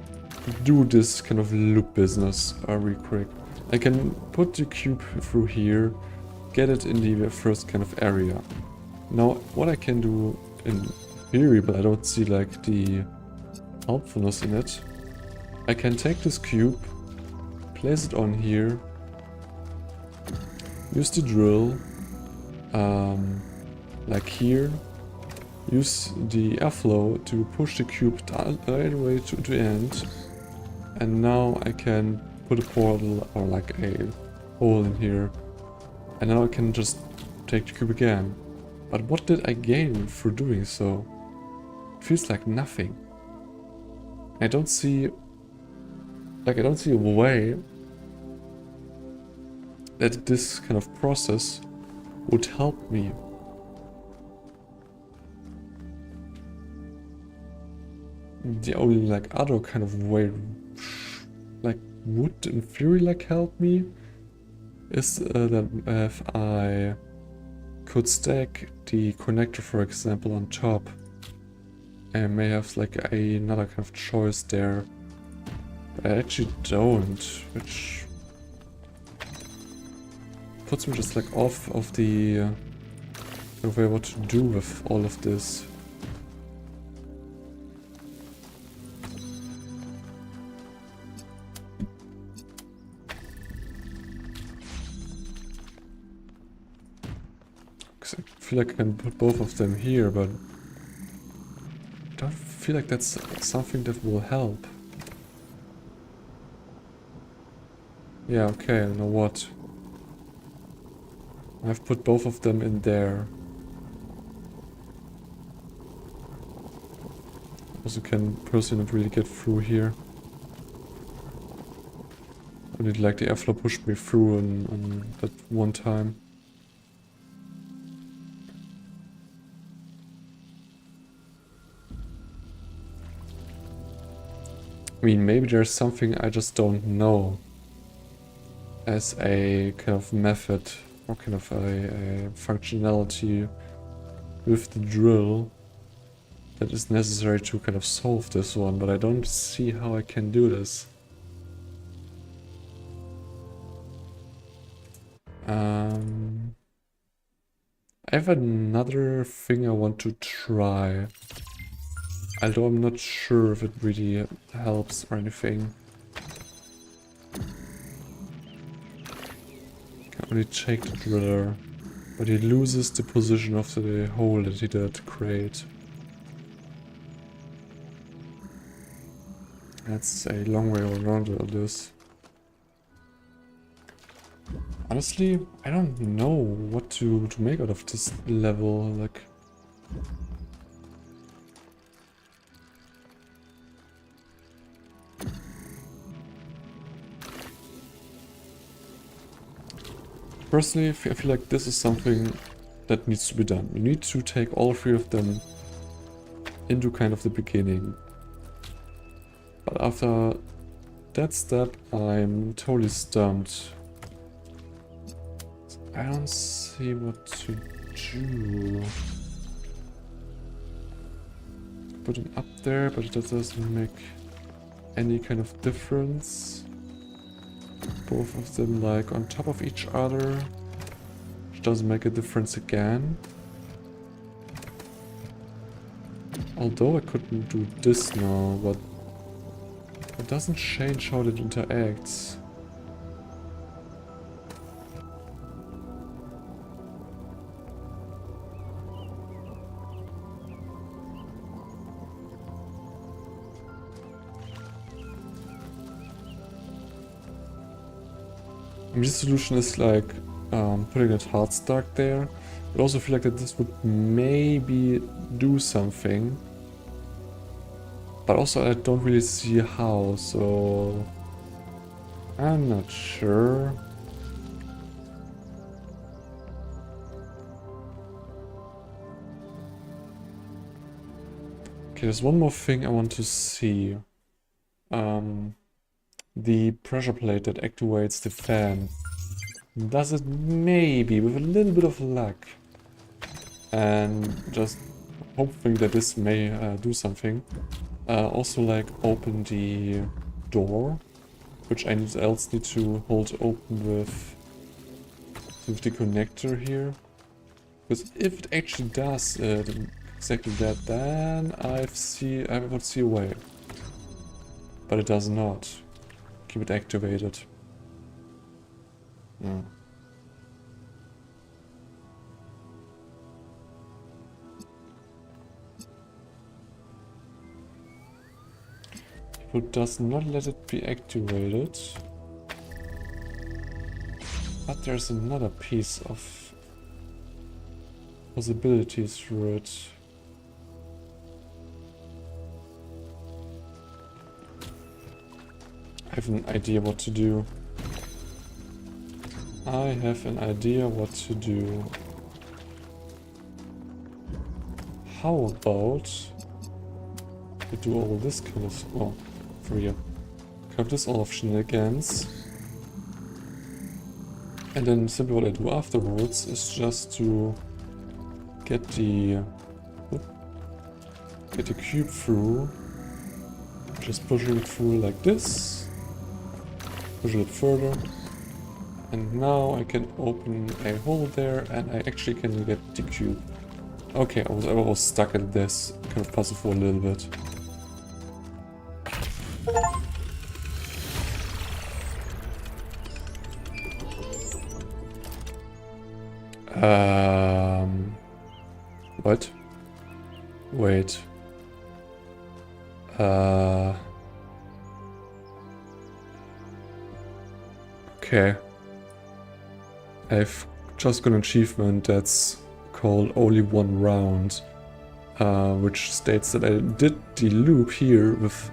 do this kind of loop business real quick. I can put the cube through here, get it in the first kind of area. Now, what I can do in theory, but I don't see like the helpfulness in it, I can take this cube, place it on here, use the drill, like here, use the airflow to push the cube right away to the end, and now I can put a portal or like a hole in here, and now I can just take the cube again. But what did I gain for doing so? It feels like nothing. I don't see a way that this kind of process would help me. The only like other kind of way like would in theory like help me is that if I could stack the connector, for example, on top, I may have like another kind of choice there. But I actually don't, which puts me just like off of the way what to do with all of this. I feel like I can put both of them here, but I don't feel like that's something that will help. Yeah, okay, I know what. I've put both of them in there. Also can personally not really get through here. I need like the airflow pushed me through on that one time. I mean, maybe there's something I just don't know as a kind of method or kind of a functionality with the drill that is necessary to kind of solve this one, but I don't see how I can do this. I have another thing I want to try. Although I'm not sure if it really helps or anything. Can only check the driller, but he loses the position of the hole that he did create. That's a long way around all this. Honestly, I don't know what to make out of this level, like... Personally, I feel like this is something that needs to be done. You need to take all three of them into kind of the beginning. But after that step, I'm totally stumped. I don't see what to do. Put them up there, but that doesn't make any kind of difference. Both of them like on top of each other, which doesn't make a difference again. Although I couldn't do this now, but it doesn't change how it interacts. I mean, this solution is like putting a hard stack there. I also feel like that this would maybe do something. But also I don't really see how, so I'm not sure. Okay, there's one more thing I want to see. The pressure plate that activates the fan. Does it maybe, with a little bit of luck, and just hoping that this may do something, also like open the door, which I else need to hold open with the connector here. Because if it actually does exactly that, then I would see a way. But it does not. Keep it activated. Hmm. If it does not let it be activated. But there's another piece of possibilities for it. I have an idea what to do. I have an idea what to do. How about we do all this kind of... oh, for you. Cut this all of shenanigans. And then simply what I do afterwards is just to get the cube through. Just pushing it through like this. Push it further. And now I can open a hole there and I actually can get the cube. Okay, I was stuck at this kind of puzzle for a little bit. What? Wait. Okay. I've just got an achievement that's called Only One Round, which states that I did the loop here with,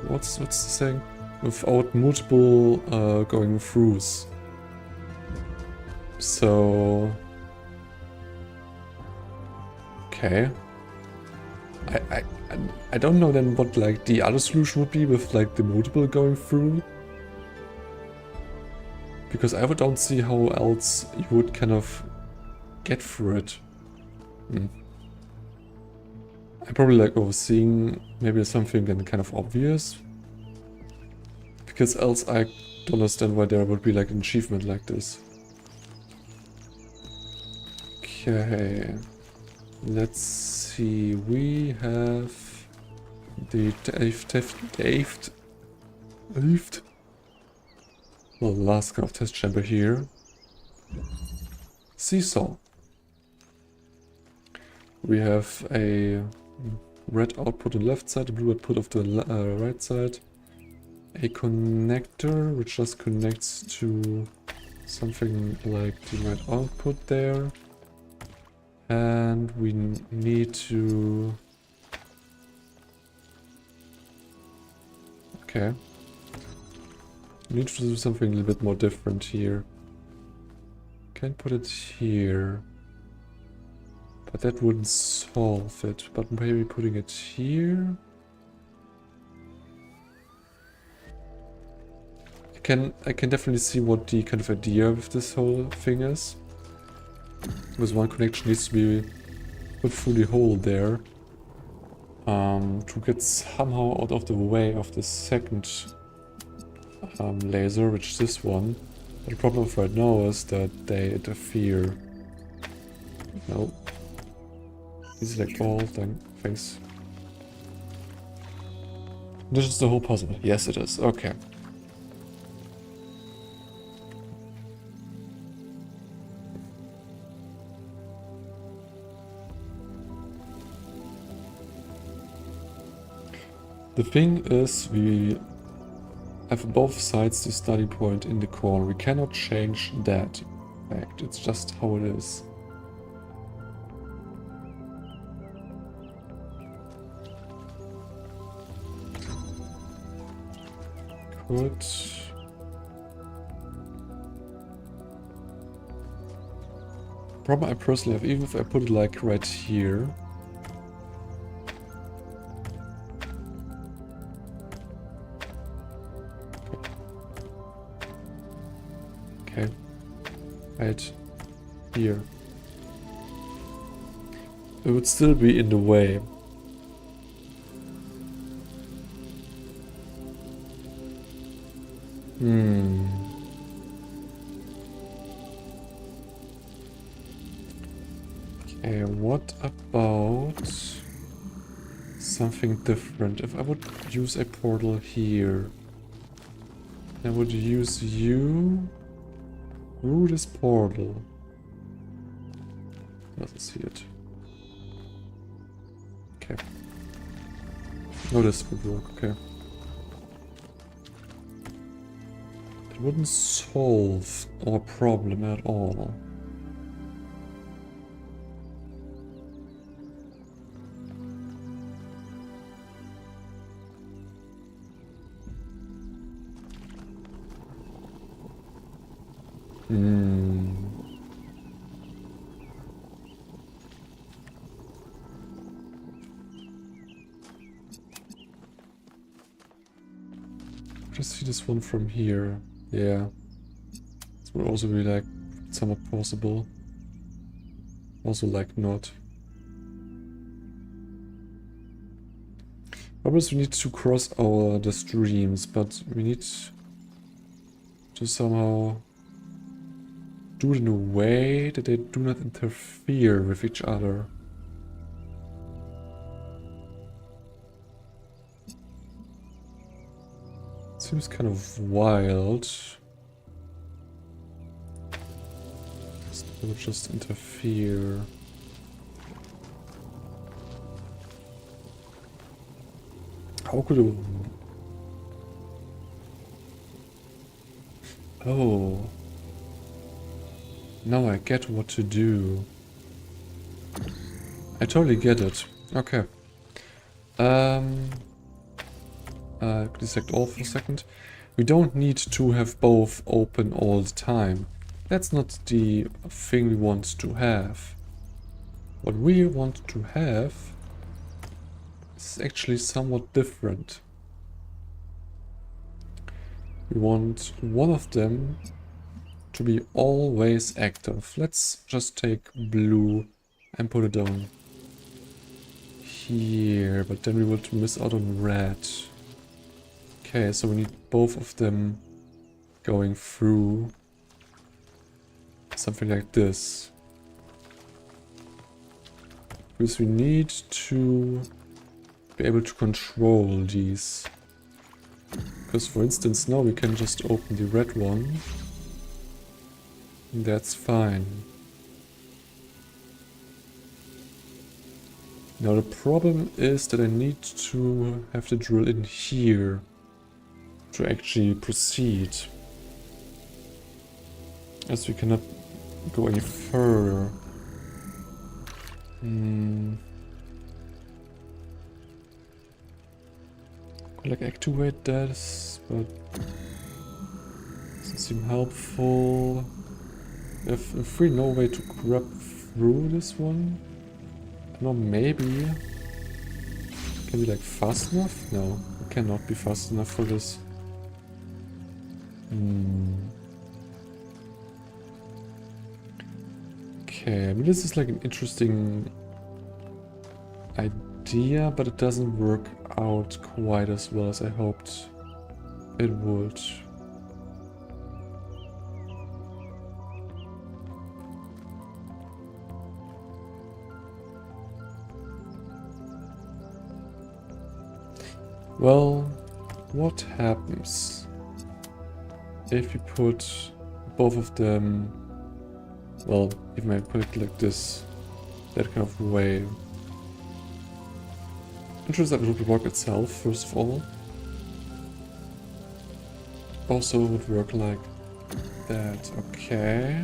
what's the saying? Without multiple going throughs. So... okay. I don't know then what like the other solution would be with like the multiple going through. Because I don't see how else you would kind of get through it. I'm probably like overseeing maybe something then kind of obvious. Because else I don't understand why there would be like an achievement like this. Okay. Let's see. We have the well, last kind of test chamber here. Seesaw. We have a red output on the left side, a blue output of the right side. A connector which just connects to something like the red output there. And we need to... okay. We need to do something a little bit more different here. Can put it here. But that wouldn't solve it. But maybe putting it here. I can definitely see what the kind of idea with this whole thing is. Because one connection needs to be put through the hole there. To get somehow out of the way of the second laser, which is this one. But the problem right now is that they interfere. No. Easy like ball, thanks. This is the whole puzzle. Yes, it is. Okay. The thing is, we have on both sides the starting point in the corner. We cannot change that fact. It's just how it is. Good. Problem I personally have, even if I put it like right here. Okay. Right here. It would still be in the way. Okay, what about something different? If I would use a portal here, I would use you through this portal. Doesn't see it. Okay. Oh, this would work, okay. It wouldn't solve our problem at all. Just see this one from here. Yeah. This would also be like somewhat possible. Also like not. Obviously we need to cross the streams, but we need to somehow do it in a way that they do not interfere with each other. Seems kind of wild. They would just interfere. How could it... Oh. Now I get what to do. I totally get it. Okay. Select all for a second. We don't need to have both open all the time. That's not the thing we want to have. What we want to have is actually somewhat different. We want one of them to be always active. Let's just take blue and put it down here, but then we would miss out on red. Okay, so we need both of them going through something like this. Because we need to be able to control these. Because for instance now we can just open the red one. And that's fine. Now the problem is that I need to have the drill in here to actually proceed, as we cannot go any further. Could like activate that, but doesn't seem helpful. If we know way to grab through this one, no, maybe can we like fast enough? No, we cannot be fast enough for this. Okay, I mean, this is like an interesting idea, but it doesn't work out quite as well as I hoped it would. Well, what happens if you put both of them, well, even I put it like this, that kind of way. Interested in the block itself, first of all. Also would work like that, okay.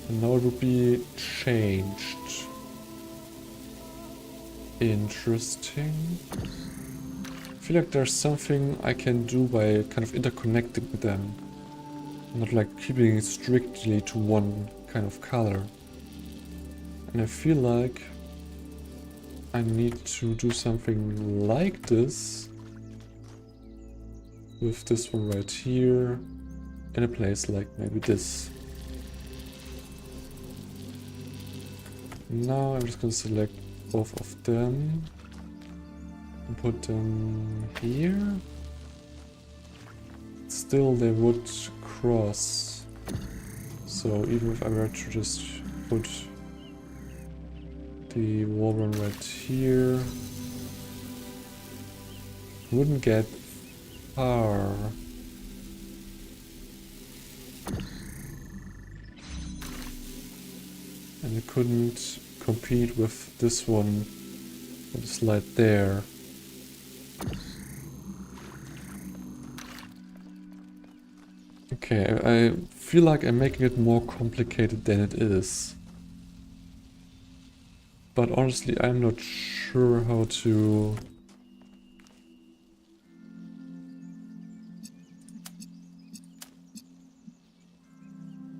And now it would be changed. Interesting. I feel like there's something I can do by kind of interconnecting them. Not like keeping it strictly to one kind of color. And I feel like I need to do something like this. With this one right here. In a place like maybe this. Now I'm just gonna select both of them and put them here. Still they would cross, so even if I were to just put the wall run right here, wouldn't get far. And it couldn't compete with this one on the slide there. Okay, I feel like I'm making it more complicated than it is. But honestly, I'm not sure how to...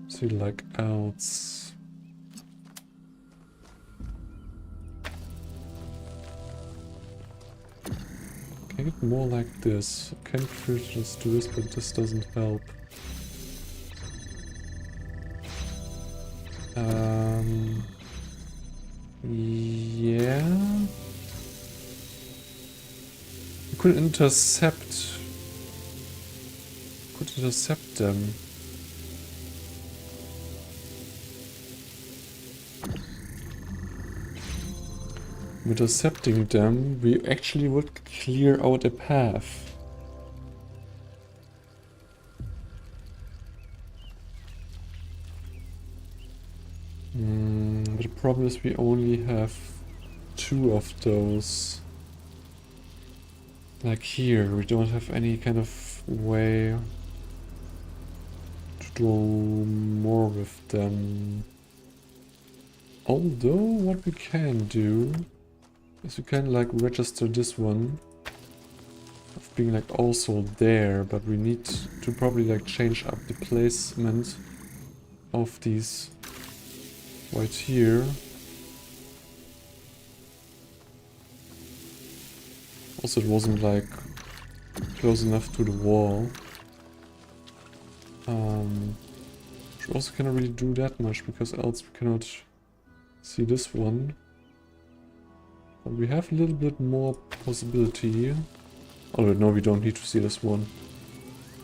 see like else. Can I get more like this? I can just do this, but this doesn't help. Yeah. You could intercept. Could intercept them. Intercepting them, we actually would clear out a path. But the problem is we only have 2 of those. Like here, we don't have any kind of way to do more with them. Although what we can do is we can like register this one of being like also there, but we need to probably like change up the placement of these right here. Also it wasn't like close enough to the wall. We also cannot really do that much because else we cannot see this one. But we have a little bit more possibility. Oh no, we don't need to see this one.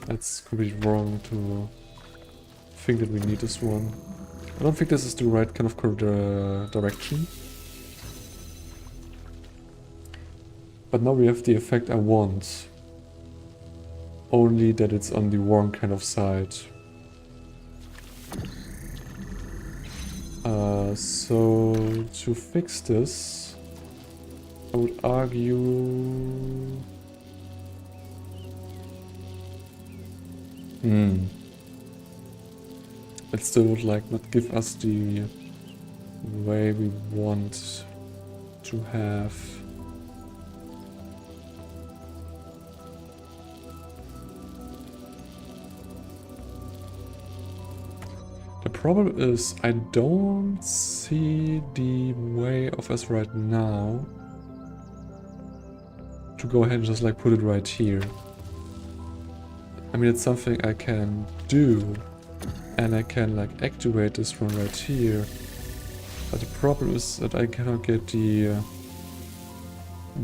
That's completely wrong to think that we need this one. I don't think this is the right kind of direction. But now we have the effect I want. Only that it's on the wrong kind of side. So to fix this, I would argue... It still would like not give us the way we want to have. The problem is I don't see the way of us right now to go ahead and just like put it right here. I mean, it's something I can do, and I can like activate this one right here. But the problem is that I cannot get the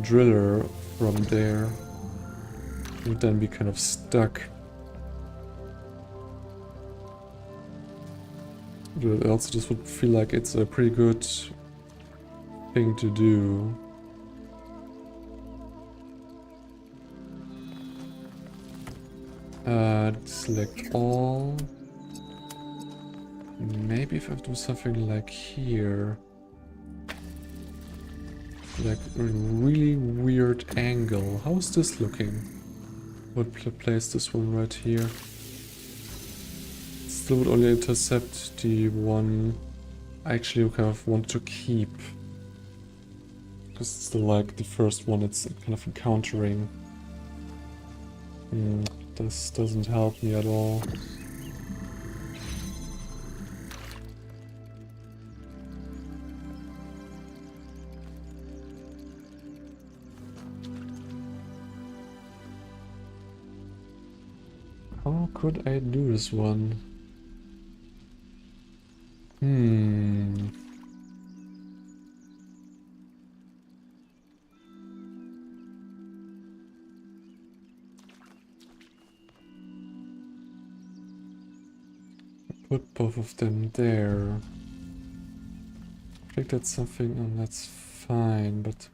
driller from there. It would then be kind of stuck. But also, this would feel like it's a pretty good thing to do. Select all. Maybe if I do something like here. Like a really weird angle. How's this looking? Would place this one right here. Still would only intercept the one I actually kind of want to keep. Because it's still like the first one it's kind of encountering. This doesn't help me at all. How could I do this one? Put both of them there. I think that's something, and that's fine, but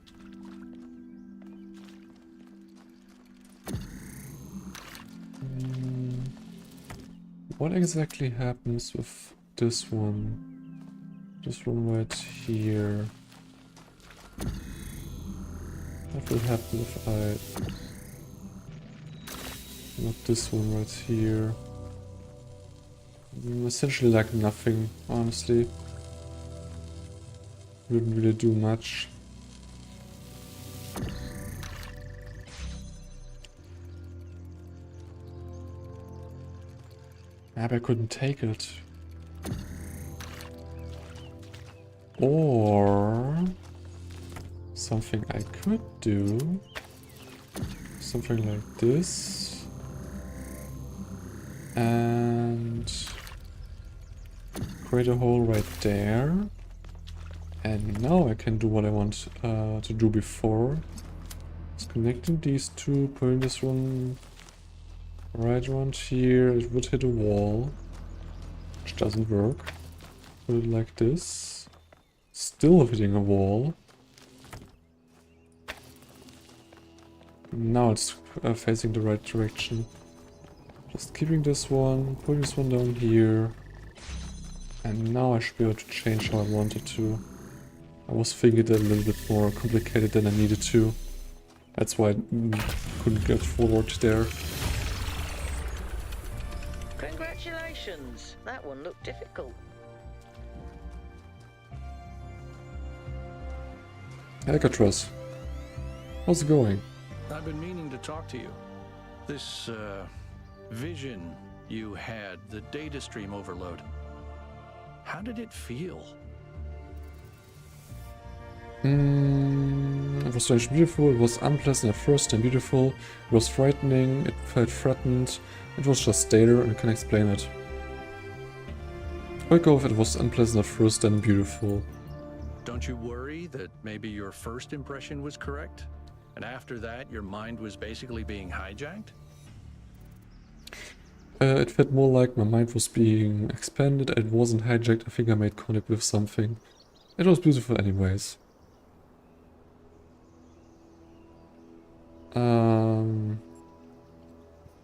what exactly happens with this one? This one right here. What will happen if I... Not this one right here. Essentially like nothing, honestly. Wouldn't really do much. Maybe I couldn't take it. Or something I could do. Something like this. And create a hole right there. And now I can do what I want to do before. Just connecting these two, putting this one right around here. It would hit a wall, which doesn't work. Put it like this. Still hitting a wall. Now it's facing the right direction. Just keeping this one, putting this one down here. And now I should be able to change how I wanted to. I was thinking it a little bit more complicated than I needed to. That's why I couldn't get forward there. Congratulations! That one looked difficult. Alcatraz, how's it going? I've been meaning to talk to you. This, vision you had, the data stream overload. How did it feel? It was strange beautiful, it was unpleasant at first and beautiful, it was frightening, it felt threatened, it was just data and I can explain it. I'll go with it was unpleasant at first and beautiful. Don't you worry that maybe your first impression was correct? And after that, your mind was basically being hijacked? It felt more like my mind was being expanded, it wasn't hijacked, I think I made contact with something. It was beautiful anyways.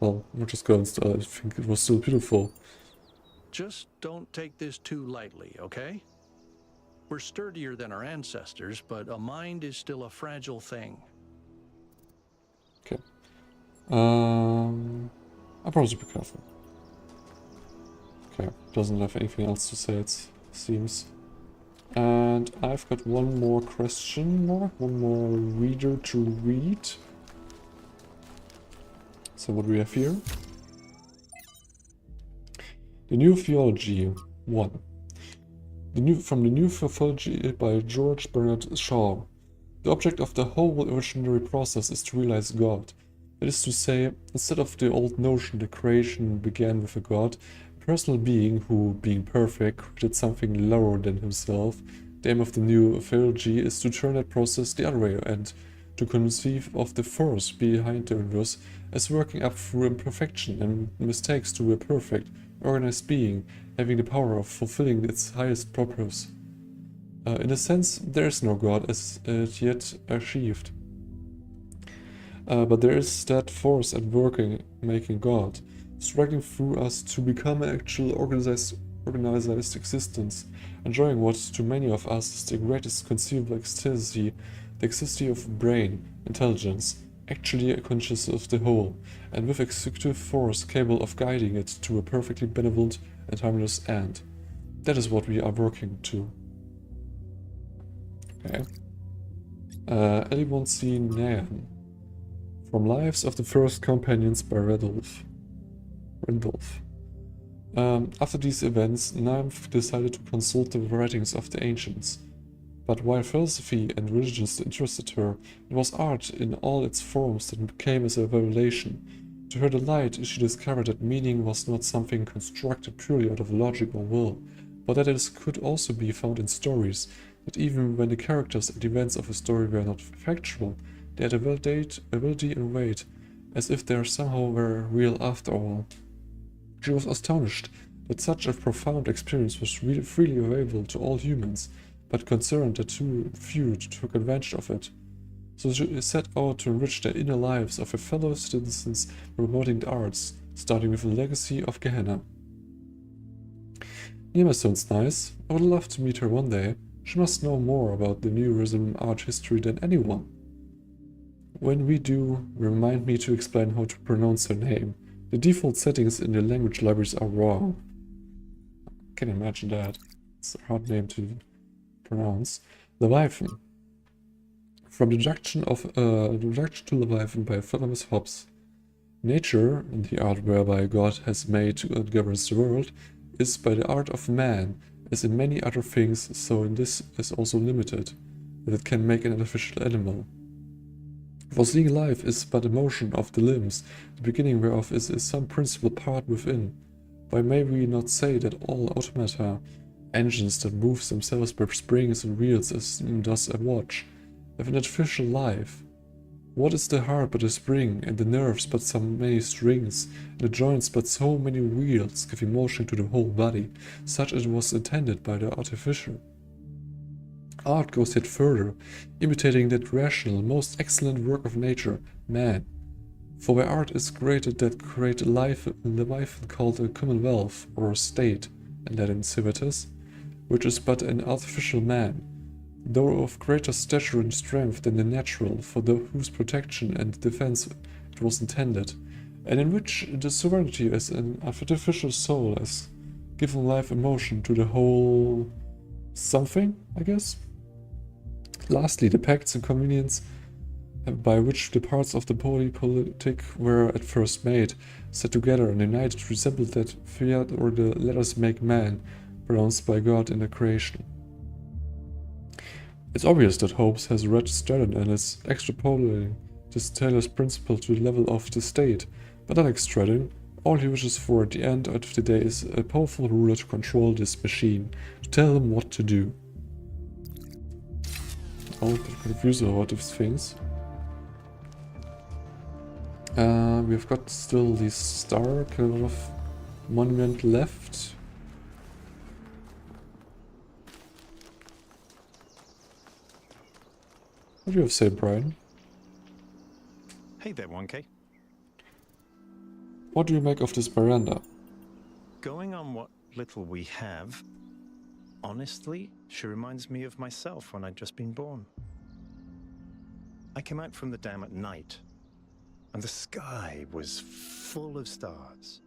Well, we'll just go and start. I think it was still beautiful. Just don't take this too lightly, okay? We're sturdier than our ancestors, but a mind is still a fragile thing. Okay. I'll probably be careful. Okay, doesn't have anything else to say, it seems. And I've got one more question mark, one more reader to read. So what do we have here? The New Theology 1. From the New Theology by George Bernard Shaw. The object of the whole evolutionary process is to realize God. That is to say, instead of the old notion that creation began with a god, a personal being who, being perfect, created something lower than himself, the aim of the new theology is to turn that process the other way and to conceive of the force behind the universe as working up through imperfection and mistakes to a perfect, organized being, having the power of fulfilling its highest purpose. In a sense, there is no god as yet achieved. But there is that force at work making God, striking through us to become an actual organized existence, enjoying what to many of us is the greatest conceivable ecstasy, the ecstasy of brain, intelligence, actually conscious of the whole, and with executive force capable of guiding it to a perfectly benevolent and harmless end. That is what we are working to. Okay. Ellie Nan. From Lives of the First Companions by Randolph. After these events, Nymph decided to consult the writings of the ancients. But while philosophy and religion interested her, it was art in all its forms that came as a revelation. To her delight, she discovered that meaning was not something constructed purely out of logic or will, but that it could also be found in stories, that even when the characters and events of a story were not factual, they had a validity and weight, as if they somehow were real after all. She was astonished that such a profound experience was freely available to all humans, but concerned that too few took advantage of it. So she set out to enrich the inner lives of her fellow citizens by promoting the arts, starting with a legacy of Gehenna. Nima sounds nice. I would love to meet her one day. She must know more about the New Jerusalem art history than anyone. When we do, remind me to explain how to pronounce her name. The default settings in the language libraries are wrong. I can imagine that. It's a hard name to pronounce. Leviathan. From the introduction to Leviathan by Thomas Hobbes. Nature, the art whereby God has made and governs the world, is by the art of man, as in many other things, so in this is also limited, that it can make an artificial animal. For seeing life is but a motion of the limbs, the beginning whereof is some principal part within. Why may we not say that all automata, engines that move themselves by springs and wheels as does a watch, have an artificial life? What is the heart but a spring, and the nerves but so many strings, and the joints but so many wheels, giving motion to the whole body, such as it was intended by the artificer? Art goes yet further, imitating that rational, most excellent work of nature, man. For where art is created that great life in Leviathan called a commonwealth, or state, in Latin civitas, which is but an artificial man, though of greater stature and strength than the natural, for whose protection and defense it was intended, and in which the sovereignty as an artificial soul has given life and motion to the whole something, I guess? Lastly, the pacts and convenience by which the parts of the body politic were at first made, set together and united, resembled that fiat or the let us make man, pronounced by God in the creation. It's obvious that Hobbes has read Stratton and is extrapolating this Talos principle to the level of the state, but unlike Stratton, all he wishes for at the end of the day is a powerful ruler to control this machine, to tell him what to do. I'm confused about these things. We've got still the star kind of monument left. What do you have to say, Brian? Hey there, 1K. What do you make of this veranda? Going on what little we have, honestly, she reminds me of myself when I'd just been born. I came out from the dam at night, and the sky was full of stars.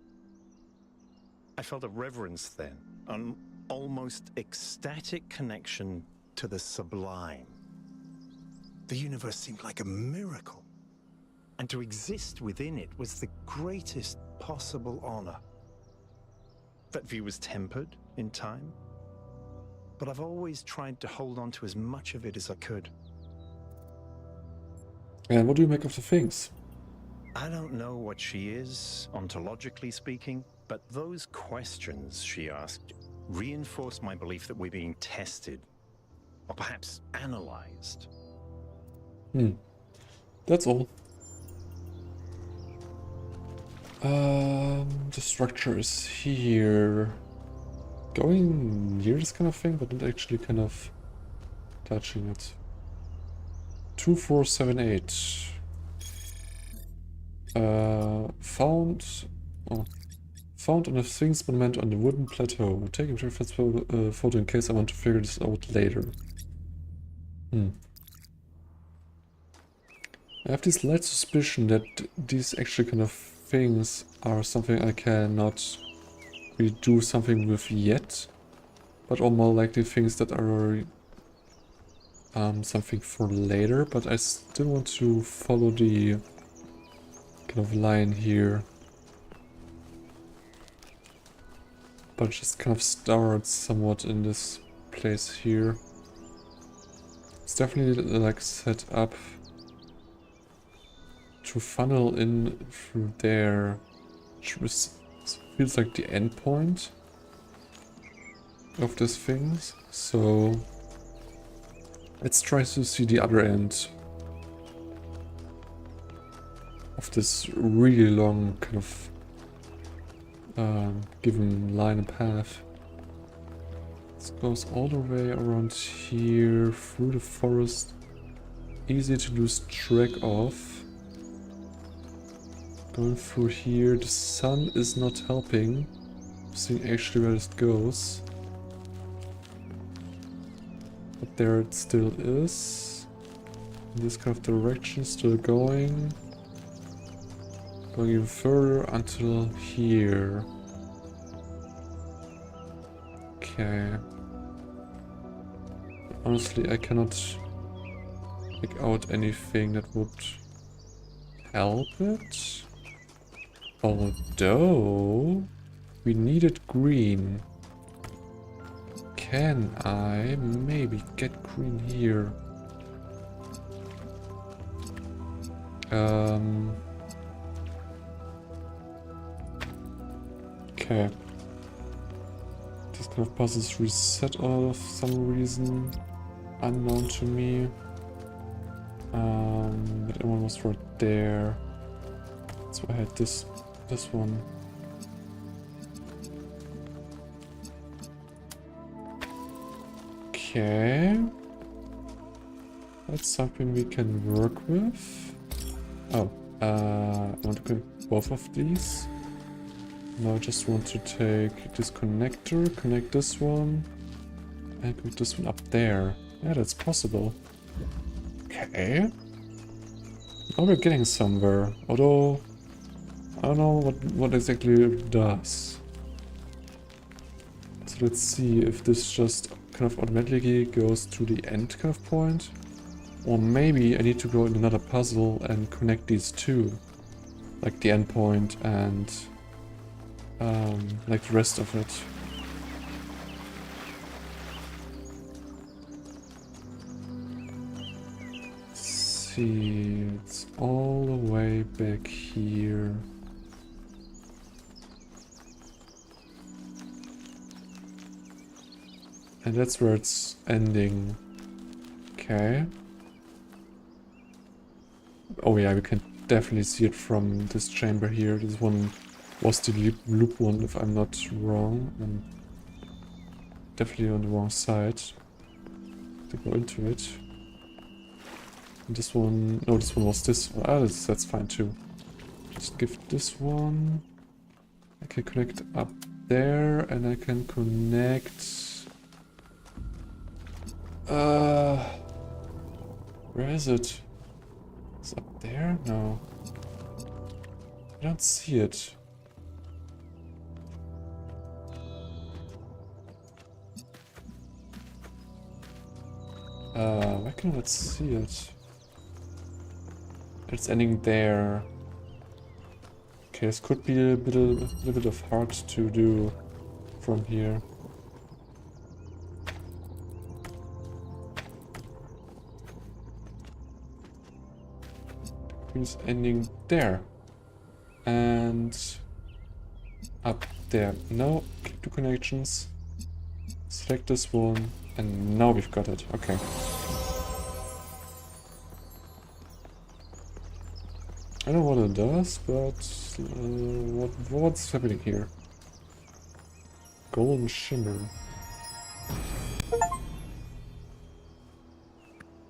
I felt a reverence then, an almost ecstatic connection to the sublime. The universe seemed like a miracle, and to exist within it was the greatest possible honor. That view was tempered in time, but I've always tried to hold on to as much of it as I could. And what do you make of the things? I don't know what she is, ontologically speaking, but those questions she asked reinforce my belief that we're being tested, or perhaps analyzed. That's all. The structure is here. Going near this kind of thing, but not actually kind of touching it. 2478. Found on a Sphinx monument on the wooden plateau. Taking a reference photo in case I want to figure this out later. I have this light suspicion that these actually kind of things are something I cannot really do something with yet, but are more likely things that are something for later, but I still want to follow the kind of line here. But it just kind of starts somewhat in this place here. It's definitely like set up to funnel in through there, which feels like the end point of these things. So let's try to see the other end of this really long kind of given line and path. This goes all the way around here through the forest. Easy to lose track of. Going through here, the sun is not helping. Seeing actually where it goes. But there it still is. In this kind of direction, still going. Going even further until here. Okay. Honestly, I cannot pick out anything that would help it. Although we needed green. Can I maybe get green here? Okay. This kind of puzzles reset out of some reason unknown to me. But everyone was right there. So I had this one. Okay. That's something we can work with. Oh, I want to connect both of these. Now I just want to take this connector, connect this one, and put this one up there. Yeah, that's possible. Okay. Now we're getting somewhere, although I don't know what exactly it does. So let's see if this just kind of automatically goes to the end kind of point. Or maybe I need to go in another puzzle and connect these two. Like the end point and like the rest of it. Let's see, it's all the way back here. And that's where it's ending. Okay. Oh yeah, we can definitely see it from this chamber here. This one was the loop one, if I'm not wrong. I'm definitely on the wrong side to go into it. And this one, no, this one was this one. Ah, that's fine too. Just give this one. I can connect up there, and I can connect. Where is it? It's up there? No. I don't see it. Why can I not see it? It's ending there. Okay, this could be a little bit of hard to do from here. It's ending there. And up there. No, click 2 connections. Select this one, and now we've got it. Okay. I don't know what it does, but what's happening here? Golden shimmer.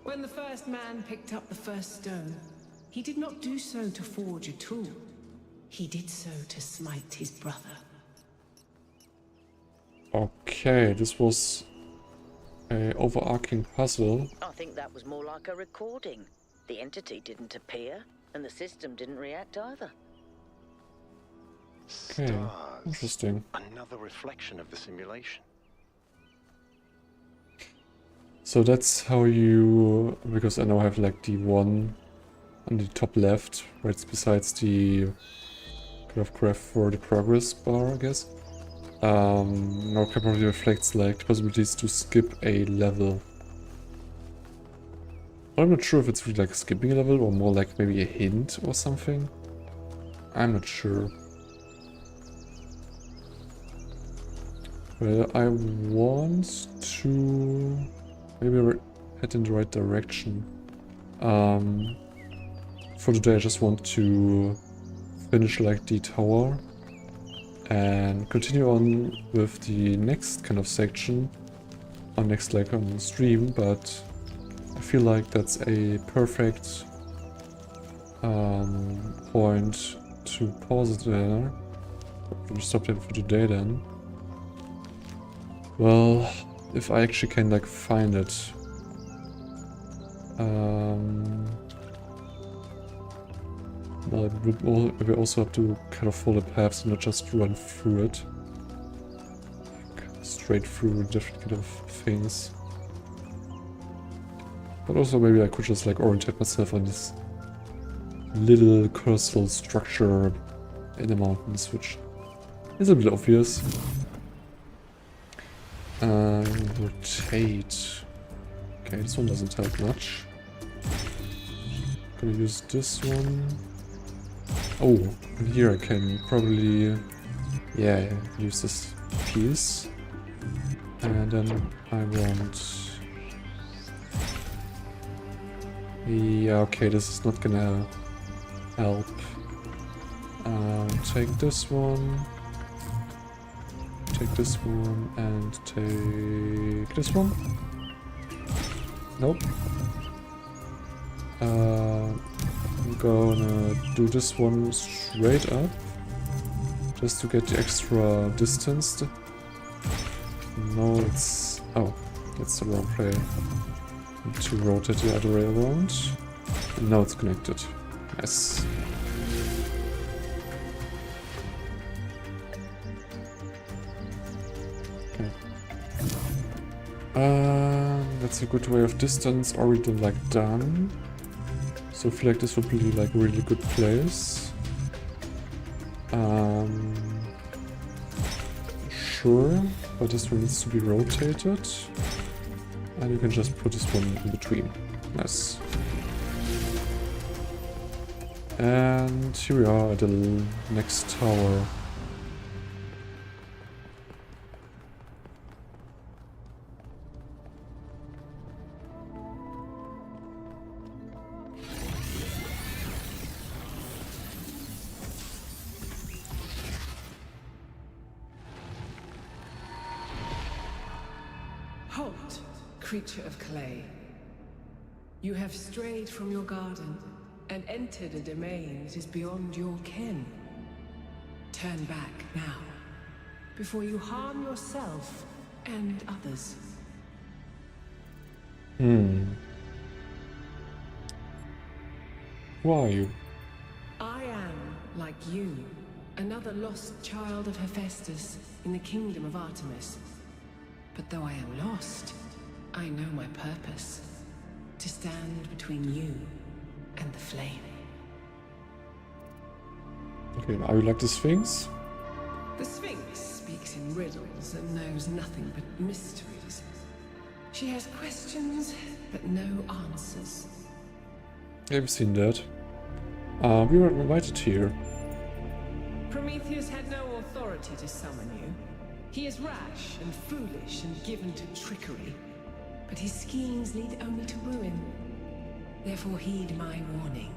When the first man picked up the first stone, he did not do so to forge a tool. He did so to smite his brother. Okay, this was a overarching puzzle. I think that was more like a recording. The entity didn't appear, and the system didn't react either. Okay, Stars. interesting. Another reflection of the simulation. So that's how you... because I now have like the one on the top left, right besides the kind of graph for the progress bar, I guess. Now camera reflects like the possibilities to skip a level. I'm not sure if it's really like skipping a level or more like maybe a hint or something. I'm not sure. Well, I want to maybe head in the right direction. For today I just want to finish like the tower and continue on with the next kind of section on next like on stream, but I feel like that's a perfect point to pause it there. We'll stop it for today then. Well, if I actually can like find it. Well, we also have to kind of follow the paths and not just run through it. Straight through different kind of things. But also maybe I could just like orientate myself on this little crystal structure in the mountains, which is a bit obvious. Rotate. Okay, this one doesn't help much. Gonna use this one. Oh, and here I can probably, yeah, use this piece. And then I want... Yeah, okay, this is not gonna help. Take this one. Take this one and take this one. Nope. I'm gonna do this one straight up, just to get the extra distance. No, it's... oh, that's the wrong way. Need to rotate the other way around. And now it's connected. Yes. Okay. That's a good way of distance already like done. So I feel like this would be like a really good place. Sure, but this one needs to be rotated. And you can just put this one in between. Nice. And here we are at the next tower. Halt, creature of clay. You have strayed from your garden and entered a domain that is beyond your ken. Turn back now, before you harm yourself and others. Who are you? I am, like you, another lost child of Hephaestus in the kingdom of Artemis. But though I am lost, I know my purpose. To stand between you and the flame. Okay, are you like the Sphinx? The Sphinx speaks in riddles and knows nothing but mysteries. She has questions, but no answers. I've seen that. We were invited here. Prometheus had no authority to summon you. He is rash and foolish and given to trickery. But his schemes lead only to ruin. Therefore heed my warning.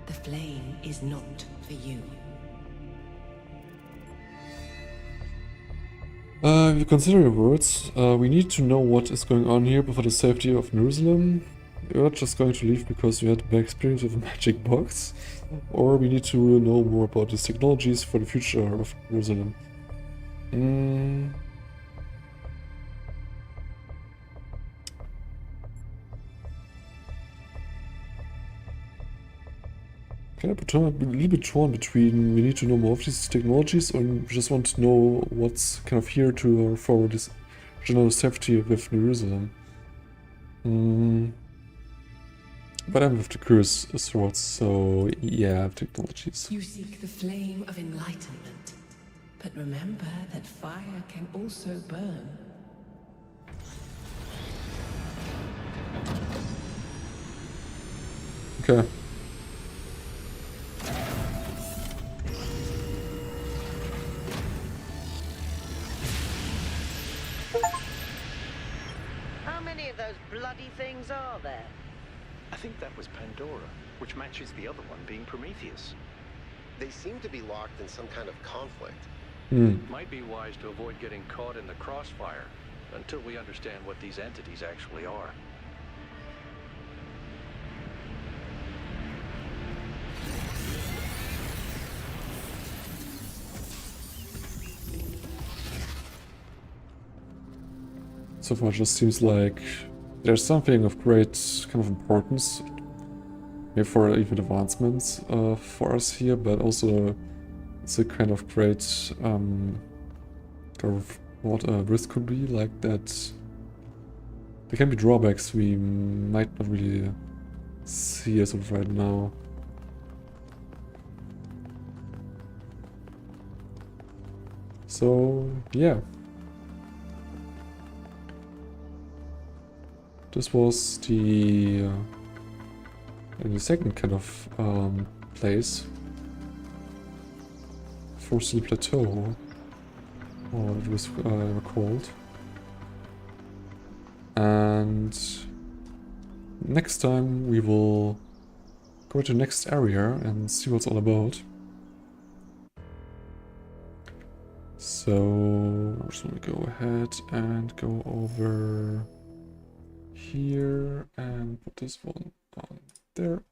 The flame is not for you. If you consider your words, we need to know what is going on here for the safety of Jerusalem. You're not just going to leave because you had a bad experience with a magic box. Or we need to know more about these technologies for the future of Jerusalem. Kind of a little bit torn between we need to know more of these technologies or we just want to know what's kind of here to for this general safety with Jerusalem. But I'm with the curse swords, so yeah, technologies. You seek the flame of enlightenment. But remember that fire can also burn. Okay. How many of those bloody things are there? I think that was Pandora, which matches the other one being Prometheus. They seem to be locked in some kind of conflict. Might be wise to avoid getting caught in the crossfire until we understand what these entities actually are. So far it just seems like there's something of great kind of importance, maybe for even advancements for us here, but also it's a kind of great kind of what a risk could be, like that there can be drawbacks we might not really see as of right now. So yeah. This was the second kind of place for the Plateau, or it was called. And next time we will go to the next area and see what's all about. So just want to go ahead and go over here and put this one on there.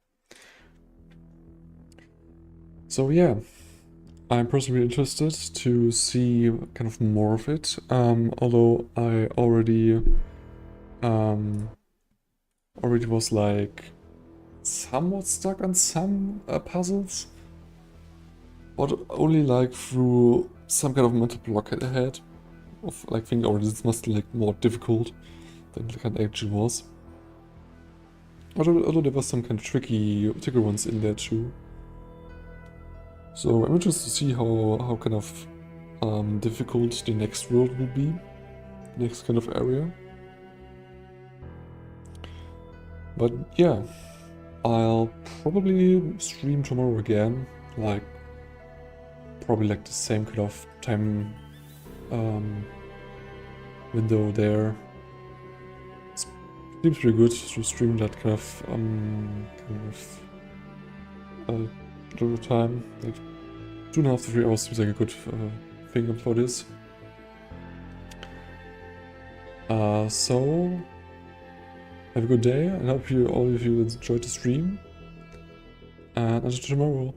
So yeah, I'm personally interested to see kind of more of it, although I already was like somewhat stuck on some puzzles, but only like through some kind of mental block I had of like thinking, oh, this must be like more difficult than it kind of actually was. Although there was some kind of tricky ones in there too. So I'm interested to see how kind of difficult the next world will be, next kind of area. But yeah, I'll probably stream tomorrow again, like probably like the same kind of time window there. Seems pretty good to stream that kind of little time. Like 2.5 to 3 hours seems like a good thing for this. So have a good day, and I hope all of you enjoyed the stream. And until tomorrow.